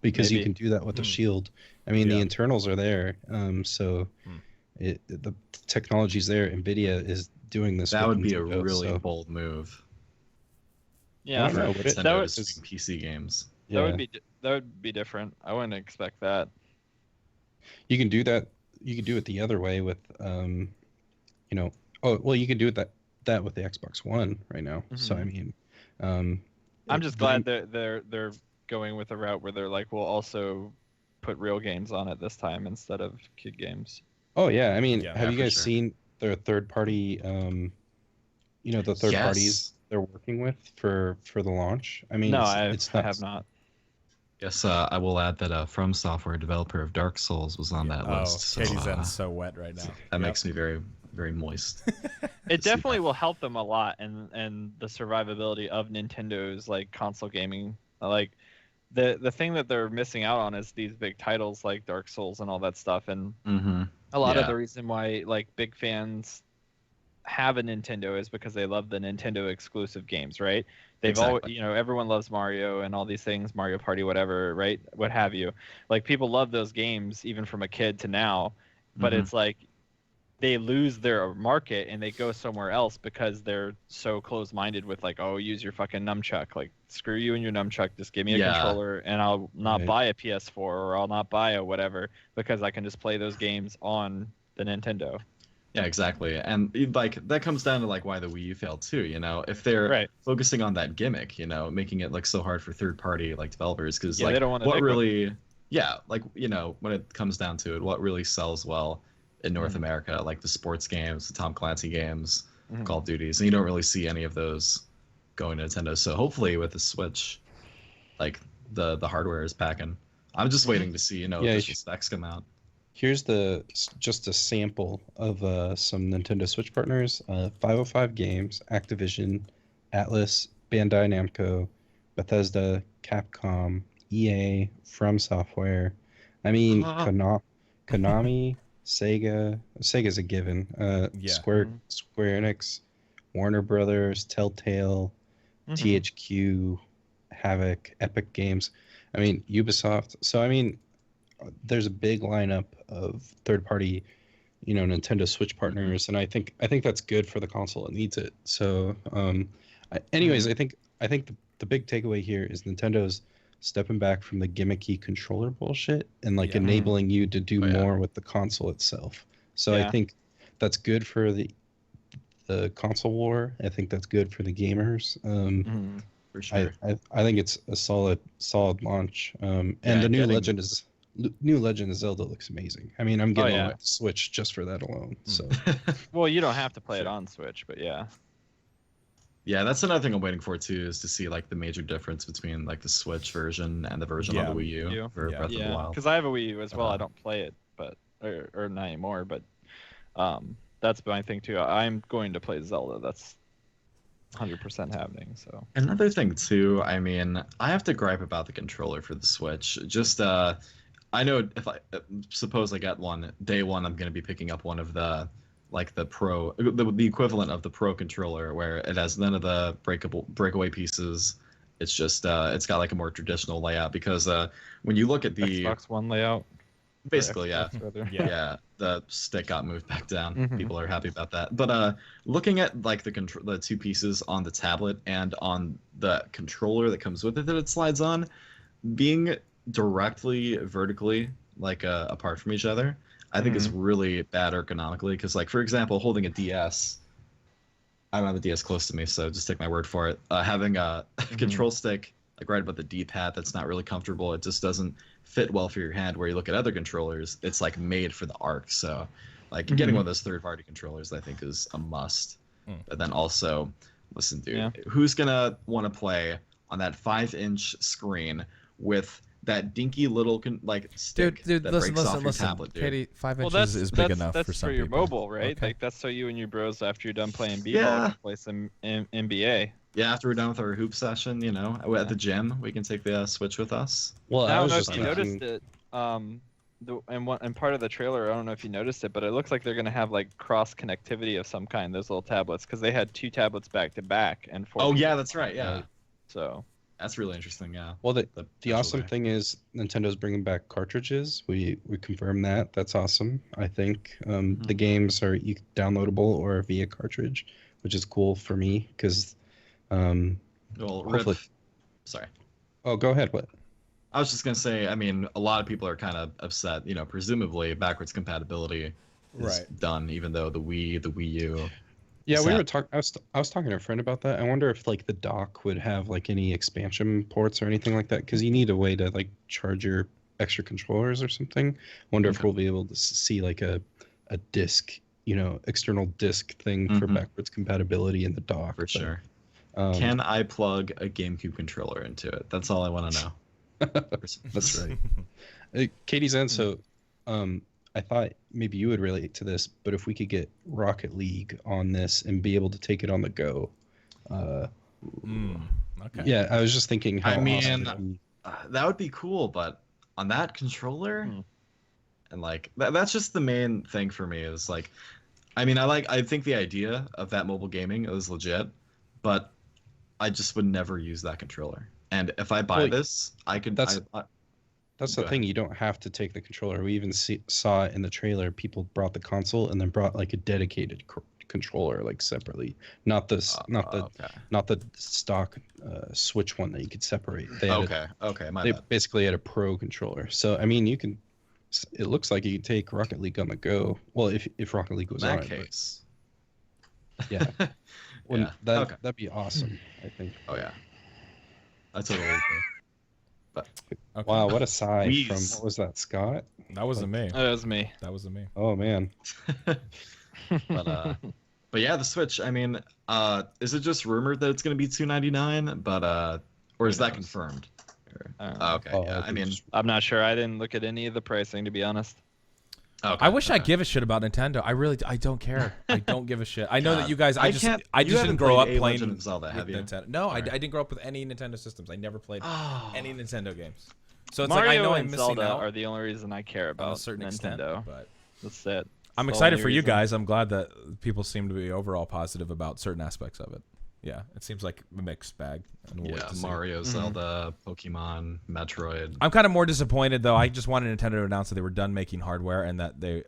Because you can do that with the Shield. I mean, the internals are there. So the technology's there. NVIDIA is doing this. That would be Nintendo, a really bold move. Yeah. I don't know, Nintendo is doing PC games. That would be different. I wouldn't expect that. You can do that. You can do it the other way with, oh, well, you can do that with the Xbox One right now. So I mean, I'm just glad they're going with a route where they're like, we'll also put real games on it this time instead of kid games. Oh yeah, I mean, Yeah, have you guys sure. seen their third party? The third parties they're working with for the launch. I mean, No, it's I have not. Yes, I will add that From Software, developer of Dark Souls, was on that list. So Katie's Zen's so wet right now. that makes me very, very moist. It definitely will help them a lot, and the survivability of Nintendo's like console gaming. Like the thing that they're missing out on is these big titles like Dark Souls and all that stuff, and a lot of the reason why like big fans have a Nintendo is because they love the Nintendo exclusive games, right? They've always, everyone loves Mario and all these things, Mario Party, whatever, right? What have you. Like people love those games even from a kid to now, but it's like they lose their market and they go somewhere else because they're so close-minded with like, oh, use your fucking nunchuck. Like screw you and your nunchuck. Just give me a controller and I'll not buy a PS4 or I'll not buy a whatever because I can just play those games on the Nintendo. Yeah, exactly. And like that comes down to like why the Wii U failed too, if they're focusing on that gimmick, making it like so hard for third party like developers because like they don't want what really like when it comes down to it, what really sells well in North America, like the sports games, the Tom Clancy games, Call of Duties, and you don't really see any of those going to Nintendo. So hopefully with the Switch, like the hardware is packing. I'm just waiting to see official specs come out. Here's just a sample of some Nintendo Switch partners: 505 Games, Activision, Atlas, Bandai Namco, Bethesda, Capcom, EA, From Software. I mean, Konami, Sega's a given. Square Enix, Warner Brothers, Telltale, THQ, Havoc, Epic Games. I mean, Ubisoft. So I mean, there's a big lineup of third-party, Nintendo Switch partners, and I think that's good for the console. It needs it. So, I think the big takeaway here is Nintendo's stepping back from the gimmicky controller bullshit and like enabling you to do more with the console itself. So I think that's good for the console war. I think that's good for the gamers. For sure. I think it's a solid launch. And the new Legend of Zelda looks amazing. I mean, I'm getting on the Switch just for that alone. So, well, you don't have to play it on Switch, but yeah. Yeah, that's another thing I'm waiting for too, is to see like the major difference between like the Switch version and the version on the Wii U for Breath of the Wild. Because I have a Wii U as well. I don't play it, but or not anymore. But that's my thing too. I'm going to play Zelda. That's 100% happening. So another thing too. I mean, I have to gripe about the controller for the Switch. Just I know if I suppose I get one day one, I'm going to be picking up one of the like the Pro, the equivalent of the Pro controller, where it has none of the breakaway pieces. It's just it's got like a more traditional layout because when you look at the Xbox One layout, basically the stick got moved back down. People are happy about that. But looking at like the two pieces on the tablet and on the controller that comes with it that it slides on, being directly vertically like apart from each other, I think is really bad ergonomically. Because like for example, holding a DS, I don't have a DS close to me, so just take my word for it. Having a control stick like right above the D-pad, that's not really comfortable. It just doesn't fit well for your hand. Where you look at other controllers, it's like made for the arc. So like getting one of those third-party controllers, I think is a must. But then also, listen, dude, who's gonna want to play on that 5-inch screen with that dinky little stick dude, that listen, breaks off your listen, tablet, dude? Katie, 5 inches is big enough for some your people. mobile, right? Okay. Like that's so you and your bros after you're done playing b-ball can play some NBA. Yeah, after we're done with our hoop session, at the gym, we can take the Switch with us. Well, I don't know if you noticed it. And part of the trailer, I don't know if you noticed it, but it looks like they're gonna have like cross connectivity of some kind. Those little tablets, because they had 2 tablets back to back and 4. Oh yeah, that's right. Yeah. So. That's really interesting, yeah. Well, the awesome thing is Nintendo's bringing back cartridges. We confirmed that. That's awesome. I think the games are downloadable or via cartridge, which is cool for me because. Sorry. Oh, go ahead. What? I was just gonna say, I mean, a lot of people are kind of upset. You know, presumably backwards compatibility is Right. done, even though the Wii, the Wii U. Yeah, is we were that- talking. I was talking to a friend about that. I wonder if like the dock would have like any expansion ports or anything like that, because you need a way to like charge your extra controllers or something. Wonder if Okay. we'll be able to see like a disc, external disc thing for Mhm. backwards compatibility in the dock. for but, sure. Um, Can I plug a GameCube controller into it? That's all I want to know. That's right. Katie's in, so I thought maybe you would relate to this, but if we could get Rocket League on this and be able to take it on the go. Okay. Yeah, I was just thinking how I mean, awesome it'd be. That would be cool, but on that controller, and like that's just the main thing for me is like, I mean, I think the idea of that mobile gaming is legit, but I just would never use that controller. And if I buy Well, this, I could. that's- I, That's Go the thing. You don't have to take the controller. We even saw it in the trailer. People brought the console and then brought like a dedicated controller, like separately. Not this, okay. not the stock Switch one that you could separate. They had Okay, my they bad. basically had a pro controller. So I mean, you can. It looks like you can take Rocket League on the go. Well, if Rocket League was In that on it, case. but yeah, Yeah, okay. that'd be awesome. I think. Oh yeah. I totally agree. Okay. Wow, what a sigh from Wheeze. what was that, Scott? That wasn't me. That was me. That wasn't me. Oh man. But yeah, the Switch. I mean, is it just rumored that it's gonna be $299? But or is that knows? confirmed? Okay. Okay. Yeah. I mean, I'm not sure. I didn't look at any of the pricing, to be honest. okay, I wish I okay. give a shit about Nintendo. I don't care. I don't give a shit. I know that God, you guys. I you just haven't didn't grow up played A playing Legend of Zelda, have with you? Nintendo. No, I Alright. didn't grow up with any Nintendo systems. I never played Oh. any Nintendo games. So it's Mario like I know I'm and missing Zelda out are the only reason I care on about a certain Nintendo. extent. But That's it. I'm That's the excited only for you reason. guys. I'm glad that people seem to be overall positive about certain aspects of it. Yeah, it seems like a mixed bag. And we'll wait Yeah, to see. Mario, Zelda, Pokemon, Metroid. I'm kind of more disappointed though. I just wanted Nintendo to announce that they were done making hardware and that they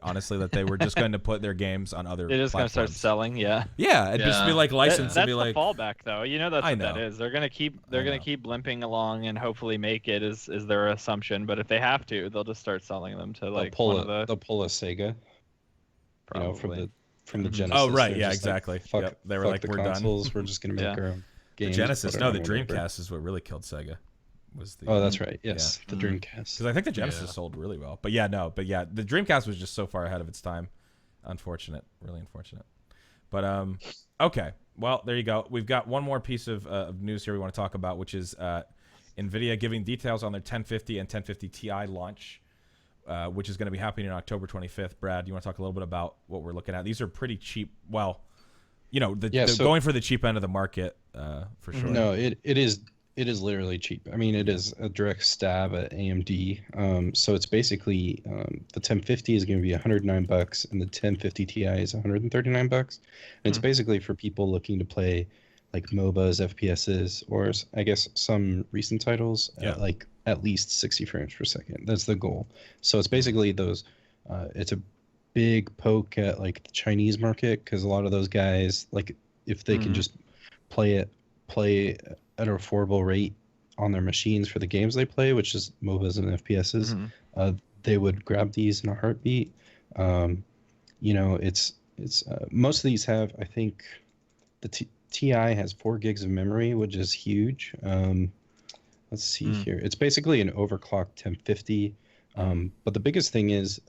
were just going to put their games on other They're just gonna start platforms. selling, yeah. Yeah, it'd just be Yeah. like licensed That's and be like the fallback, though. You know that's I what that know. is. They're gonna keep I know. keep limping along and hopefully make it is their assumption. But if they have to, they'll just start selling them to like one of the They'll pull a Sega. probably. From the Mhm. Genesis. Oh, right, they're yeah, just like, exactly. fuck, Yep, they were fuck like, the "We're done." consoles. We're just gonna make Yeah. our own the games. Genesis. No, the whatever, whatever. Dreamcast is what really killed Sega. Was the Oh, that's right. Yes, the Mhm. Dreamcast. Because I think the Genesis Yeah. sold really well. But yeah, the Dreamcast was just so far ahead of its time. Unfortunate, really unfortunate. But okay. Well, there you go. We've got one more piece of news here we want to talk about, which is NVIDIA giving details on their 1050 and 1050 Ti launch, which is going to be happening on October 25th. Brad, you want to talk a little bit about what we're looking at? These are pretty cheap. Well, So- going for the cheap end of the market for sure. No, it is literally cheap. I mean, it is a direct stab at AMD. So it's basically the 1050 is going to be $109, and the 1050 Ti is $139. And it's basically for people looking to play like MOBAs, FPSs, or I guess some recent titles Yeah. at like at least 60 frames per second. That's the goal. So it's basically those. It's a big poke at like the Chinese market, because a lot of those guys, like if they can just play at an affordable rate on their machines for the games they play, which is MOBAs and FPSs, they would grab these in a heartbeat. It's most of these have, I think, the TI has 4 gigs of memory, which is huge. Let's see here. It's basically an overclocked 1050. But the biggest thing is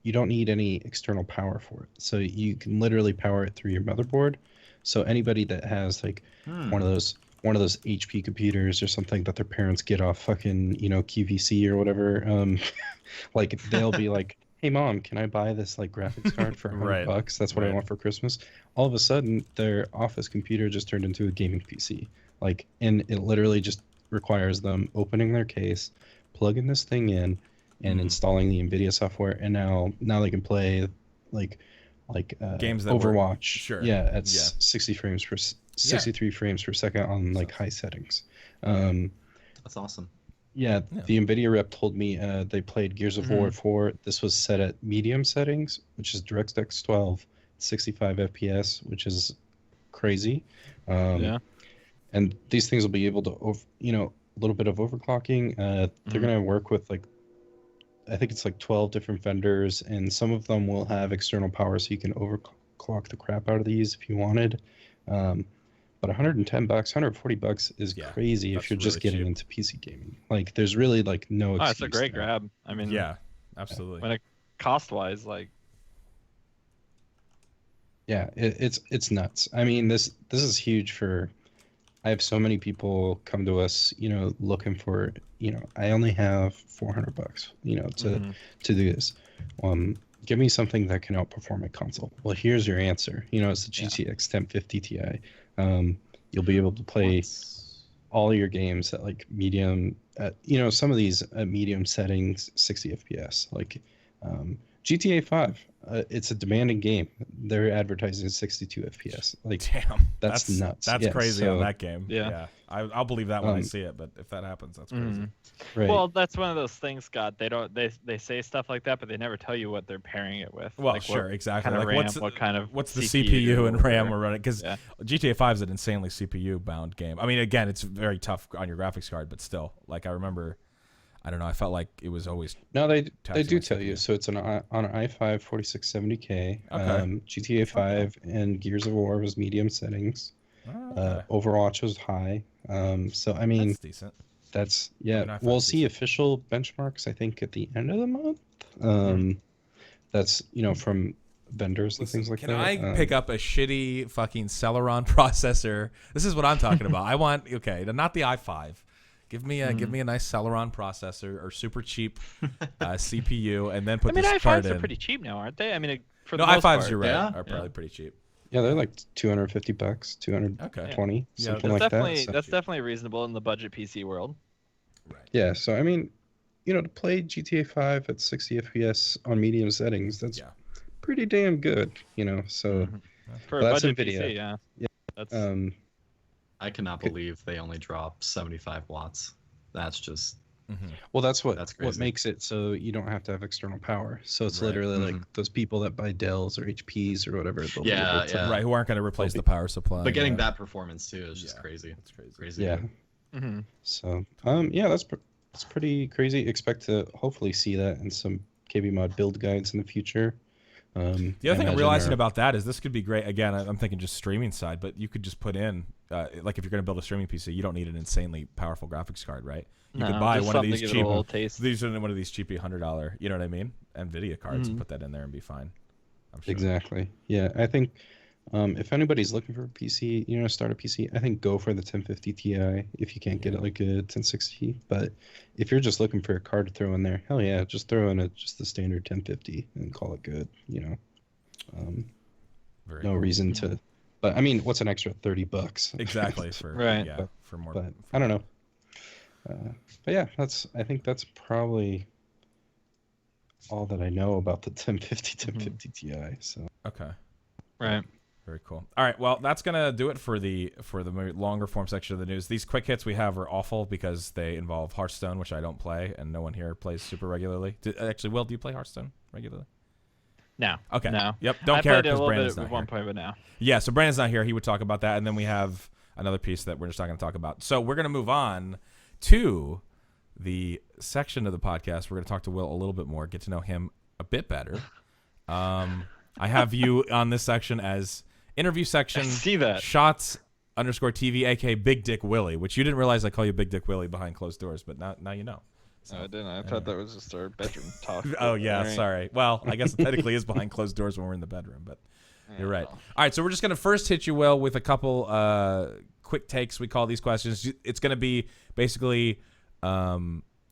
you don't need any external power for it. So you can literally power it through your motherboard. So anybody that has like one of those HP computers or something that their parents get off fucking, QVC or whatever, like they'll be like, "Hey mom, can I buy this like graphics card for $100? That's what I want for Christmas." All of a sudden, their office computer just turned into a gaming PC. And it literally just requires them opening their case, plugging this thing in, and installing the NVIDIA software, and now they can play like games that Overwatch. At 63 frames per second on like high settings. That's awesome. Yeah, the NVIDIA rep told me they played Gears of War 4. This was set at medium settings, which is DirectX 12, 65 FPS, which is crazy. And these things will be able to, little bit of overclocking. They're gonna work with like, I think it's like 12 different vendors, and some of them will have external power, so you can overclock the crap out of these if you wanted. But $110, $140 is crazy if you're just really getting cheap. into PC gaming. Like, there's really like no Oh, excuse. it's a great there. grab. I mean, Yeah, absolutely. when it cost-wise, like, Yeah, it's nuts. I mean, this is huge for. I have so many people come to us, looking for, I only have $400, to do this. Give me something that can outperform a console. Well, here's your answer. It's the GTX 1050 Ti. You'll be able to play all your games at like medium, some of these at medium settings, 60 FPS. Like GTA 5, it's a demanding game. They're advertising 62 FPS. Like, Damn, that's nuts. That's Yeah, crazy so, on that game. Yeah. I'll believe that when I see it. But if that happens, that's crazy. Right. well, that's one of those things, Scott. They say stuff like that, but they never tell you what they're pairing it with. Well, like sure, what exactly. Kind of Like RAM, what's the CPU CPU and RAM or- we're running? Because GTA 5 is an insanely CPU bound game. I mean, again, it's very tough on your graphics card, but still, like I remember, I don't know, I felt like it was always. No, they taxing do my tell you. CPU. So it's on an i5 4670K. Okay. GTA 5 and Gears of War was medium settings. Okay. Overwatch was high. So I mean, That's decent. that's mean, i5 we'll is see official benchmarks, I think, at the end of the month. That's from vendors and things like Can that. I pick up a shitty fucking Celeron processor? This is what I'm talking about. I want not the i5. Give me a nice Celeron processor or super cheap CPU, and then put I mean, this card i5s in. are pretty cheap now, aren't they? I mean, for No, the most i5s, part. you're right, Yeah, are probably pretty cheap. Yeah, they're like $250, 220, Yeah, something That's like definitely that. So, that's definitely reasonable in the budget PC world. yeah, so I mean, to play GTA 5 at 60 FPS on medium settings, that's pretty damn good, So For Well, a that's budget NVIDIA. PC, yeah. Yeah. That's I cannot believe they only drop 75 watts. That's just well, that's what crazy. makes it so you don't have to have external power. So it's Right. literally like those people that buy Dells or HPs or whatever. They'll be able to, Right, who aren't going to replace the power supply. But getting that performance too is just Yeah. crazy. It's crazy. Crazy. Yeah. So yeah, that's pretty crazy. Expect to hopefully see that in some KBMOD build guides in the future. The other thing I'm realizing about that is this could be great. Again, I'm thinking just streaming side, but you could just put in, like if you're going to build a streaming PC, you don't need an insanely powerful graphics card, right? You could buy one of these cheap. These are one of these cheapy $100, you know what I mean? NVIDIA cards and put that in there and be fine. I'm sure. Exactly. Yeah, I think if anybody's looking for a PC, start a PC, I think go for the 1050 Ti if you can't get it like a 1060. But if you're just looking for a card to throw in there, hell yeah, just throw in just the standard 1050 and call it good. Very No cool. reason to. But I mean, what's an extra $30? Exactly for Right. for more. But I don't know. But yeah, I think that's probably all that I know about the 1050 Ti. So Okay. right. Very cool. All right, well, that's gonna do it for the longer form section of the news. These quick hits we have are awful because they involve Hearthstone, which I don't play, and no one here plays super regularly. Actually, Will, do you play Hearthstone regularly? No. Okay. No. Yep. Don't I care played it a because little Brandon's bit not at here. one point, but now. Yeah, so Brandon's not here. He would talk about that, and then we have another piece that we're just not going to talk about. So we're going to move on to the section of the podcast. We're going to talk to Will a little bit more, get to know him a bit better. I have you on this section as interview section. I see that. Shots_TV, aka Big Dick Willie, which you didn't realize I call you Big Dick Willie behind closed doors, but now you know. So, No, I didn't. I thought that was just our bedroom talk. oh yeah, All right. sorry. Well, I guess it technically is behind closed doors when we're in the bedroom, but you're right. All right, so we're just gonna first hit you, Will, with a couple quick takes. We call these questions. It's gonna be basically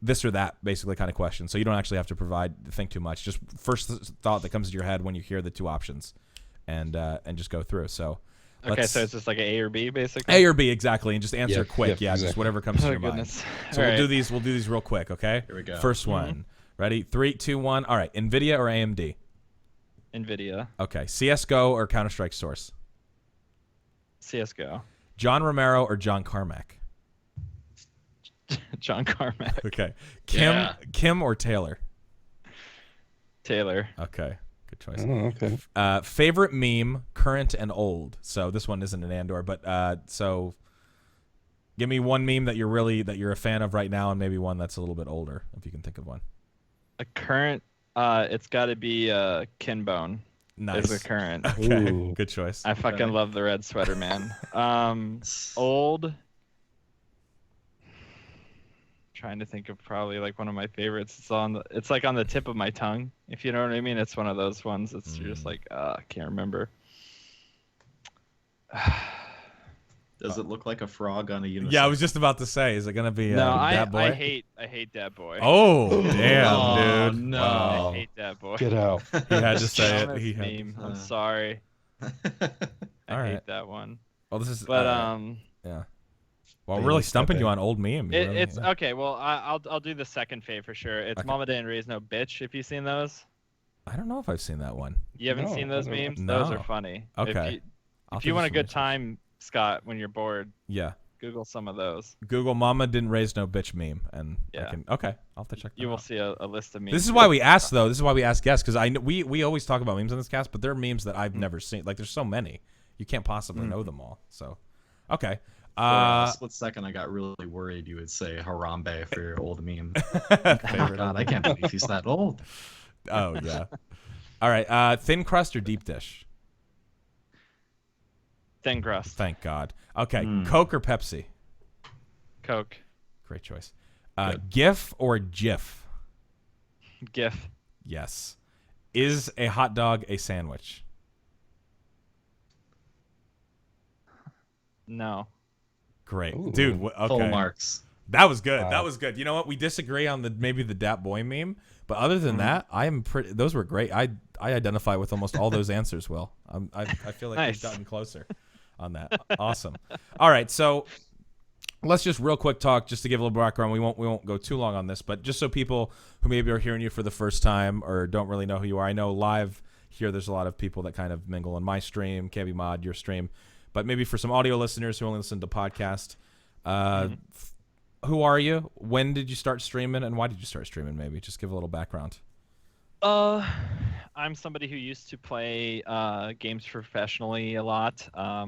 this or that, basically kind of question. So you don't actually have to think too much. Just first thought that comes to your head when you hear the two options, and just go through. So. Okay, so it's just like an A or B, basically. A or B, exactly, and just answer quick. Yeah, Just exactly. whatever comes to Oh, your mind. goodness. So All we'll do right. these. We'll do these real quick. Okay. Here we go. First one. Ready? 3, 2, 1. All right. NVIDIA or AMD? NVIDIA. Okay. CS:GO or Counter Strike Source? CS:GO. John Romero or John Carmack? John Carmack. Okay. Yeah. Kim or Taylor? Taylor. Okay. Good choice. oh, okay. Favorite meme, current and old. So this one isn't an and/or, but Give me one meme that you're a fan of right now, and maybe one that's a little bit older, if you can think of one. A current, it's got to be Kinbone. Nice. Is a current. Okay, Ooh. good choice. I fucking love the red sweater, man. Old. Trying to think of probably like one of my favorites. It's like on the tip of my tongue, if you know what I mean. It's one of those ones that's you're just like, I can't remember. Does it look like a frog on a unicycle? Yeah, I was just about to say, is it gonna be No, Dat Boy? I hate Dat Boy. Oh damn, Oh, dude! no. Wow. I hate Dat Boy. Get out. He had to say it. Dumbest He had. meme. I'm sorry. I All hate right. that one. Well, this is. But Yeah. Well, Baby really stumping step you in. on old meme. You really- it's yeah. okay. Well, I'll do the second fave for sure. It's Okay. Mama Didn't Raise No Bitch. If you've seen those, I don't know if I've seen that one. you haven't No, seen I those don't know. memes. Those No. are funny. Okay. If you want a good time, Scott, when you're bored, Yeah. Google some of those. Google "Mama Didn't Raise No Bitch" meme, and I Yeah. can. Okay, I'll have to check. That You will out. see a list of memes. This is why we ask, though. This is why we ask guests, because I know we always talk about memes on this cast, but they're memes that I've never seen. Like, there's so many, you can't possibly know them all. So, okay. For a split second, I got really worried you would say Harambe for your old meme. Oh, God, I can't believe he's that old. Oh yeah. All right. Thin crust or deep dish? Thin crust. Thank God. Okay. Coke or Pepsi? Coke. Great choice. GIF or GIF? GIF. Yes. Is a hot dog a sandwich? No. Great, Ooh. dude. Okay. Full marks. That was good. Wow. That was good. You know what? We disagree on maybe the Dat Boy meme, but other than that, I am pretty. Those were great. I identify with almost all those answers. Will I feel like Nice. we've gotten closer on that. Awesome. All right, so let's just real quick talk, just to give a little background. We won't go too long on this, but just so people who maybe are hearing you for the first time or don't really know who you are. I know live here, there's a lot of people that kind of mingle in my stream, KBMOD, your stream, but maybe for some audio listeners who only listen to podcast. Who are you? When did you start streaming, and why did you start streaming? Maybe just give a little background. I'm somebody who used to play games professionally a lot. I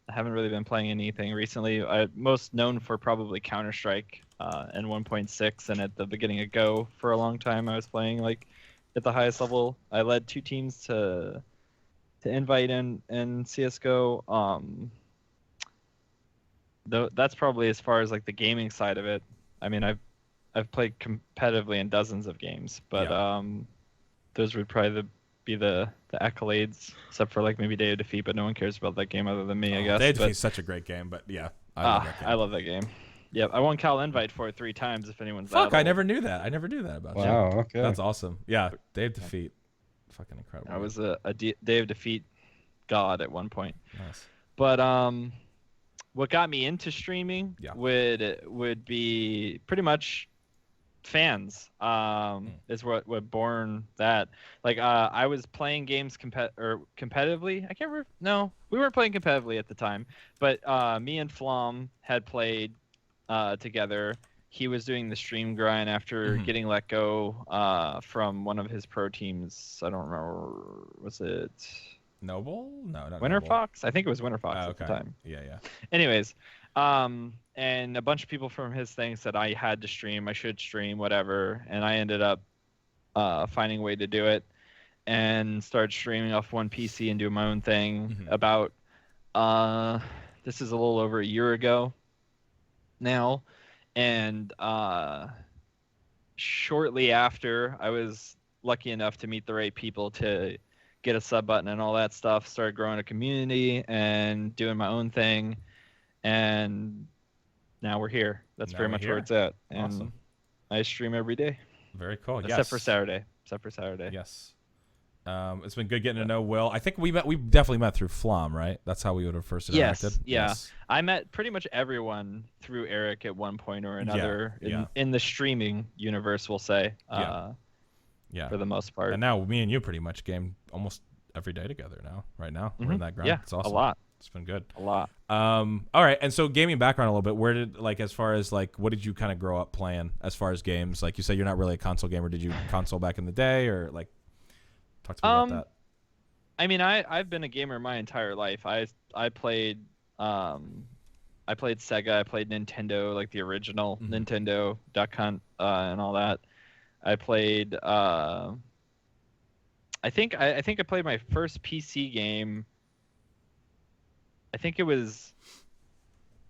haven't really been playing anything recently. I'm most known for probably Counter-Strike and 1.6, and at the beginning of Go for a long time I was playing like at the highest level. I led 2 teams to invite in CS:GO. Though that's probably as far as like the gaming side of it. I mean, I've played competitively in dozens of games, but those would probably be the accolades, except for like maybe Day of Defeat, but no one cares about that game other than me, I guess. Day of But- Defeat's such a great game, but yeah, I love that game. I love that game. Yep, I won Cal Invite for it 3 times. If anyone's Fuck, that I old. never knew that. I never knew that about you. Wow. Okay. That's awesome. Yeah, Day of Defeat, fucking incredible. I was a Day of Defeat god at one point. Nice. But what got me into streaming Yeah. would be pretty much fans. Is what born that. Like I was playing games competitively. I can't remember. No, we weren't playing competitively at the time. But me and Flom had played together. He was doing the stream grind after getting let go from one of his pro teams. I don't remember. Was it Noble? No, not Winter Noble. Fox? I think it was Winter Fox Oh, at the okay. time. Yeah. Anyways, and a bunch of people from his thing said I had to stream, I should stream, whatever, and I ended up finding a way to do it and started streaming off one PC and doing my own thing about this is a little over a year ago now, and shortly after I was lucky enough to meet the right people to get a sub button and all that stuff, started growing a community and doing my own thing, and now we're here. That's Now very we're much here. where it's at. And Awesome. I stream every day, Very cool. except for Saturday. Yes. It's been good getting to know Will. I think we definitely met through Flom, right? That's how we would have first Yes, interacted. yeah. I met pretty much everyone through Eric at one point or another yeah. in the streaming universe, we'll say. Yeah. For the most part. And now me and you pretty much game almost every day together now. Right now, we're in that grind. Yeah, It's awesome. a lot. It's been good. A lot. All right, and so gaming background a little bit. Where did as far as what did you kind of grow up playing as far as games? Like you said, you're not really a console gamer. Did you console back in the day, or talk to me about that? I mean, I've been a gamer my entire life. I played I played Sega. I played Nintendo, like the original Mhm. Nintendo Duck Hunt and all that. I played. I think I played my first PC game. I think it was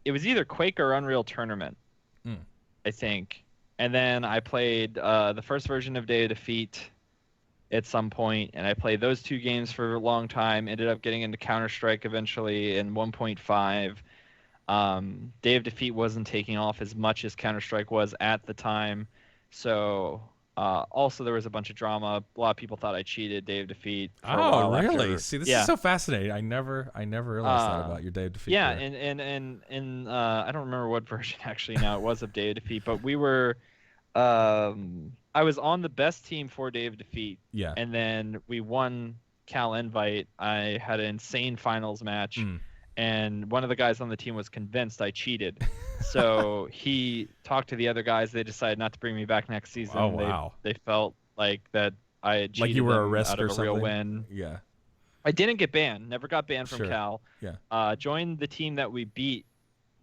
either Quake or Unreal Tournament. Mm. I think, and then I played the first version of Day of Defeat at some point, and I played those two games for a long time. Ended up getting into Counter-Strike eventually in 1.5. Day of Defeat wasn't taking off as much as Counter-Strike was at the time, so also there was a bunch of drama. A lot of people thought I cheated Day of Defeat for a Oh, while really? after. See, this Yeah. is so fascinating. I never realized that about your Day of Defeat. Yeah, career. and I don't remember what version actually now it was of Day of Defeat, but we were I was on the best team for Day of Defeat. Yeah. And then we won Cal Invite. I had an insane finals match. Mm. And one of the guys on the team was convinced I cheated. So he talked to the other guys. They decided not to bring me back next season. Oh, wow. They felt like that I had cheated Like you were a them risk out or of a real something? win. Yeah. I didn't get banned. Never got banned from Sure. Cal. Yeah. Joined the team that we beat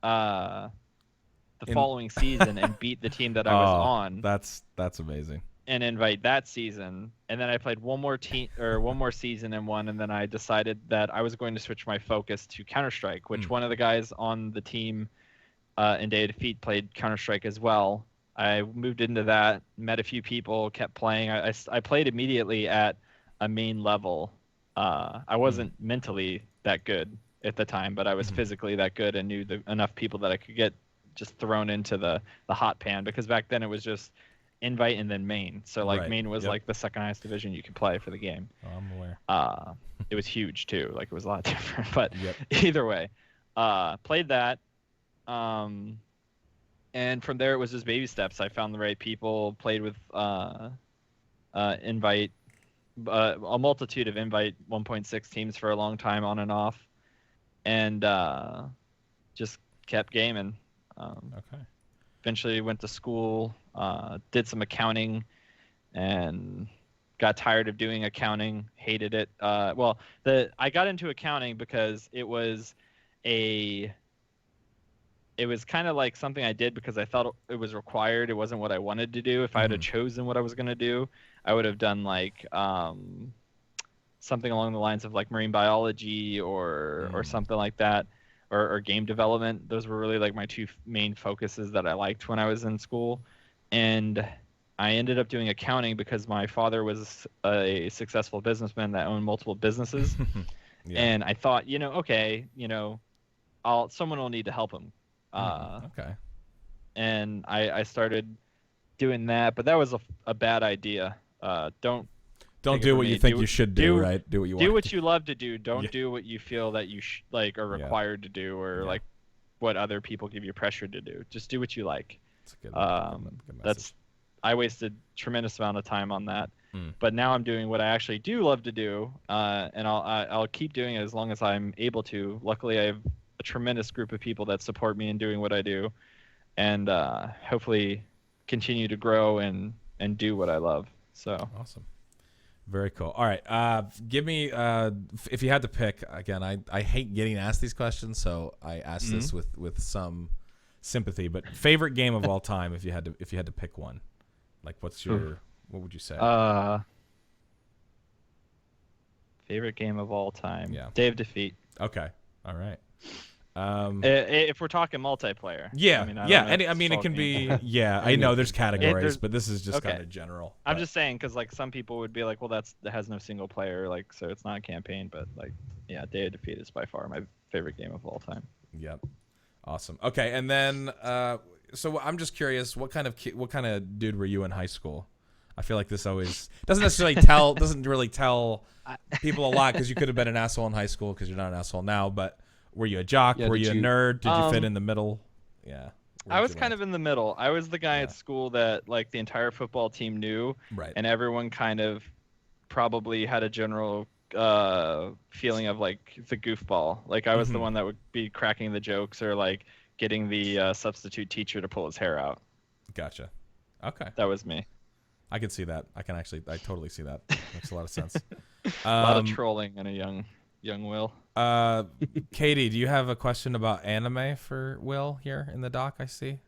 the In- following season and beat the team that I was on. That's amazing. And Invite that season, and then I played one more season and won, and then I decided that I was going to switch my focus to Counter-Strike, which one of the guys on the team in Day of Defeat played Counter-Strike as well. I moved into that, met a few people, kept playing. I played immediately at a main level. I wasn't mentally that good at the time, but I was physically that good and knew enough people that I could get just thrown into the hot pan, because back then it was just Invite and then main. So like Right. main was Yep. like the second highest division you could play for the game. Oh, I'm aware. It was huge too. Like it was a lot different, but Yep. either way, played that. And from there it was just baby steps. I found the right people, played with Invite, a multitude of Invite 1.6 teams for a long time on and off, and just kept gaming. Okay. Eventually went to school, did some accounting, and got tired of doing accounting, hated it. I got into accounting because it was kind of like something I did because I thought it was required. It wasn't what I wanted to do. If I had chosen what I was going to do, I would have done like something along the lines of like marine biology or something like that. Or game development. Those were really like my two main focuses that I liked when I was in school. And I ended up doing accounting because my father was a successful businessman that owned multiple businesses. Yeah. And I thought, someone will need to help him. Okay. And I started doing that, but that was a bad idea. Don't Don't do what you think you should do, right? Do what you want. Do what you love to do. Don't do what you feel that you are required to do, or like what other people give you pressure to do. Just do what you like. That's a good message. I wasted tremendous amount of time on that, but now I'm doing what I actually do love to do, and I'll keep doing it as long as I'm able to. Luckily, I have a tremendous group of people that support me in doing what I do, and hopefully continue to grow and do what I love. So awesome. Very cool. All right. Give me, if you had to pick, again, I hate getting asked these questions, so I asked this with some sympathy, but favorite game of all time, if you had to pick one, like what would you say? Favorite game of all time. Yeah. Day of Defeat. Okay. All right. If we're talking multiplayer. Yeah. I mean, it can be, I know there's categories, but this is just okay. kind of general. I'm just saying, because like some people would be like, well, that has no single player, like, so it's not a campaign, but like, yeah, Day of Defeat is by far my favorite game of all time. Yep. Awesome. Okay. And then, so I'm just curious, what kind of dude were you in high school? I feel like this always doesn't really tell people a lot, because you could have been an asshole in high school because you're not an asshole now, but were you a jock? Were you a nerd? Did you fit in the middle? Yeah. I was kind of in the middle. I was the guy at school that like the entire football team knew, right? And everyone kind of probably had a general feeling of like the goofball. Like I was the one that would be cracking the jokes or like getting the substitute teacher to pull his hair out. Gotcha. Okay. That was me. I can see that. I totally see that. Makes a lot of sense. A lot of trolling in a young young Will. Katie, do you have a question about anime for Will here in the doc? I see.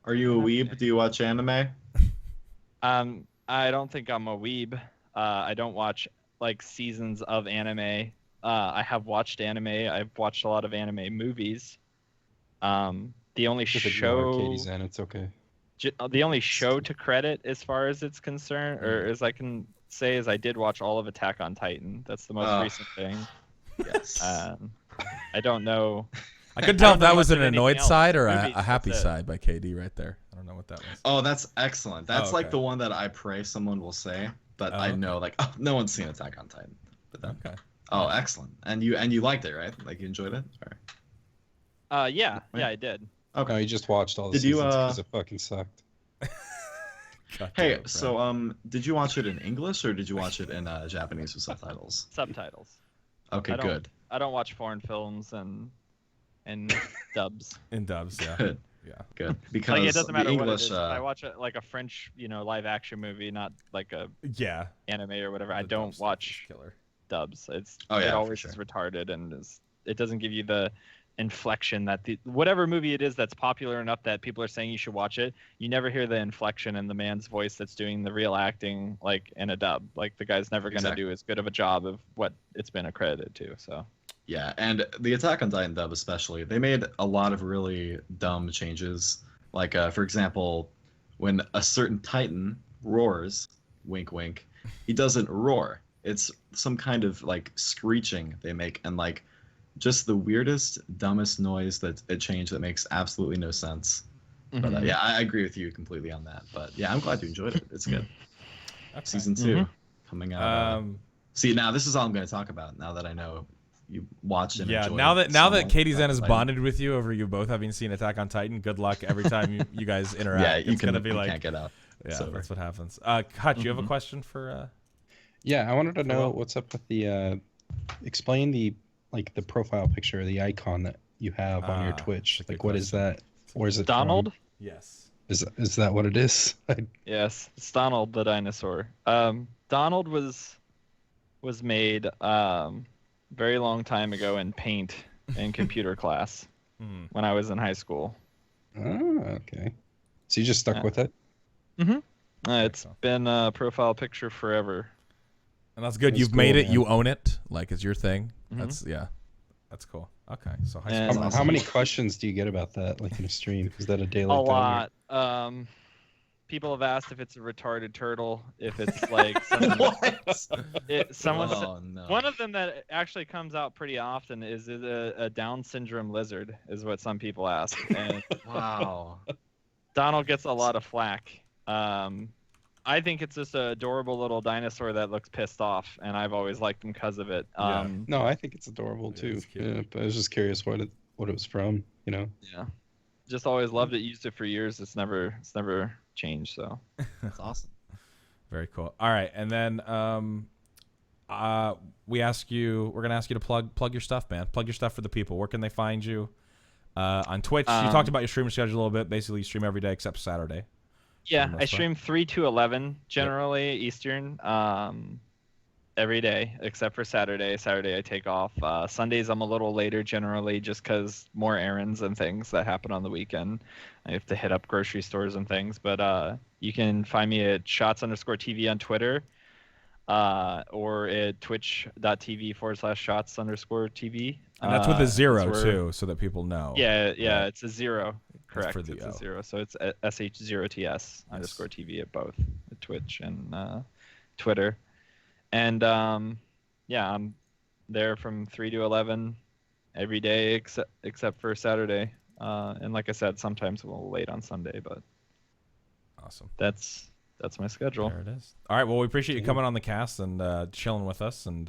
Are you a weeb? Do you watch anime? I don't think I'm a weeb. I don't watch like seasons of anime. I have watched anime. I've watched a lot of anime movies. The only Just ignore show, Katie Zen. It's okay. the only show to credit as far as it's concerned, or as I can say, is I did watch all of Attack on Titan. That's the most recent thing. Yes. I don't know. I couldn't tell if that know was much an of anything annoyed else. side or Movies, a happy that's it. side by KD right there. I don't know what that was. Oh, that's excellent. That's like okay. the one that I pray someone will say, but I okay. know like no one's seen Attack on Titan. But then, Okay. oh, excellent. And you liked it, right? Like you enjoyed it? Or... Yeah, I did. Okay. No, you just watched all the Did you, seasons because it fucking sucked. God Hey, damn it, so did you watch it in English or did you watch it in Japanese with subtitles? Subtitles. Okay, good. I don't watch foreign films and dubs. in dubs, yeah. Good. Yeah. Good. Because Like it doesn't matter the what it English is. If I watch like a French, live action movie, not like a Yeah. anime or whatever, I The dub don't stuff is watch killer. dubs. Oh, yeah, it for always sure. is retarded and it doesn't give you the inflection that whatever movie it is that's popular enough that people are saying you should watch it. You never hear the inflection in the man's voice that's doing the real acting like in a dub. Like the guy's never gonna do as good of a job of what it's been accredited to. So. Yeah, and the Attack on Titan dub especially, they made a lot of really dumb changes. Like, for example, when a certain Titan roars, wink wink, he doesn't roar. It's some kind of like screeching they make, and like just the weirdest, dumbest noise that it changed that makes absolutely no sense. Mm-hmm. But yeah, I agree with you completely on that. But yeah, I'm glad you enjoyed it. It's good. Okay. Season 2 coming out. See, now this is all I'm going to talk about. Now that I know you watched and enjoyed now that Katie Attack Zen on has Titan. bonded with you over you both having seen Attack on Titan, good luck every time you guys interact. Yeah, it's gonna be you like can't get out. yeah, So- that's what happens. Hutch, you have a question for Yeah, I wanted to know Well- what's up with the explain the profile picture, the icon that you have on your Twitch. that's a good Like, what is question. that? Where's it Donald? from? yes. Is that what it is? Yes, it's Donald the dinosaur. Donald was made very long time ago in Paint in computer class Hmm. when I was in high school. Oh, okay. So you just stuck Yeah. with it? It's so. been a profile picture forever. And that's good. That's You've made cool, it. man. You own it. Like it's your thing. Mhm. That's cool. Okay, so high And- school. How many questions do you get about that, like in a stream? Is that a daily A thing? lot. People have asked if it's a retarded turtle, if it's like something. Someone said, Oh, no. one of them that actually comes out pretty often is it a Down syndrome lizard, is what some people ask. And Wow. Donald gets a lot of flack. I think it's just an adorable little dinosaur that looks pissed off, and I've always liked him because of it. Yeah. No, I think it's adorable Yeah, too. it's cute. Yeah, but I was just curious what it was from. Yeah. Just always loved it. Used it for years. It's never changed. So. That's awesome. Very cool. All right, and then we're gonna ask you to plug your stuff, man. Plug your stuff for the people. Where can they find you? On Twitch. You talked about your stream schedule a little bit. Basically, you stream every day except Saturday. Yeah, most I part. stream 3 to 11 generally Eastern every day except for Saturday. Saturday I take off. Sundays I'm a little later generally just because more errands and things that happen on the weekend. I have to hit up grocery stores and things. But you can find me at shots_TV on Twitter or at twitch.tv/shots_TV. And that's with a zero where- too, so that people know. Yeah, Right. it's a zero. Correct. for the It's O. a zero. So it's sh0ts_TV at both at Twitch and Twitter. And yeah, I'm there from 3 to 11 every day except for Saturday. And like I said, sometimes a little late on Sunday, but Awesome. that's my schedule. There it is. All right. Well, we appreciate you coming on the cast and chilling with us. And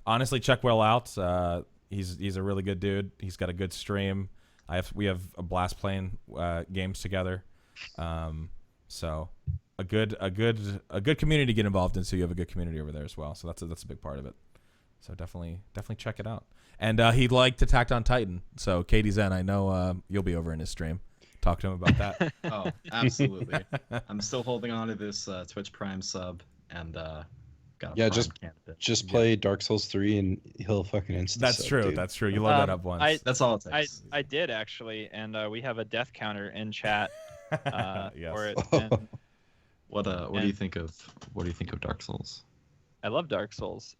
honestly, check Will out. He's a really good dude. He's got a good stream. We have a blast playing games together. So a good community to get involved in. So you have a good community over there as well. So that's a big part of it. So definitely check it out. And he liked Attack on Titan. So Katie Zen, I know you'll be over in his stream. Talk to him about that. Oh, absolutely. I'm still holding on to this Twitch Prime sub and got a Yeah, prime candidate. Just play Dark Souls 3 and he'll fucking insta. That's true. Dude. That's true. You load that up once. That's all it takes. I did actually, and we have a death counter in chat Yes. for it. And What do you think of Dark Souls? I love Dark Souls.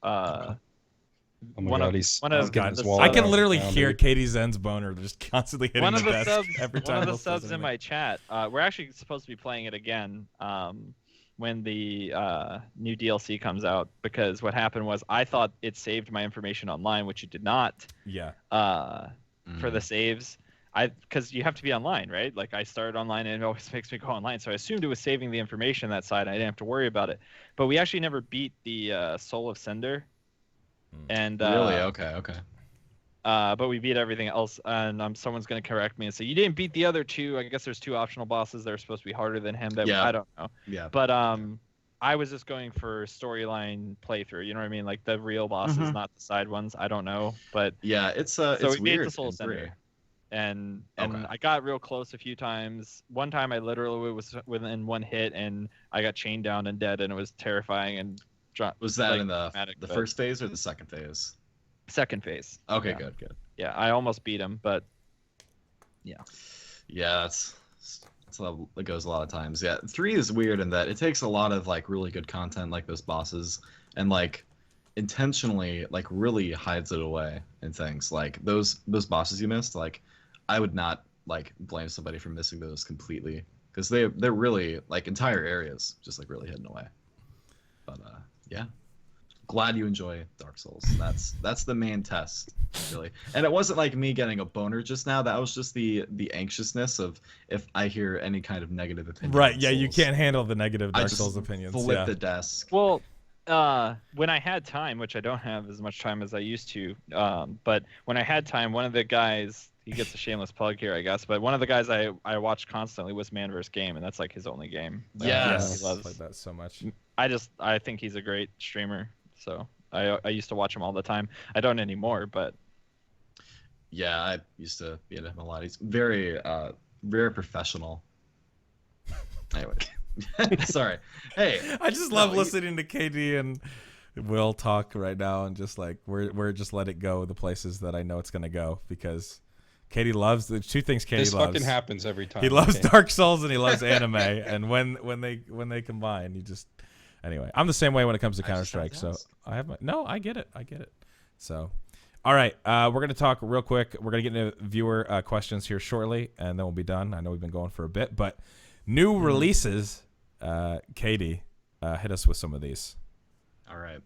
Oh my one god, of- he's one of getting the his subs- wallet I can out literally right now, hear dude. Katie Zen's boner just constantly hitting one the of the desk subs, every one time. of the Wolf says subs in anything. my chat. We're actually supposed to be playing it again when the new DLC comes out, because what happened was I thought it saved my information online, which it did not. Yeah. For the saves. Because you have to be online, right? Like I started online and it always makes me go online. So I assumed it was saving the information that side. I didn't have to worry about it. But we actually never beat the Soul of Cinder. And Really? Okay. but we beat everything else. And someone's going to correct me and say, you didn't beat the other two. I guess there's two optional bosses that are supposed to be harder than him. That Yeah. I don't know. Yeah. But I was just going for storyline playthrough. You know what I mean? Like the real bosses, Mhm. not the side ones. I don't know. But Yeah, it's so it's we beat weird. the Soul in three. Cinder. And Okay. I got real close a few times. One time I literally was within one hit and I got chained down and dead, and it was terrifying. And Was that like, in the dramatic, but- first phase or the second phase? second phase? Okay, Yeah. good. Yeah, I almost beat him, but Yeah, that's how it goes a lot of times. Yeah, 3 is weird in that it takes a lot of like really good content like those bosses and like intentionally like really hides it away in things like those bosses you missed. Like I would not like blame somebody for missing those completely because they're really like entire areas just like really hidden away. But yeah, glad you enjoy Dark Souls. That's the main test, really. And it wasn't like me getting a boner just now. That was just the anxiousness of if I hear any kind of negative opinion. Right. on Yeah, you Souls, can't handle the negative I Dark just Souls opinions. flip Yeah. the desk. well, when I had time, which I don't have as much time as I used to, but when I had time, one of the guys, he gets a shameless plug here, I guess, but one of the guys I watched constantly was Man vs. Game, and that's like his only game. Yes. he loves. Played that so much. I think he's a great streamer, so I used to watch him all the time. I don't anymore, but Yeah, I used to be into him a lot. He's very professional. Anyway, sorry. Hey, I just love No, listening to KD and Will talk right now, and just like we're just let it go the places that I know it's gonna go, because Katie loves the two things. Katie This loves. fucking happens every time. He loves okay? Dark Souls and he loves anime, and when they combine, you just anyway. I'm the same way when it comes to I Counter just have Strike. to So ask. I get it. So, all right, we're gonna talk real quick. We're gonna get into viewer questions here shortly, and then we'll be done. I know we've been going for a bit, but new releases. Katie, hit us with some of these. all right.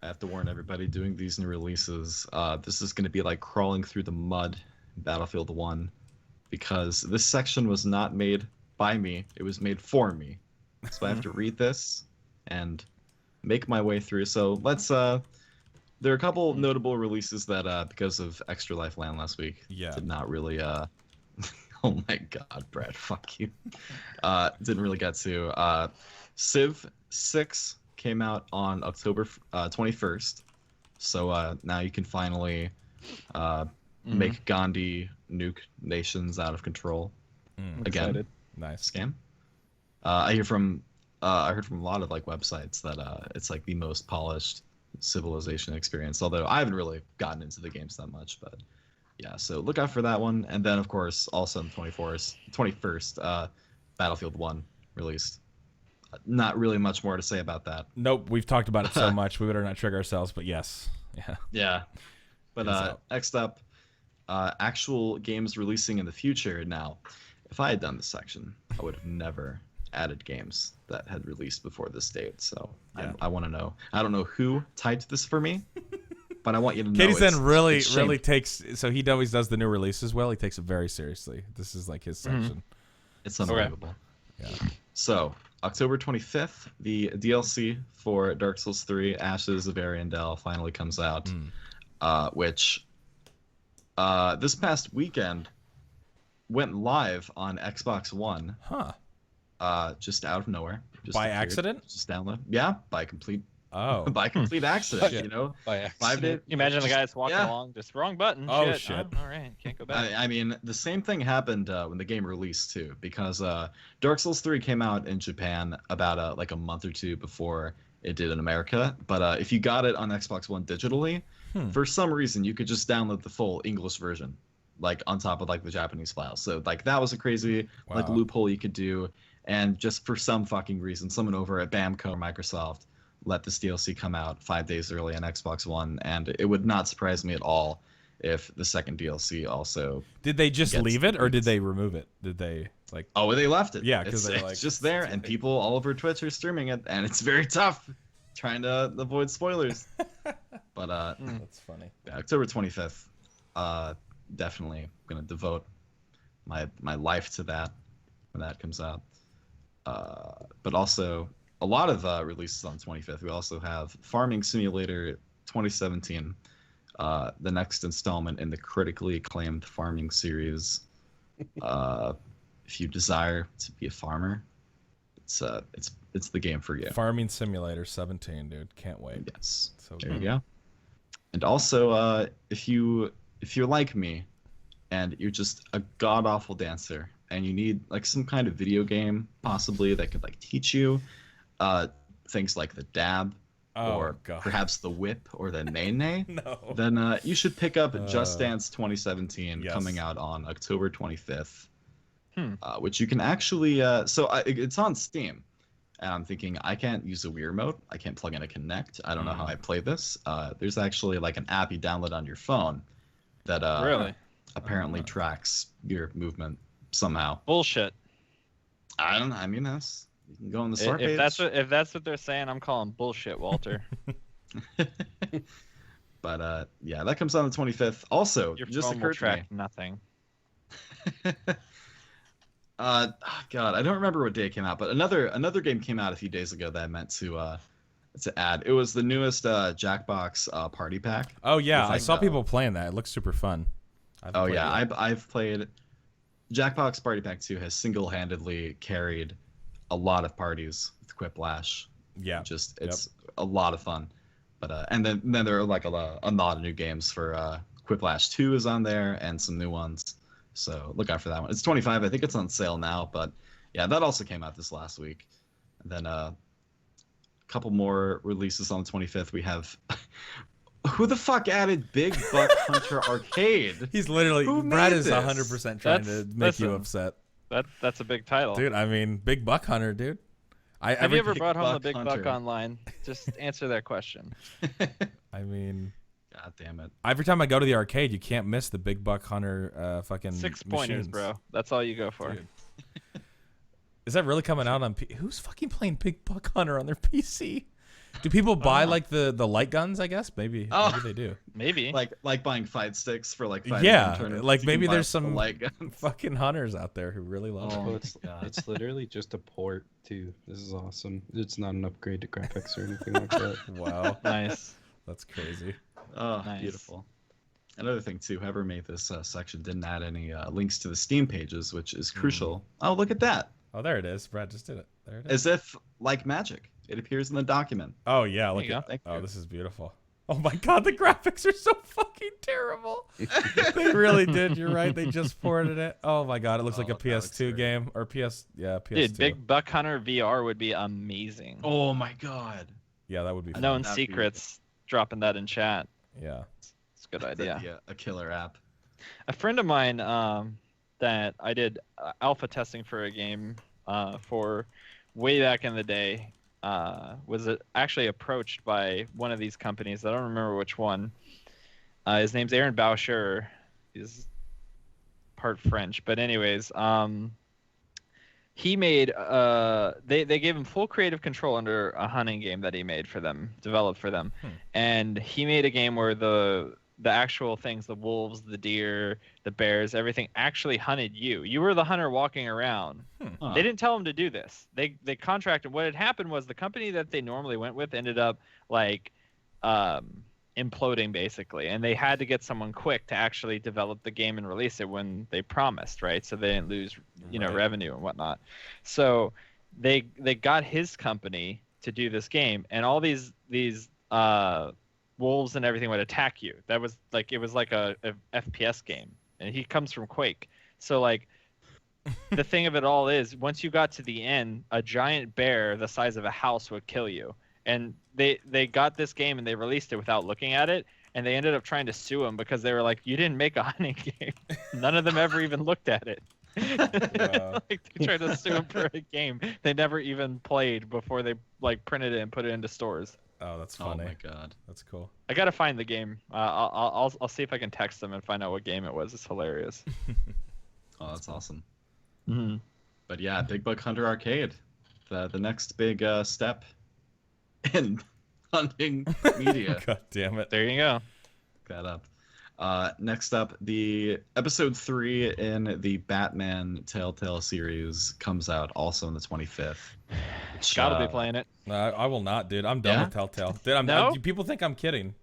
I have to warn everybody doing these new releases. This is going to be like crawling through the mud in Battlefield 1 because this section was not made by me. It was made for me. So I have to read this and make my way through. So let's there are a couple notable releases that because of Extra Life Land last week did not really oh my god, Brad, fuck you. Didn't really get to. Civ 6 came out on October 21st. So now you can finally make Gandhi nuke nations out of control. Again. excited. Nice. Scam. I heard from a lot of like websites that it's like the most polished Civilization experience. Although I haven't really gotten into the games that much, but yeah. So look out for that one, and then of course also on the 21st, Battlefield 1 released. Not really much more to say about that. Nope, we've talked about it so much. We better not trigger ourselves, but yes, yeah. Yeah. But It's out. next up, actual games releasing in the future. Now, if I had done this section, I would have never added games that had released before this date. So Yeah. I want to know. I don't know who typed this for me, but I want you to know. Katie Zen it's really shameful. takes. So he always does the new releases well. He takes it very seriously. This is like his section. It's unbelievable. Yeah. So, October 25th, the DLC for Dark Souls 3 Ashes of Ariandel finally comes out, which this past weekend went live on Xbox One, just out of nowhere. Just By appeared. accident? Just download. Yeah, by complete Oh. accident, Shit. you know? By Five accident. days. You imagine the guy's walking Yeah. along, just wrong button. Oh, shit. shit. Oh, all right, can't go back. I mean, the same thing happened when the game released too, because Dark Souls 3 came out in Japan about like a month or two before it did in America. But if you got it on Xbox One digitally, for some reason you could just download the full English version, like on top of like the Japanese file. So like that was a crazy like loophole you could do. And just for some fucking reason, someone over at Bamco or Microsoft let this DLC come out 5 days early on Xbox One, and it would not surprise me at all if the second DLC also. Did they just leave it, or did they remove it? Did they like? Oh, they left it. Yeah, because it's just there, and people all over Twitch are streaming it, and it's very tough trying to avoid spoilers. But that's funny. Yeah, October 25th. Definitely gonna devote my life to that when that comes out. But also a lot of releases on 25th. We also have Farming Simulator 2017, the next installment in the critically acclaimed farming series. If you desire to be a farmer, it's the game for you. Farming Simulator 17, dude, can't wait. Yes, So there you go. And also, if you're like me, and you're just a god awful dancer, and you need like some kind of video game possibly that could like teach you things like the dab or perhaps the whip or the nene, then you should pick up Just Dance 2017 coming out on October 25th, which you can actually it's on Steam, and I'm thinking I can't use a Wii remote, I can't plug in a Kinect, I don't know how I play this. There's actually like an app you download on your phone that apparently tracks your movement somehow. Bullshit. I don't know. I mean, you can go on the start page. If that's what they're saying, I'm calling bullshit, Walter. But yeah, that comes on the 25th. Also, your just phone occurred will track to me. nothing. God, I don't remember what day it came out, but another game came out a few days ago that I meant to add. It was the newest Jackbox Party Pack. Oh yeah, I saw people playing that. It looks super fun. I've played. Jackbox Party Pack 2 has single-handedly carried a lot of parties with Quiplash. Yeah, it's a lot of fun. But and then there are like a lot of new games for Quiplash 2 is on there, and some new ones. So look out for that one. It's $25. I think it's on sale now, but yeah, that also came out this last week. And then a couple more releases on the 25th. We have. Who the fuck added Big Buck Hunter Arcade? He's literally Brad is 100% trying to make you upset. That's a big title, dude. I mean, Big Buck Hunter, dude. Have you ever brought home the Big Buck online? Just answer that question. I mean, God damn it! Every time I go to the arcade, you can't miss the Big Buck Hunter fucking 6 pointers, bro. That's all you go for. Dude. Is that really coming out on who's fucking playing Big Buck Hunter on their PC? Do people buy like the light guns? I guess maybe they do. Maybe like buying fight sticks for like like maybe there's some light guns. Fucking hunters out there who really love it. It's literally just a port too. This is awesome. It's not an upgrade to graphics or anything like that. Wow, nice. That's crazy. Oh, nice. Beautiful. Another thing too, whoever made this section didn't add any links to the Steam pages, which is crucial. Oh, look at that. Oh, there it is. Brad just did it. There it is. As if like magic. It appears in the document. Oh yeah, look at. Oh, this is beautiful. Oh my god, the graphics are so fucking terrible. They really did. You're right. They just ported it. Oh my god, it looks like a PS2 game or PS. Dude, Big Buck Hunter VR would be amazing. Oh my god. Yeah, that would be. Known secrets. Dropping that in chat. Yeah, it's a good idea. Yeah, a killer app. A friend of mine that I did alpha testing for a game for way back in the day. Was actually approached by one of these companies. I don't remember which one. His name's Aaron Boucher. He's part French, but anyways, he made. They gave him full creative control under a hunting game that he made for them, developed for them, and he made a game where the actual things, the wolves, the deer, the bears, everything actually hunted you. You were the hunter walking around. They didn't tell him to do this. They contracted. What had happened was the company that they normally went with ended up like imploding basically, and they had to get someone quick to actually develop the game and release it when they promised, right? So they didn't lose, revenue and whatnot. So they got his company to do this game, and all these wolves and everything would attack you. That was like, it was like a FPS game, and he comes from Quake. So like the thing of it all is, once you got to the end, a giant bear the size of a house would kill you, and they got this game and they released it without looking at it, and they ended up trying to sue them because they were like, you didn't make a hunting game. None of them ever even looked at it. Wow. Like they tried to sue them for a game they never even played before they like printed it and put it into stores. Oh, that's Oh funny. my god. That's cool. I gotta find the game. I'll see if I can text them and find out what game it was. It's hilarious. Oh, that's awesome. Mm-hmm. But yeah, Big Buck Hunter Arcade, the next big step in hunting media. God damn it. There you go. Look that up. Next up, the episode 3 in the Batman Telltale series comes out also on the 25th. Scott will be playing it. I will not, dude. I'm done Yeah? with Telltale. Dude, No? people think I'm kidding.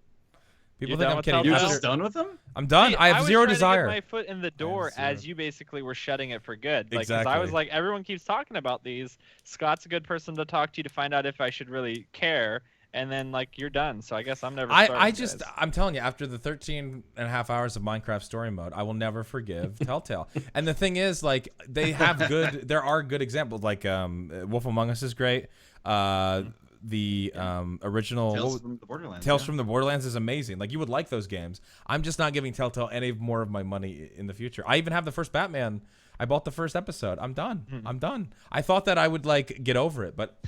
People You're think done I'm with kidding. Telltale? You're After- just done with them? I'm done. See, I have was zero trying to desire. get my foot in the door zero. as you basically were shutting it for good. Like, 'cause I Exactly. was like, everyone keeps talking about these. Scott's a good person to talk to find out if I should really care. And then like you're done. So I guess I'm never. Starting, I'm telling you, after the 13 and a half hours of Minecraft story mode, I will never forgive Telltale. And the thing is, like, there are good examples. Like, Wolf Among Us is great. The original Tales from the Borderlands. Tales yeah. from the Borderlands is amazing. Like, you would like those games. I'm just not giving Telltale any more of my money in the future. I even have the first Batman. I bought the first episode. I'm done. I'm done. I thought that I would like get over it, but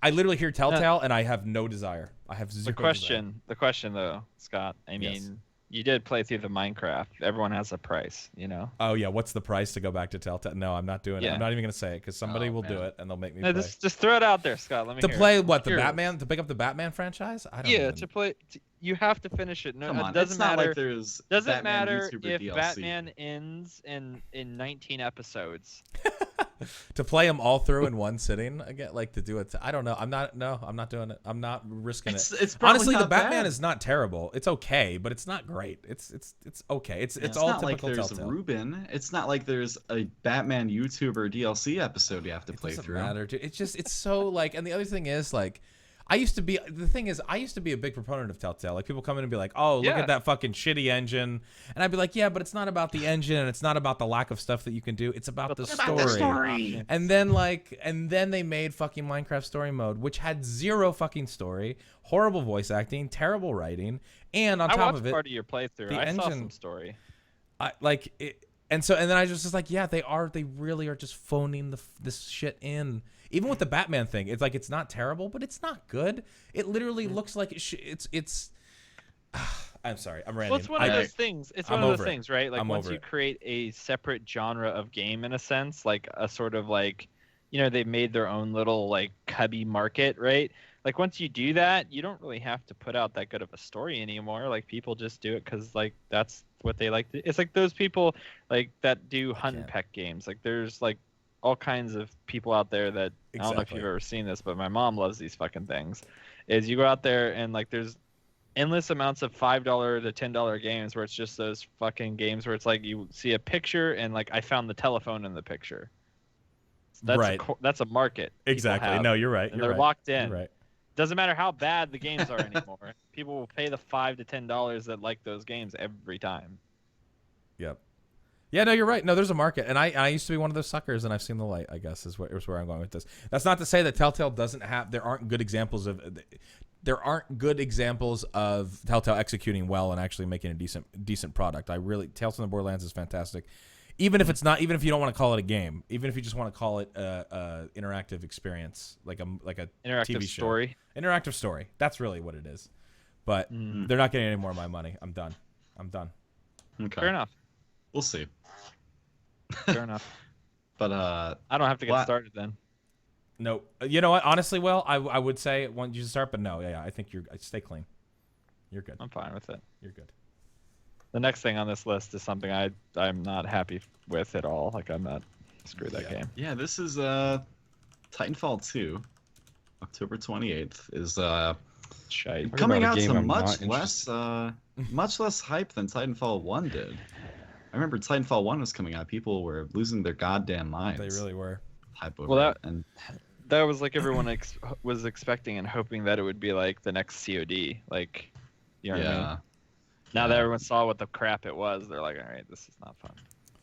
I literally hear Telltale and I have no desire. I have zero the question though, Scott. I mean, Yes. you did play through the Minecraft. Everyone has a price, you know. Oh yeah, what's the price to go back to Telltale? No, I'm not doing it. Yeah. I'm not even gonna say it because somebody Oh, will do man. it and they'll make me No, play. just throw it out there, Scott. Let me To hear play it. what, the Curious. Batman? To pick up the Batman franchise? I don't Yeah, even- to play. You have to finish it. No, Come on, it doesn't it's not matter. like there's Doesn't Batman matter YouTuber if DLC. Batman ends in 19 episodes. to play them all through in one sitting again, like to do it. I don't know. I'm not doing it. I'm not risking it. It's probably Honestly, the not Batman bad. is not terrible. It's okay, but it's not great. It's okay. It's It's all not like typical there's Telltale. Ruben. It's not like there's a Batman YouTuber DLC episode you have to It play doesn't through. matter, dude. It's so like, and the other thing is like, I used to be a big proponent of Telltale. Like, people come in and be like, "Oh, look Yeah. at that fucking shitty engine," and I'd be like, "Yeah, but it's not about the engine, and it's not about the lack of stuff that you can do. It's about the story." And then they made fucking Minecraft story mode, which had zero fucking story, horrible voice acting, terrible writing, and on I top watched of it, part of your playthrough. the I saw engine- some story. and then I was just like, yeah, they really are just phoning this shit in. Even with the Batman thing, it's like, it's not terrible, but it's not good. It literally looks like it's. I'm sorry, I'm ranting. Well, it's one of those things. It's I'm one of over those it. things, right? Like, I'm once over you it. create a separate genre of game, in a sense, like a sort of like, you know, they've made their own little like cubby market, right? Like, once you do that, you don't really have to put out that good of a story anymore. Like, people just do it because like that's what they like. It's like those people like that do hunt and can't. peck games. Like, there's like all kinds of people out there that I don't know if Exactly. you've ever seen this, but my mom loves these fucking things. Is you go out there and like there's endless amounts of $5 to $10 games where it's just those fucking games where it's like you see a picture and like I found the telephone in the picture. That's Right. That's a market. people Exactly. have, No, you're right. and You're they're right. locked in. You're right. Doesn't matter how bad the games are anymore. People will pay the $5 to $10 that like those games every time. Yep. Yeah, no, you're right. No, there's a market, and I used to be one of those suckers, and I've seen the light. I guess is where I'm going with this. That's not to say that Telltale doesn't have. There aren't good examples of Telltale executing well and actually making a decent product. Tales from the Borderlands is fantastic. Even if you don't want to call it a game, even if you just want to call it a interactive experience, like a Interactive TV show. story. Interactive story. That's really what it is. But they're not getting any more of my money. I'm done. Okay. Fair enough. We'll see. Fair enough. But I don't have to get What? started then. No, you know what? Honestly, Will, I would say want you to start, but no, yeah, I think stay clean. You're good. I'm fine with it. You're good. The next thing on this list is something I'm not happy with at all. Like, I'm not screw that game. yeah, this is Titanfall 2, October 28th is Shite. Talk coming about a out game to I'm much not less much less hype than Titanfall 1 did. I remember Titanfall 1 was coming out, people were losing their goddamn minds. They really were. hype over Well, it. And That was like everyone was expecting and hoping that it would be like the next COD. Like, you know what I mean? yeah. Now that everyone saw what the crap it was, they're like, all right, this is not fun.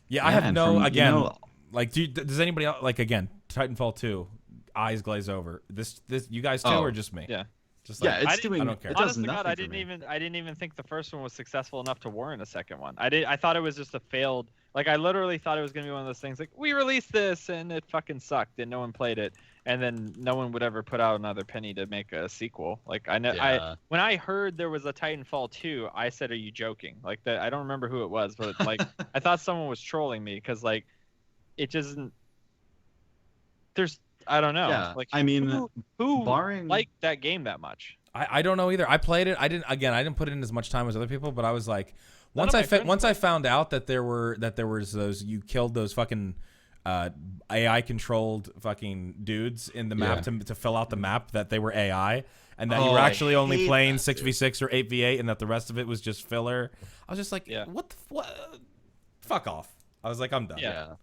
Yeah, I Yeah, have and no from, again. you know, Like, does anybody else, like, again, Titanfall 2, eyes glaze over? This you guys too, Oh. or just me? Yeah. Just Yeah, like, it's I didn't- doing. I don't care. It does Honest to nothing God, I for didn't me. even think the first one was successful enough to warrant a second one. I thought it was just a failed. Like I literally thought it was gonna be one of those things like we released this and it fucking sucked and no one played it and then no one would ever put out another penny to make a sequel. Like I Yeah. when I heard there was a Titanfall 2, I said, "Are you joking?" Like that. I don't remember who it was, but like I thought someone was trolling me because like it just there's I don't know. Yeah, Like I mean, who barring liked that game that much? I don't know either. I played it. I didn't put in as much time as other people, but I was like, None once of my friends once I found out that there was those, you killed those fucking AI controlled fucking dudes in the map to fill out the map, that they were AI, and that you were I actually only hate playing that, 6v6 or 8v8, and that the rest of it was just filler. I was just like, Yeah. what? Fuck off. I was like, I'm done. Yeah.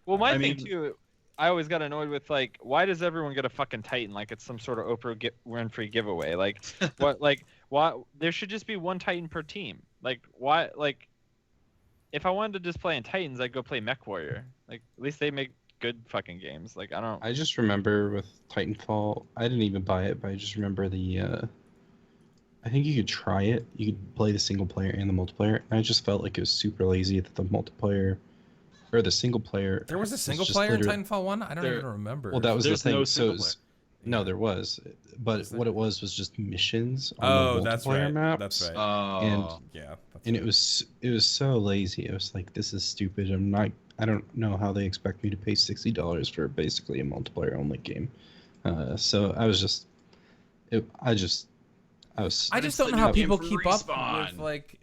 Well, my I thing mean- too, I always got annoyed with like, why does everyone get a fucking Titan like it's some sort of Oprah Winfrey giveaway? Like, what? Like, why? There should just be one Titan per team. Like, why? Like, if I wanted to just play in Titans, I'd go play Mech Warrior. Like, at least they make good fucking games. Like, I don't. I just remember with Titanfall, I didn't even buy it, but I just remember I think you could try it. You could play the single player and the multiplayer. And I just felt like it was super lazy that the multiplayer or the single player. There was a was single just player in literally- Titanfall 1? I don't There- even remember. Well, that was There's the thing. no So single it was- no, there was, but Was there? what it was just missions on Oh, the that's multiplayer right. maps. That's right. Oh, Yeah. That's And right. it was so lazy. It was like, this is stupid. I don't know how they expect me to pay $60 for basically a multiplayer only game. So I was just, I was. I But just it's don't the know how new game people from keep up Respawn. with like,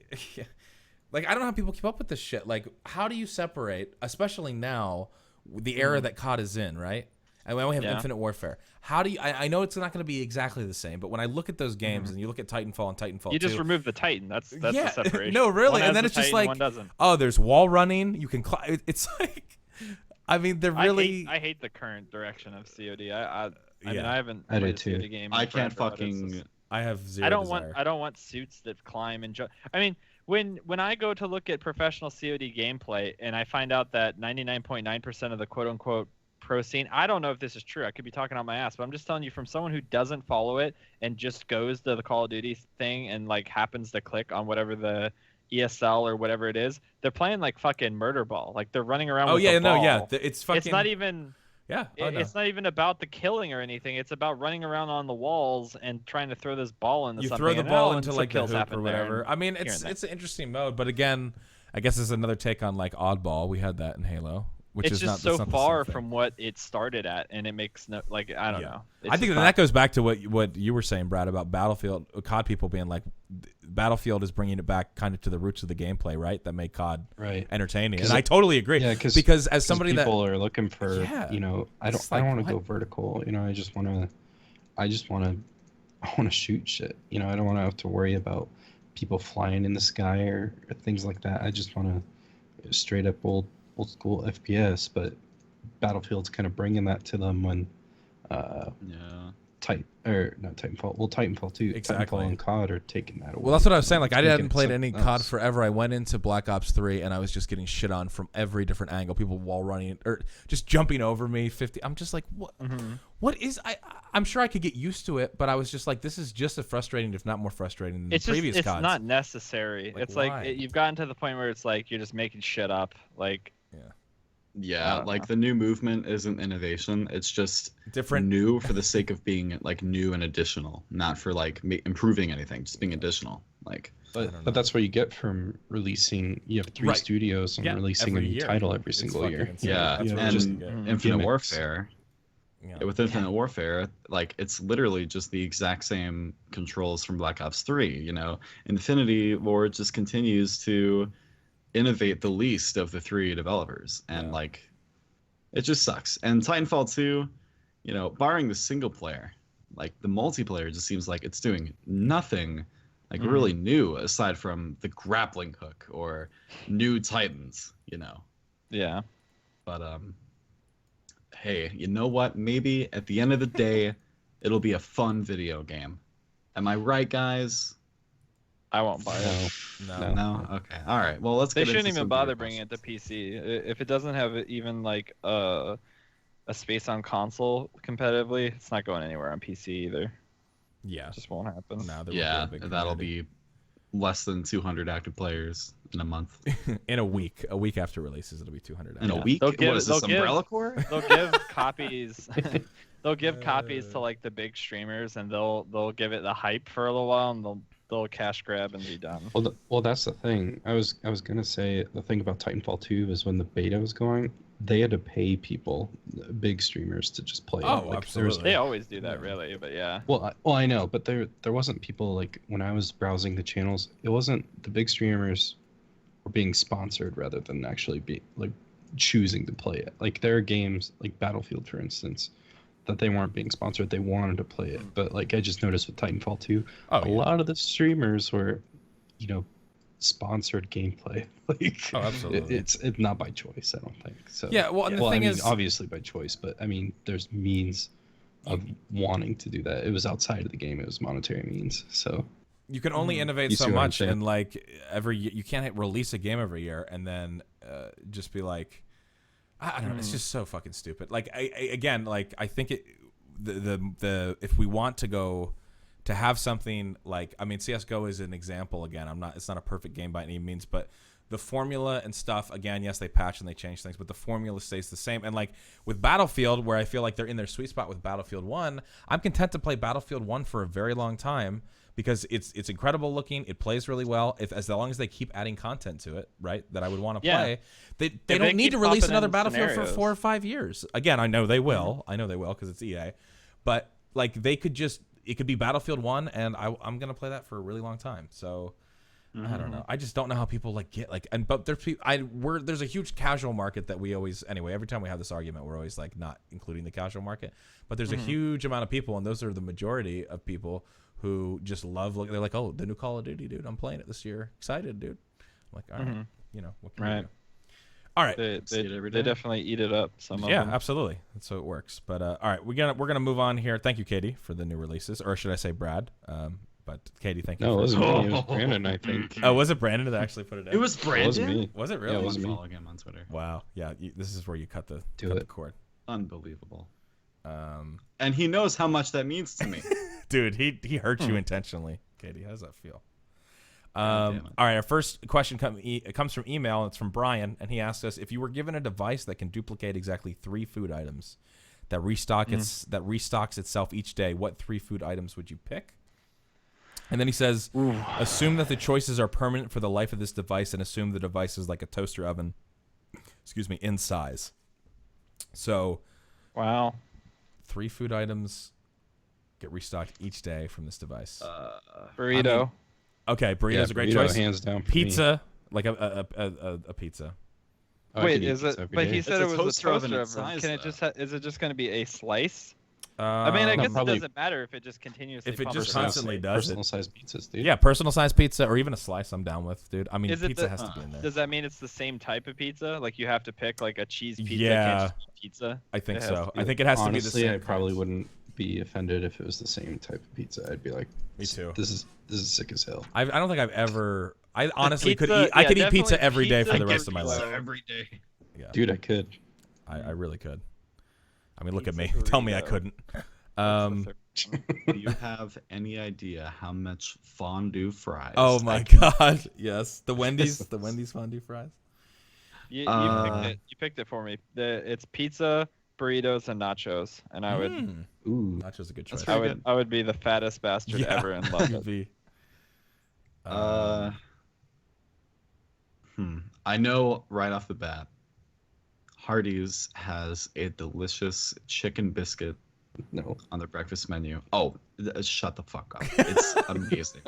like I don't know how people keep up with this shit. Like, how do you separate, especially now, the era that COD is in, right? And we have Yeah. Infinite Warfare. How do you? I know it's not going to be exactly the same, but when I look at those games and you look at Titanfall and Titanfall You 2, just remove the Titan. That's Yeah, the separation. no, really, One and has then the it's just Titan, like, one doesn't. oh, there's wall running. You can climb. It's like, I mean, they're really. I hate the current direction of COD. I mean, Yeah. I haven't I do played a too. COD game. I in can't forever, but it's fucking. just- I have zero. I don't desire. want suits that climb and jump. I mean, when I go to look at professional COD gameplay and I find out that 99.9% of the quote unquote pro scene, I don't know if this is true. I could be talking out my ass, but I'm just telling you from someone who doesn't follow it and just goes to the Call of Duty thing and like happens to click on whatever the ESL or whatever it is, they're playing like fucking murder ball. Like they're running around. Oh with yeah, a no, ball. yeah. It's fucking. It's not even. Yeah. Oh, no. It's not even about the killing or anything. It's about running around on the walls and trying to throw this ball into You something. throw the and, ball and into some like the kills hoop happen or there, whatever. and I mean, here it's and it's an interesting mode, but again, I guess it's another take on like Oddball. We had that in Halo, which it's is just not so that's not the far same thing. from what it started at, and it makes no like I don't Yeah. know. I think that goes back to what you were saying, Brad, about Battlefield. COD people being like, Battlefield is bringing it back kind of to the roots of the gameplay, right? That made COD Right. entertaining, 'Cause and I totally agree. Yeah, because as somebody that people are looking for, Yeah. I It's don't like, want to go what? vertical. I want to shoot shit. I don't want to have to worry about people flying in the sky or things like that. I just want to straight up old school FPS. But Battlefield's kind of bringing that to them when Yeah. Titanfall 2, Exactly. Titanfall and COD are taking that away. Well, that's what I was saying. Like, I Making hadn't it played any something COD else. forever. I went into Black Ops 3, and I was just getting shit on from every different angle. People wall running or just jumping over me. 50. I'm just like, what? What is? I'm sure I could get used to it, but I was just like, this is just as frustrating, if not more frustrating than It's the just previous it's CODs. not necessary. Like, it's why? like you've gotten to the point where it's like you're just making shit up. Like I Yeah, don't like know. the new movement isn't innovation. It's just Different. new for the sake of being like new and additional, not for like improving anything, just being additional. Like, don't know. But that's what you get from releasing. You have 3 Right. studios and Yeah, releasing a every new year. title every It's single fucking year. insane. yeah, That's you what know, you just- get. Infinite gimmicks. Warfare. Yeah. With Infinite Warfare, like it's literally just the exact same controls from Black Ops 3. Infinity Ward just continues to innovate the least of the 3 developers, and Yeah. like, it just sucks. And Titanfall 2, barring the single player, like the multiplayer just seems like it's doing nothing, like really new aside from the grappling hook or new Titans. yeah. But hey, you know what? Maybe at the end of the day, it'll be a fun video game. Am I right, guys? I won't buy it. No. No. Okay. All right. Well, let's. They get shouldn't into even some bother beer bringing it to questions. PC. If it doesn't have even like a space on console competitively, it's not going anywhere on PC either. Yeah. Just won't happen. No, there Yeah, will be a big that'll community. be less than 200 active players in a month. In a week. A week after releases, it'll be 200. In a Yeah. week? They'll What give- is this, they'll give- Umbrella Corps? They'll give copies. They'll give copies to like the big streamers, and they'll give it the hype for a little while, and they'll cash grab and be done. Well, that's the thing. I was gonna say the thing about Titanfall 2 is when the beta was going, they had to pay people, big streamers, to just play it. Oh, Like, there was- absolutely. They always do that, Yeah. really, but yeah. Well, I know, but there wasn't people like when I was browsing the channels. It wasn't the big streamers were being sponsored rather than actually be like choosing to play it. Like there are games like Battlefield, for instance, that they weren't being sponsored. They wanted to play it, but like I just noticed with Titanfall 2, Oh, a yeah. lot of the streamers were, sponsored gameplay. Like, Oh, absolutely. it's not by choice. I don't think so. Yeah, well, and the Well, thing I mean, is, obviously by choice, but I mean, there's means of wanting to do that. It was outside of the game. It was monetary means. So you can only innovate You so see what I'm much, saying? and like you can't release a game every year and then just be like, I don't know. It's just so fucking stupid. Like again, like I think the if we want to go to have something like, I mean, CS:GO is an example. Again, it's not a perfect game by any means, but the formula and stuff, again, yes, they patch and they change things, but the formula stays the same. And like with Battlefield, where I feel like they're in their sweet spot with Battlefield 1, I'm content to play Battlefield 1 for a very long time because it's incredible looking, it plays really well. As long as they keep adding content to it, right, that I would want to Yeah. play, they they don't need keep to release popping another in Battlefield for scenarios. 4 or 5 years. Again, I know they will. I know they will because it's EA. But like they could just, it could be Battlefield 1 and I'm going to play that for a really long time. So I don't know. I just don't know how people like get like, but there's a huge casual market that we always, anyway, every time we have this argument, we're always like not including the casual market, but there's a huge amount of people, and those are the majority of people who just love, they're like, oh, the new Call of Duty, dude, I'm playing it this year. Excited, dude. I'm like, all right, what can we Right. do? All right. They See it every they day. definitely eat it up. Some of Yeah, them. absolutely. That's how it works. But all right, we're gonna move on here. Thank you, Katie, for the new releases, or should I say Brad? But Katie, thank you. no, it for wasn't me. It was Brandon, I think. Oh, was it Brandon that actually put it in? It was It wasn't Brandon? me. Was it Yeah, really? it wasn't me. Following him on Twitter. Wow. Yeah. This is where you cut the Do cut it. the cord. Unbelievable. Um, And he knows how much that means to me. dude, he hurt you intentionally. Katie, how does that feel? God damn it. All right. Our first question comes from email. And it's from Brian, and he asked us, if you were given a device that can duplicate exactly 3 food items, that restocks itself each day, what 3 food items would you pick? And then he says, assume that the choices are permanent for the life of this device, and assume the device is like a toaster oven, in size. So, Wow. 3 food items get restocked each day from this device. Burrito. Okay, burrito's a great burrito, choice. hands down. For me. Pizza, like a pizza. Oh, I Wait, could eat is it? pizza every But day. he It's said a it was a toaster oven toaster in oven. size, Can it though. just? Is it just going to be a slice? I mean, I no, guess probably- it doesn't matter if it just continuously. If it pumps just it out. constantly does it. personal sized pizzas, dude. Yeah, personal size pizza or even a slice, I'm down with, dude. I mean, Is it pizza the- has to be in there. Does that mean it's the same type of pizza? Like you have to pick like a cheese pizza? Yeah. Can't just be pizza. I think it has so. to be- I think it has Honestly, to be the same. I probably kinds. wouldn't be offended if it was the same type of pizza. I'd be like, Me too. This is sick as hell. I don't think I've ever. I honestly could pizza- eat. I yeah, could eat pizza definitely every day for pizza the rest of my pizza. life. Every day. Yeah, Dude, I could. I really could. I mean, look at Pizza me. Tell me I burrito. couldn't. Do you have any idea how much fondue fries? Oh I my can- god, yes, the Wendy's fondue fries. You Uh, picked it for me. It's pizza, burritos, and nachos, and I would Ooh. Nacho's a good That's choice. pretty good. I would be the fattest bastard Yeah. ever and love You'd it. be- I know right off the bat, Hardee's has a delicious chicken biscuit No. on their breakfast menu. Oh, shut the fuck up. It's amazing.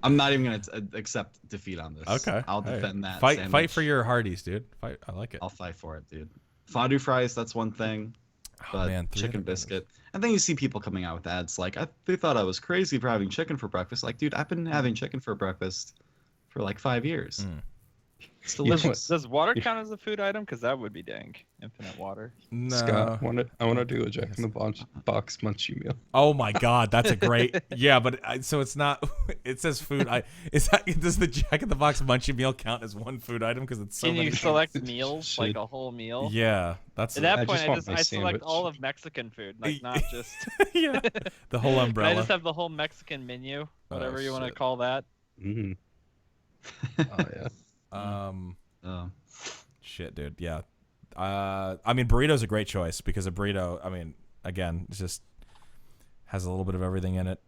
I'm not even going to accept defeat on this. Okay, I'll hey. defend that. Fight sandwich. for your Hardee's, dude. Fight. I like it. I'll fight for it, dude. Fondue fries, that's one thing. Oh, But man, 300 chicken biscuit. And then you see people coming out with ads like, they thought I was crazy for having chicken for breakfast. Like, dude, I've been having chicken for breakfast for like 5 years. It's You know what? delicious. Does water count as a food item? Because that would be dank. Infinite water. No. Scott, I want to do a Jack in the Box munchie meal. Oh my God, that's a great. Yeah, but so it's not. It says food. Does the Jack in the Box munchie meal count as one food item? Because it's so Can many. you things. select meals, Should. like a whole meal? Yeah, that's At that I point, just want my I select sandwich. all of Mexican food, like not just. yeah, the whole Can I umbrella. just have the whole Mexican menu, whatever you want to shit. call that? Mm. Oh yeah. Oh. Shit, dude. Yeah. I mean, burrito's a great choice because a burrito, I mean, again, it just has a little bit of everything in it.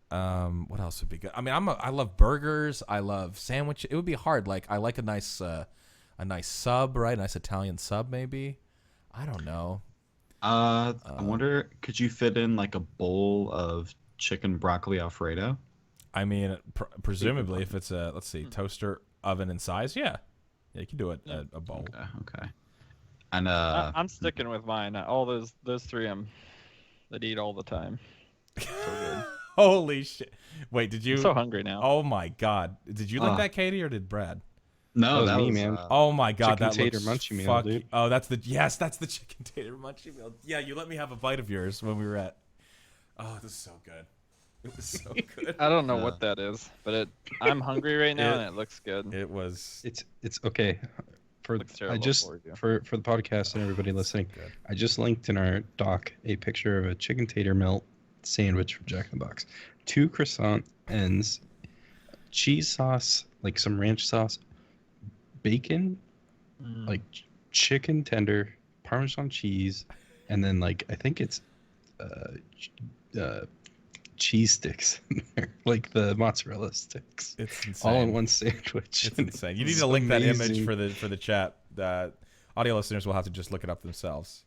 What else would be good? I mean, I love burgers. I love sandwich. It would be hard. Like, I like a nice sub, right? A nice Italian sub, maybe. I don't know. I wonder, could you fit in like a bowl of chicken broccoli Alfredo? I mean, presumably, if it's a, let's see, toaster oven in size, yeah, you can do it a bowl. Okay. And I'm sticking with mine. All those three that eat all the time. So good. Holy shit! Wait, did you? I'm so hungry now. Oh my God! Did you like that, Katie, or did Brad? no, That was me, man. Oh my God, Chicken that tater looks munchie meal, fuck. dude. Oh, that's the chicken tater munchie meal. Yeah, you let me have a bite of yours when we were at. Oh, this is so good. It was so good. I don't know what that is, but I'm hungry right now and it looks good. It was. It's okay. Looks terrible I just for you. for the podcast and everybody listening, Good. I just linked in our doc a picture of a chicken tater melt sandwich from Jack in the Box. 2 croissant ends, cheese sauce, like some ranch sauce, bacon, like chicken tender, Parmesan cheese, and then like I think it's cheese sticks in there, like the mozzarella sticks, It's insane. all in one sandwich. It's insane. You need It's to link that image amazing. for the chat. Audio listeners will have to just look it up themselves,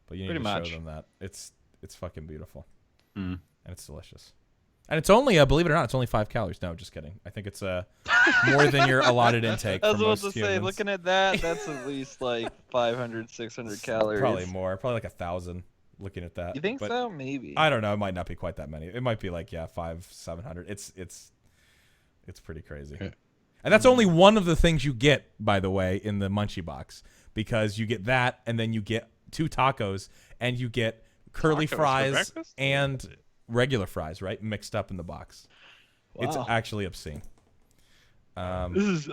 but you need Pretty to much. show them that it's fucking beautiful Mm. and it's delicious. And it's only, believe it or not, it's only 5 calories. No, just kidding. I think it's more than your allotted intake. I was for about most to say, humans. looking at that, that's at least like 500, 600 calories. Probably more. Probably like 1,000. Looking at that. You think But so? Maybe. I don't know. It might not be quite that many. It might be like 500-700. It's pretty crazy. Yeah. And that's only one of the things you get, by the way, in the Munchie box, because you get that, and then you get 2 tacos, and you get curly Tacos for fries breakfast? and regular fries, right, mixed up in the box. It's Wow. actually obscene. This is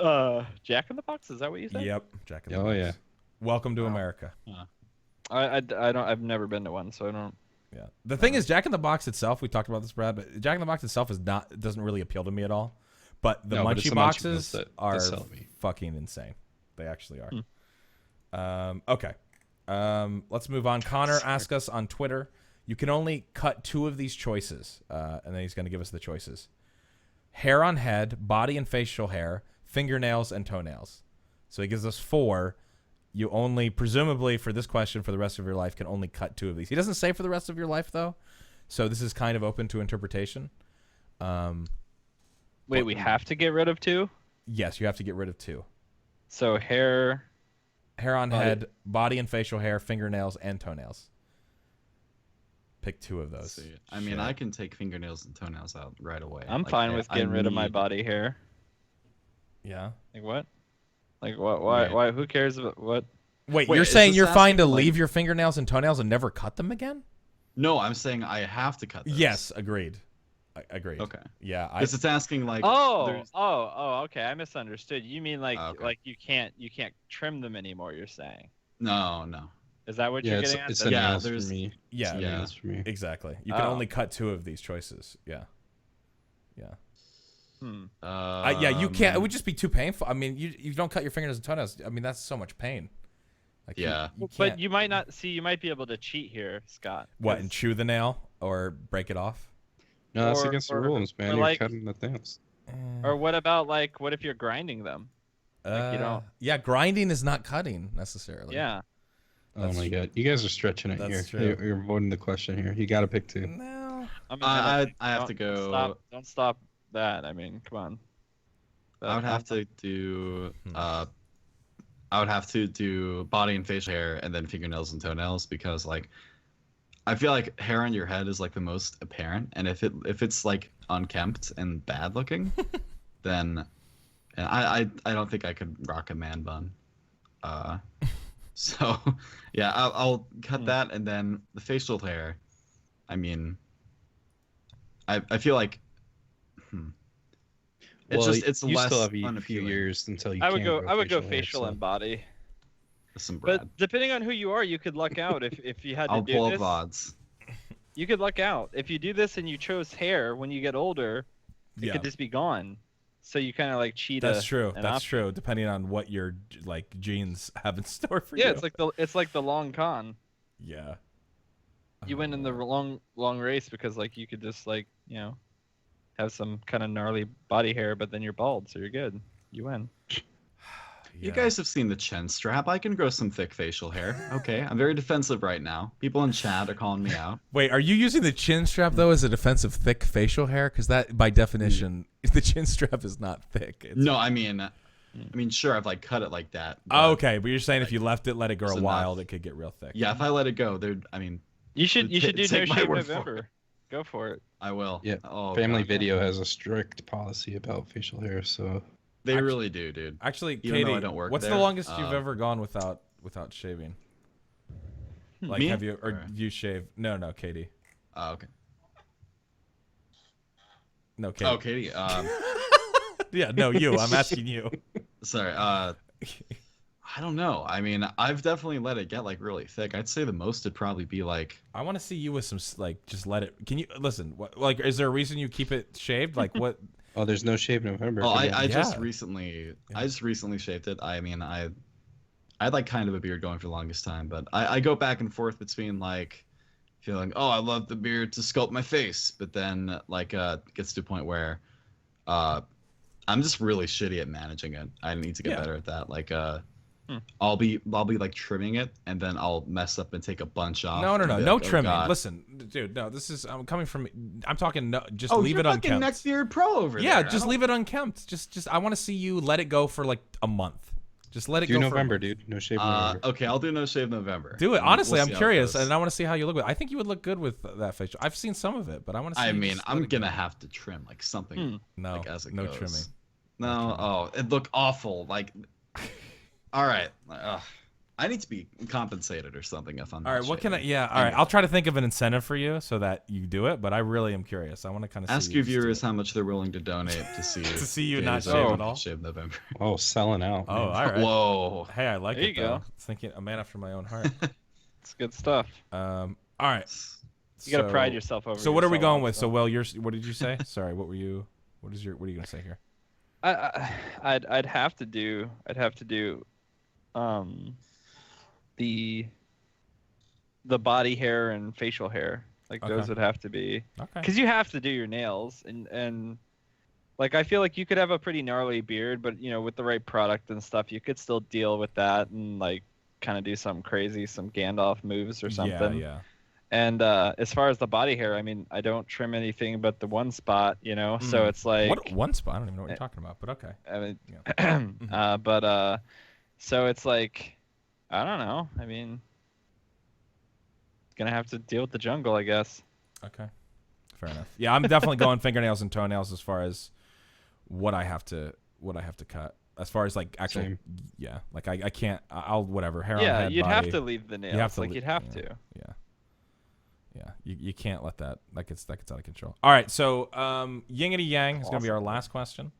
Jack in the Box. Is that what you said? Yep, Jack in the Oh, Box. yeah. Welcome to America. I don't. I've never been to one, so I don't. Yeah. The thing is, Jack in the Box itself, we talked about this, Brad, but Jack in the Box itself doesn't really appeal to me at all. But the No, but it's Munchie the Munchie boxes meals that are sell me. fucking insane. They actually are. Okay. Let's move on. Connor asked us on Twitter, you can only cut 2 of these choices, and then he's going to give us the choices. Hair on head, body and facial hair, fingernails, and toenails. So he gives us 4. You only, presumably for this question, for the rest of your life, can only cut 2 of these. He doesn't say for the rest of your life, though. So this is kind of open to interpretation. Wait, we have to get rid of 2. Yes, you have to get rid of 2. So hair. Hair on head, body and facial hair, fingernails, and toenails. Pick 2 of those. See, I mean, I can take fingernails and toenails out right away. I'm Like, fine with I getting rid of my need- body hair. Yeah. Like what? Like what? Why? Wait. Why? Who cares about what? Wait, Wait, you're is saying this you're fine to asking, like- leave your fingernails and toenails and never cut them again? No, I'm saying I have to cut those. Yes, agreed. Agreed. Okay. Yeah, Because it's asking like. Oh, there's- okay. I misunderstood. You mean like Oh, okay. like you can't trim them anymore? You're saying. No. Is that what Yeah, you're it's getting at? it's That's- a Yeah, nails for there's- me. yeah, It's a Yeah. nails for me. exactly. You can Oh. only cut 2 of these choices. Yeah. Yeah. Yeah, you can't. It would just be too painful. I mean, you don't cut your fingernails and toenails. I mean, that's so much pain. Like, Yeah. You But can't- you might not see. You might be able to cheat here, Scott. What, and chew the nail or break it off? No, that's Or- against the or- rules, man. or You're like- cutting the nails. Or what about like what if you're grinding them? like, you don't- Yeah, grinding is not cutting necessarily. Yeah. Oh That's my true. god, you guys are stretching it That's here. true. You're avoiding the question here. You got to pick 2. No. I mean, I have don't- to go. Don't stop that. I mean, come on. I would have to do. I would have to do body and facial hair and then fingernails and toenails because like, I feel like hair on your head is like the most apparent, and if it's like unkempt and bad looking, then And I don't think I could rock a man bun. So yeah, I'll cut that, and then the facial hair. I mean, I feel like it's you less still have a few unappealing. years until you. I would can go hair, facial so- and body. Some Brad. But depending on who you are, you could luck out if you had to I'll do pull this. up odds. You could luck out if you do this and you chose hair. When you get older, it Yeah. could just be gone. So you kind of like cheat. That's true. an That's option. true. Depending on what your like genes have in store for Yeah, you. it's like the long con. Yeah. You win in the long race because like you could just like have some kind of gnarly body hair, but then you're bald, so you're good. You win. You guys have seen the chin strap. I can grow some thick facial hair. Okay, I'm very defensive right now. People in chat are calling me out. Wait, are you using the chin strap though as a defense of thick facial hair? Because that, by definition, the chin strap is not thick. It's... No, I mean, sure, I've like cut it like that. Oh, okay, but you're saying if you let it grow It's wild, enough. it could get real thick. Yeah, if I let it go, there. I mean, You should do No Take my Shave word for November. Go for it. I will. Yeah, Oh, Family God. Video has a strict policy about facial hair, so They really do, dude. Actually, Even though Katie, I don't work what's the there, longest you've ever gone without shaving? Like, Me? have you or Or- you shave? No, Katie. Oh, okay. No, Katie. Oh, Katie. Yeah, no, you. I'm asking you. Sorry. I don't know. I mean, I've definitely let it get like really thick. I'd say the most would probably be like. I want to see you with some like, just let it. Can you listen? What, like, is there a reason you keep it shaved? Like, what? oh, there's no shave November. Oh, for that. I just Yeah. recently, Yeah. I just recently shaved it. I mean, I had like kind of a beard going for the longest time, but I go back and forth between like feeling, oh, I love the beard to sculpt my face, but then like it gets to a point where I'm just really shitty at managing it. I need to get Yeah. better at that. Like I'll be like trimming it, and then I'll mess up and take a bunch off. No, and be no like, oh, trimming. God. Listen, dude, no. This is I'm coming from. I'm talking. No, just Oh, leave you're it fucking unkempt. neckbeard pro over Yeah, there. just leave it unkempt. Just I want to see you let it go for like a month. Just let it Do go November, for dude. No shave November. Okay, I'll do no shave November. Do it. And Honestly, we'll I'm see how it curious, goes. and I want to see how you look with. I think you would look good with that facial. I've seen some of it, but I want to see. I you mean, just let I'm it go. gonna have to trim like something. No, like, as it no goes. trimming. No, oh, it looked awful. Like, all right, I need to be compensated or something if I'm. All not right, what can I? shaving. Yeah, all right. I'll try to think of an incentive for you so that you do it. But I really am curious. I want to kind of Ask see your you just do viewers it. how much they're willing to donate to see To see you not Katie's shave own at all? Shave November. Oh, selling out. Oh, man. all right. Whoa. Hey, I like There it you go. though. It's thinking a man after my own heart. It's good stuff. All right. You gotta So- pride yourself over. So what are we yourself going with? also. So what did you say? Sorry, what were you? What are you gonna say here? I'd have to do the body hair and facial hair. Like those Okay. would have to be, Okay. because you have to do your nails and like I feel like you could have a pretty gnarly beard, but with the right product and stuff, you could still deal with that and like kind of do something crazy, some Gandalf moves or something. Yeah. And as far as the body hair, I mean, I don't trim anything but the one spot, so it's like What one spot? I don't even know what you're talking about, but okay. I mean, Yeah. so it's like, I don't know. I mean, gonna have to deal with the jungle, I guess. Okay. Fair enough. Yeah, I'm definitely going fingernails and toenails as far as what I have to cut. As far as like actual, Same. yeah, like I can't. I'll whatever hair on Yeah, head, you'd body. have to leave the nails. have to Like lea- you'd have yeah. to. Yeah. You can't let that gets out of control. All right, so Yingity Yang is gonna be our last question.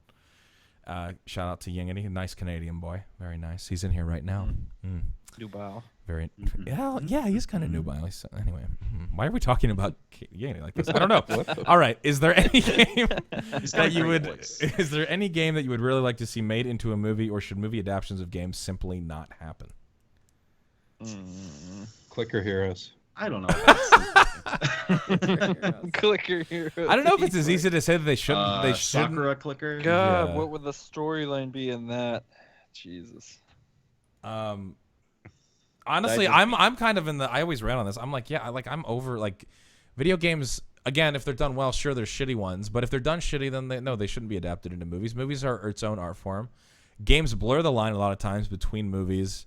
Shout out to Yingity, nice Canadian boy, very nice. He's in here right now. Mm. Dubai. Very yeah, he's kind of nubile. Anyway, why are we talking about Yingity like this? I don't know. All right, is there any game that you would? Is there any game that you would really like to see made into a movie, or should movie adaptations of games simply not happen? Clicker Heroes. I don't know. If that's Clicker hero. I don't know if it's as easy to say that they shouldn't. They shouldn't. Sakura clicker. God, Yeah. what would the storyline be in that? Jesus. Honestly, I just- I'm kind of in the. I always ran on this. I'm like, yeah, I'm over like video games. Again, if they're done well, sure, there's shitty ones. But if they're done shitty, then they shouldn't be adapted into movies. Movies are its own art form. Games blur the line a lot of times between movies.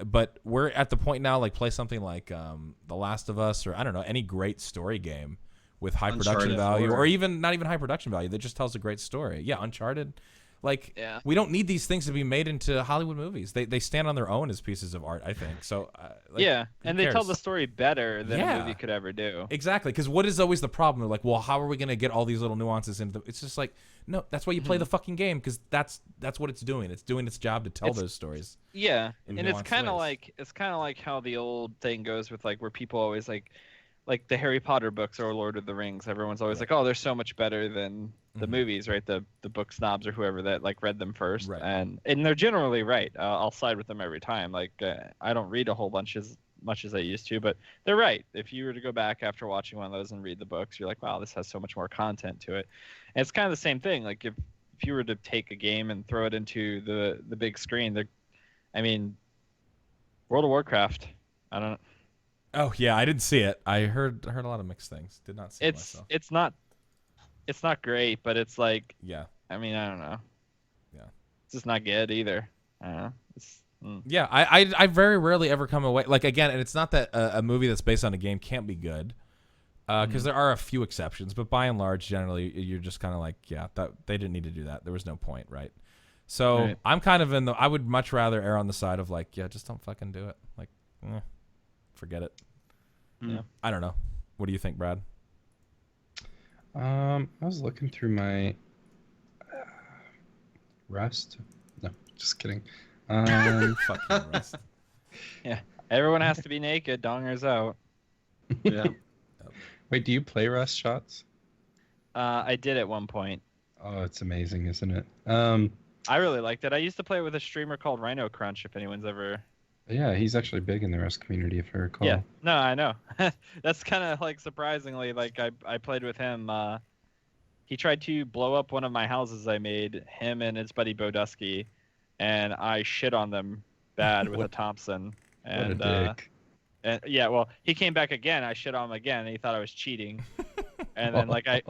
But we're at the point now, like play something like The Last of Us, or I don't know, any great story game with high production Uncharted value, 4. or even not even high production value that just tells a great story. Yeah, Uncharted. Like, Yeah. we don't need these things to be made into Hollywood movies. They stand on their own as pieces of art, I think. So, like, Yeah, who and they tell cares? the story better than Yeah. a movie could ever do. Exactly, because what is always the problem? They're like, well, how are we going to get all these little nuances into It's just like, no, that's why you play the fucking game, because that's what it's doing. It's doing its job to tell those stories. Yeah, in and it's nuanced kind of ways. like how the old thing goes with like where people always like the Harry Potter books or Lord of the Rings. Everyone's always like, oh, they're so much better than the movies, right? The book snobs or whoever that like read them first, Right. and they're generally right. I'll side with them every time. Like I don't read a whole bunch as much as I used to, but they're right. If you were to go back after watching one of those and read the books, you're like, wow, this has so much more content to it. And it's kind of the same thing. Like if you were to take a game and throw it into the big screen, I mean, World of Warcraft. I don't. Oh yeah, I didn't see it. I heard a lot of mixed things. Did not see it myself. It's not great, but it's like, Yeah. I mean, I don't know. Yeah. It's just not good either. I don't know. Yeah, I very rarely ever come away like, again, and it's not that a movie that's based on a game can't be good, because there are a few exceptions, but by and large, generally, you're just kind of like, yeah, that they didn't need to do that. There was no point, right? So Right. I'm kind of I would much rather err on the side of like, yeah, just don't fucking do it. Like, forget it. Yeah. I don't know. What do you think, Brad? I was looking through my Rust. No, just kidding. Fucking Rust. Everyone has to be naked. Dongers out. Yeah. Wait, do you play Rust shots? I did at one point. Oh, it's amazing, isn't it? I really liked it. I used to play it with a streamer called Rhino Crunch. If anyone's ever. Yeah, he's actually big in the Rust community, if I recall. Yeah. No, I know. That's kind of like surprisingly like I played with him. He tried to blow up one of my houses I made, him and his buddy Bodusky, and I shit on them bad with a Thompson. And what a dick. and yeah, well, he came back again. I shit on him again, and he thought I was cheating. And then like I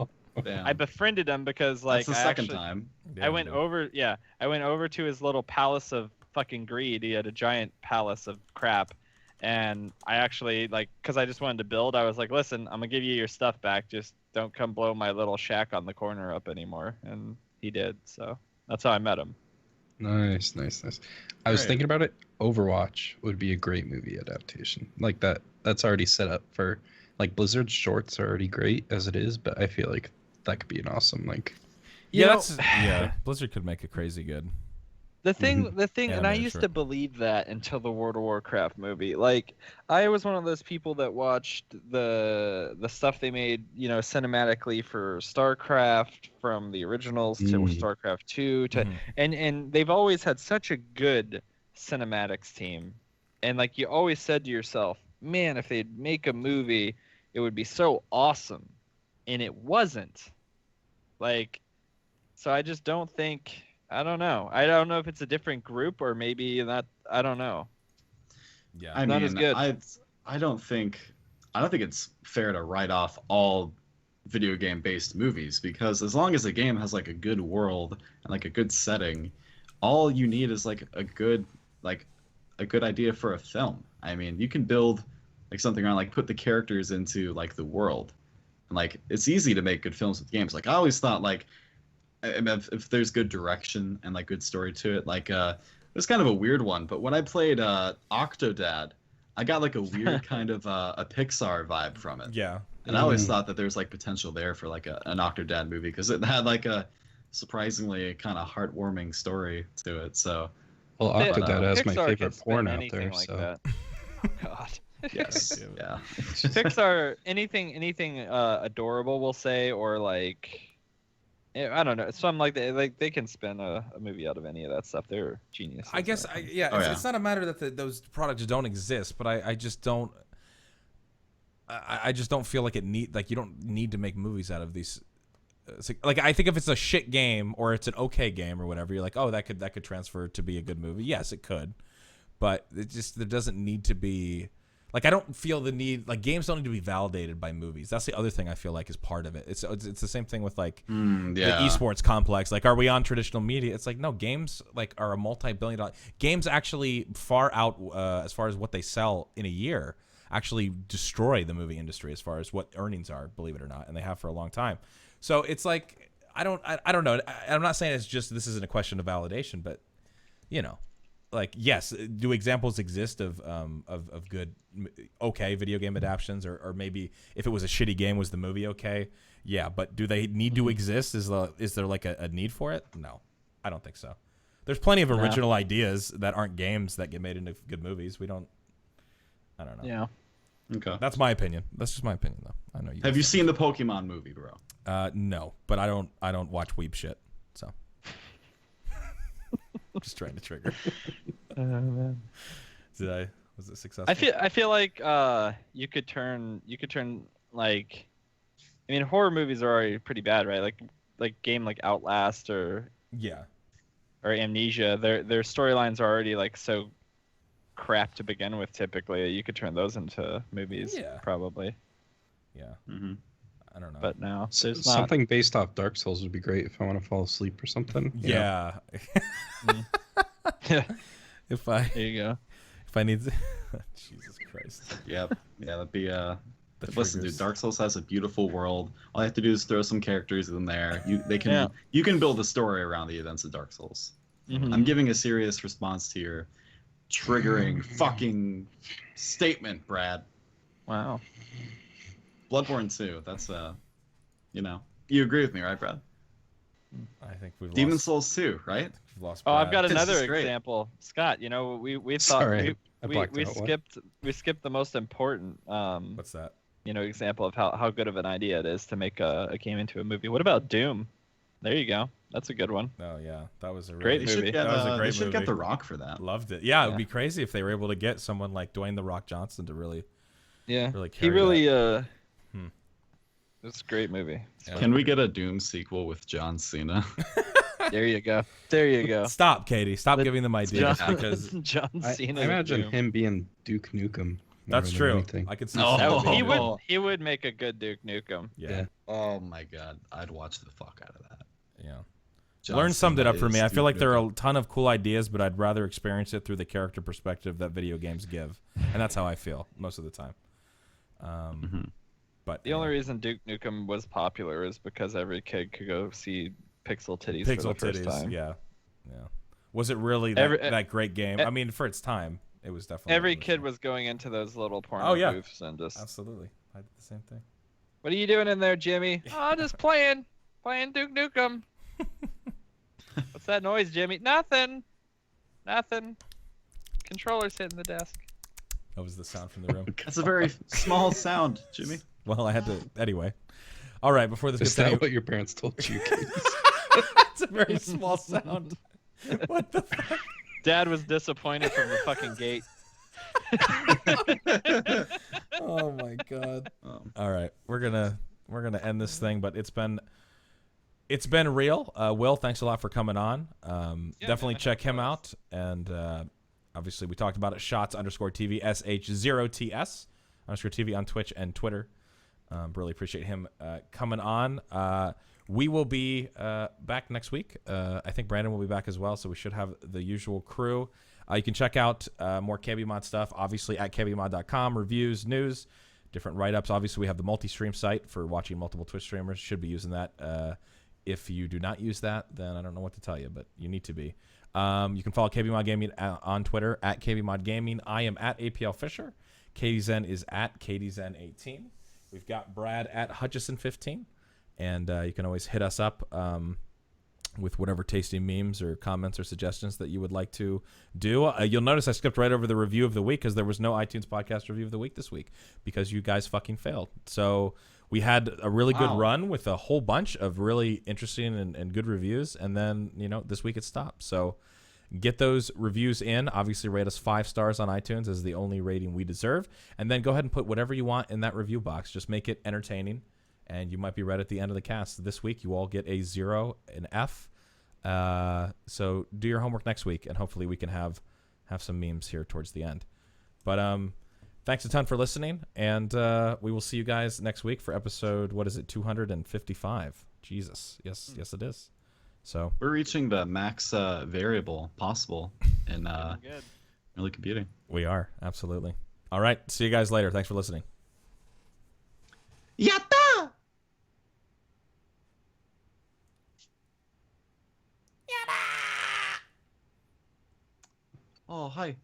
Damn. befriended him because like That's the second time. I went over to his little palace of fucking greed. He had a giant palace of crap, and I actually because I just wanted to build. I was like, listen, I'm gonna give you your stuff back. Just don't come blow my little shack on the corner up anymore. And he did. So that's how I met him. Nice. I was Great. thinking about it. Overwatch would be a great movie adaptation. Like that's already set up for like Blizzard's shorts are already great as it is, but I feel like that could be an awesome Yeah, Blizzard could make it crazy good. The thing, Yeah, and I man, used sure. to believe that until the World of Warcraft movie. Like, I was one of those people that watched the stuff they made, cinematically for StarCraft, from the originals to StarCraft 2, to and they've always had such a good cinematics team, and like you always said to yourself, man, if they'd make a movie, it would be so awesome, and it wasn't. Like, so I just don't think. I don't know. I don't know if it's a different group or maybe not. I don't know. Yeah. I Not mean, as good. I don't think it's fair to write off all video game based movies, because as long as a game has like a good world and like a good setting, all you need is like a good idea for a film. I mean, you can build like something around, like put the characters into like the world, and like it's easy to make good films with games. Like I always thought, like if there's good direction and like good story to it, like it's kind of a weird one, but when I played Octodad, I got like a weird kind of a Pixar vibe from it. Yeah. And I always thought that there's like potential there for like an Octodad movie, because it had like a surprisingly kind of heartwarming story to it. So Well, Octodad has my Pixar favorite could spin porn out anything there. like So that. Oh, God. yes, yeah. Pixar, anything adorable, we'll say, or like, I don't know, some like they can spin a movie out of any of that stuff. They're geniuses. I guess, it's not a matter that those products don't exist, but I just don't. I just don't feel like you don't need to make movies out of these. Like I think if it's a shit game or it's an okay game or whatever, you're like, oh, that could transfer to be a good movie. Yes, it could, but there doesn't need to be. Like I don't feel the need. Like games don't need to be validated by movies. That's the other thing I feel like is part of it. It's the same thing with like the esports complex. Like, are we on traditional media? It's like no, games like are a multi-billion-dollar games actually far out as far as what they sell in a year. Actually destroy the movie industry as far as what earnings are, believe it or not, and they have for a long time. So it's like I don't know. I'm not saying it's just this isn't a question of validation, but you know, like yes, do examples exist of good okay video game adaptations, or maybe if it was a shitty game, was the movie okay? Yeah, but do they need to exist? Is there like a need for it? No, I don't think so. There's plenty of original ideas that aren't games that get made into good movies. I don't know. Yeah. Okay. That's my opinion. That's just my opinion, though. I know you. Have you seen the Pokemon movie, bro? No, but I don't watch weeb shit. So just trying to trigger. Man. Was it successful? I feel like you could turn like, I mean, horror movies are already pretty bad, right? Like game like Outlast or Amnesia. Their storylines are already like so crap to begin with. Typically, you could turn those into movies. Yeah. Probably. Yeah. Mm-hmm. I don't know. But no, there's not. Something based off Dark Souls would be great if I want to fall asleep or something. you know? Yeah. If There you go. I need to... Jesus Christ. Yep. Yeah, that'd be The Listen, triggers. dude, Dark Souls has a beautiful world. All you have to do is throw some characters in there. You Yeah. can build a story around the events of Dark Souls. Mhm. I'm giving a serious response to your triggering fucking statement, Brad. Wow. Bloodborne 2. That's you agree with me, right, Brad? I think we've Demon lost, Souls 2, right? we've lost Oh, I've Brad. got This another is great. example, Scott. You know, we thought Sorry, I we blacked out. What? skipped the most important What's that? example of how good of an idea it is to make a game into a movie. What about Doom? There you go. That's a good one. Oh yeah, that was a Great really They should movie. get, That was a great they should movie. get The Rock for that. Loved it. Yeah, it Yeah. would be crazy if they were able to get someone like Dwayne the Rock Johnson to really. Yeah. Really He carry really Hmm. It's a great movie. Yeah. Can we get a Doom sequel with John Cena? There you go. There you go. Stop, Katie. Stop The- giving them ideas John, because John I Cena. imagine Doom. him being Duke Nukem. more that's than true. anything. I could see. Oh, That would- Cena he being- would he would make a good Duke Nukem. Yeah, Oh my god, I'd watch the fuck out of that. yeah. John Learn summed it Cena up for is me. I feel like Duke there are Nukem. a ton of cool ideas, but I'd rather experience it through the character perspective that video games give, and that's how I feel most of the time. Mhm. But The only reason Duke Nukem was popular is because every kid could go see pixel titties pixel for the first titties, time. yeah. Was it really that, that great game? I mean, for its time, it was definitely. Every kid revolutionary. was going into those little porno Oh, yeah. booths and just, Absolutely. I did the same thing. what are you doing in there, Jimmy? Oh, just playing Duke Nukem. What's that noise, Jimmy? Nothing. Controller's hitting the desk. That was the sound from the room. That's a very small sound, Jimmy. Well, I had to anyway. All right, before this Is gets that any, what your parents told you? it's a very small sound. What the fuck? Dad was disappointed from the fucking gate. Oh my god. Um, All right, we're gonna end this thing, but it's been real. Will, thanks a lot for coming on. Definitely man, check him out, and obviously we talked about it. Shots_TV SH0TS_TV on Twitch and Twitter. Really appreciate him coming on. We will be back next week. I think Brandon will be back as well, so we should have the usual crew. You can check out more KBMOD stuff, obviously, at KBMOD.com. Reviews, news, different write-ups. Obviously, we have the multi-stream site for watching multiple Twitch streamers. Should be using that. If you do not use that, then I don't know what to tell you, but you need to be. You can follow KBMOD Gaming on Twitter, at KBMOD Gaming. I am at APL Fisher. Katie Zen is at KatieZen18. We've got Brad at Hutchison15. And you can always hit us up with whatever tasty memes or comments or suggestions that you would like to do. You'll notice I skipped right over the review of the week because there was no iTunes podcast review of the week this week because you guys fucking failed. So we had a really good run with a whole bunch of really interesting and good reviews. And then, this week it stopped. So get those reviews in. Obviously, rate us 5 stars on iTunes as the only rating we deserve. And then go ahead and put whatever you want in that review box. Just make it entertaining. And you might be right at the end of the cast. This week, you all get a 0, an F. So do your homework next week, and hopefully we can have some memes here towards the end. But thanks a ton for listening, and we will see you guys next week for episode, 255. Jesus. Yes, it is. So we're reaching the max variable possible in Good. early computing. we are, absolutely. All right, see you guys later. Thanks for listening. Yatta! Oh, hi.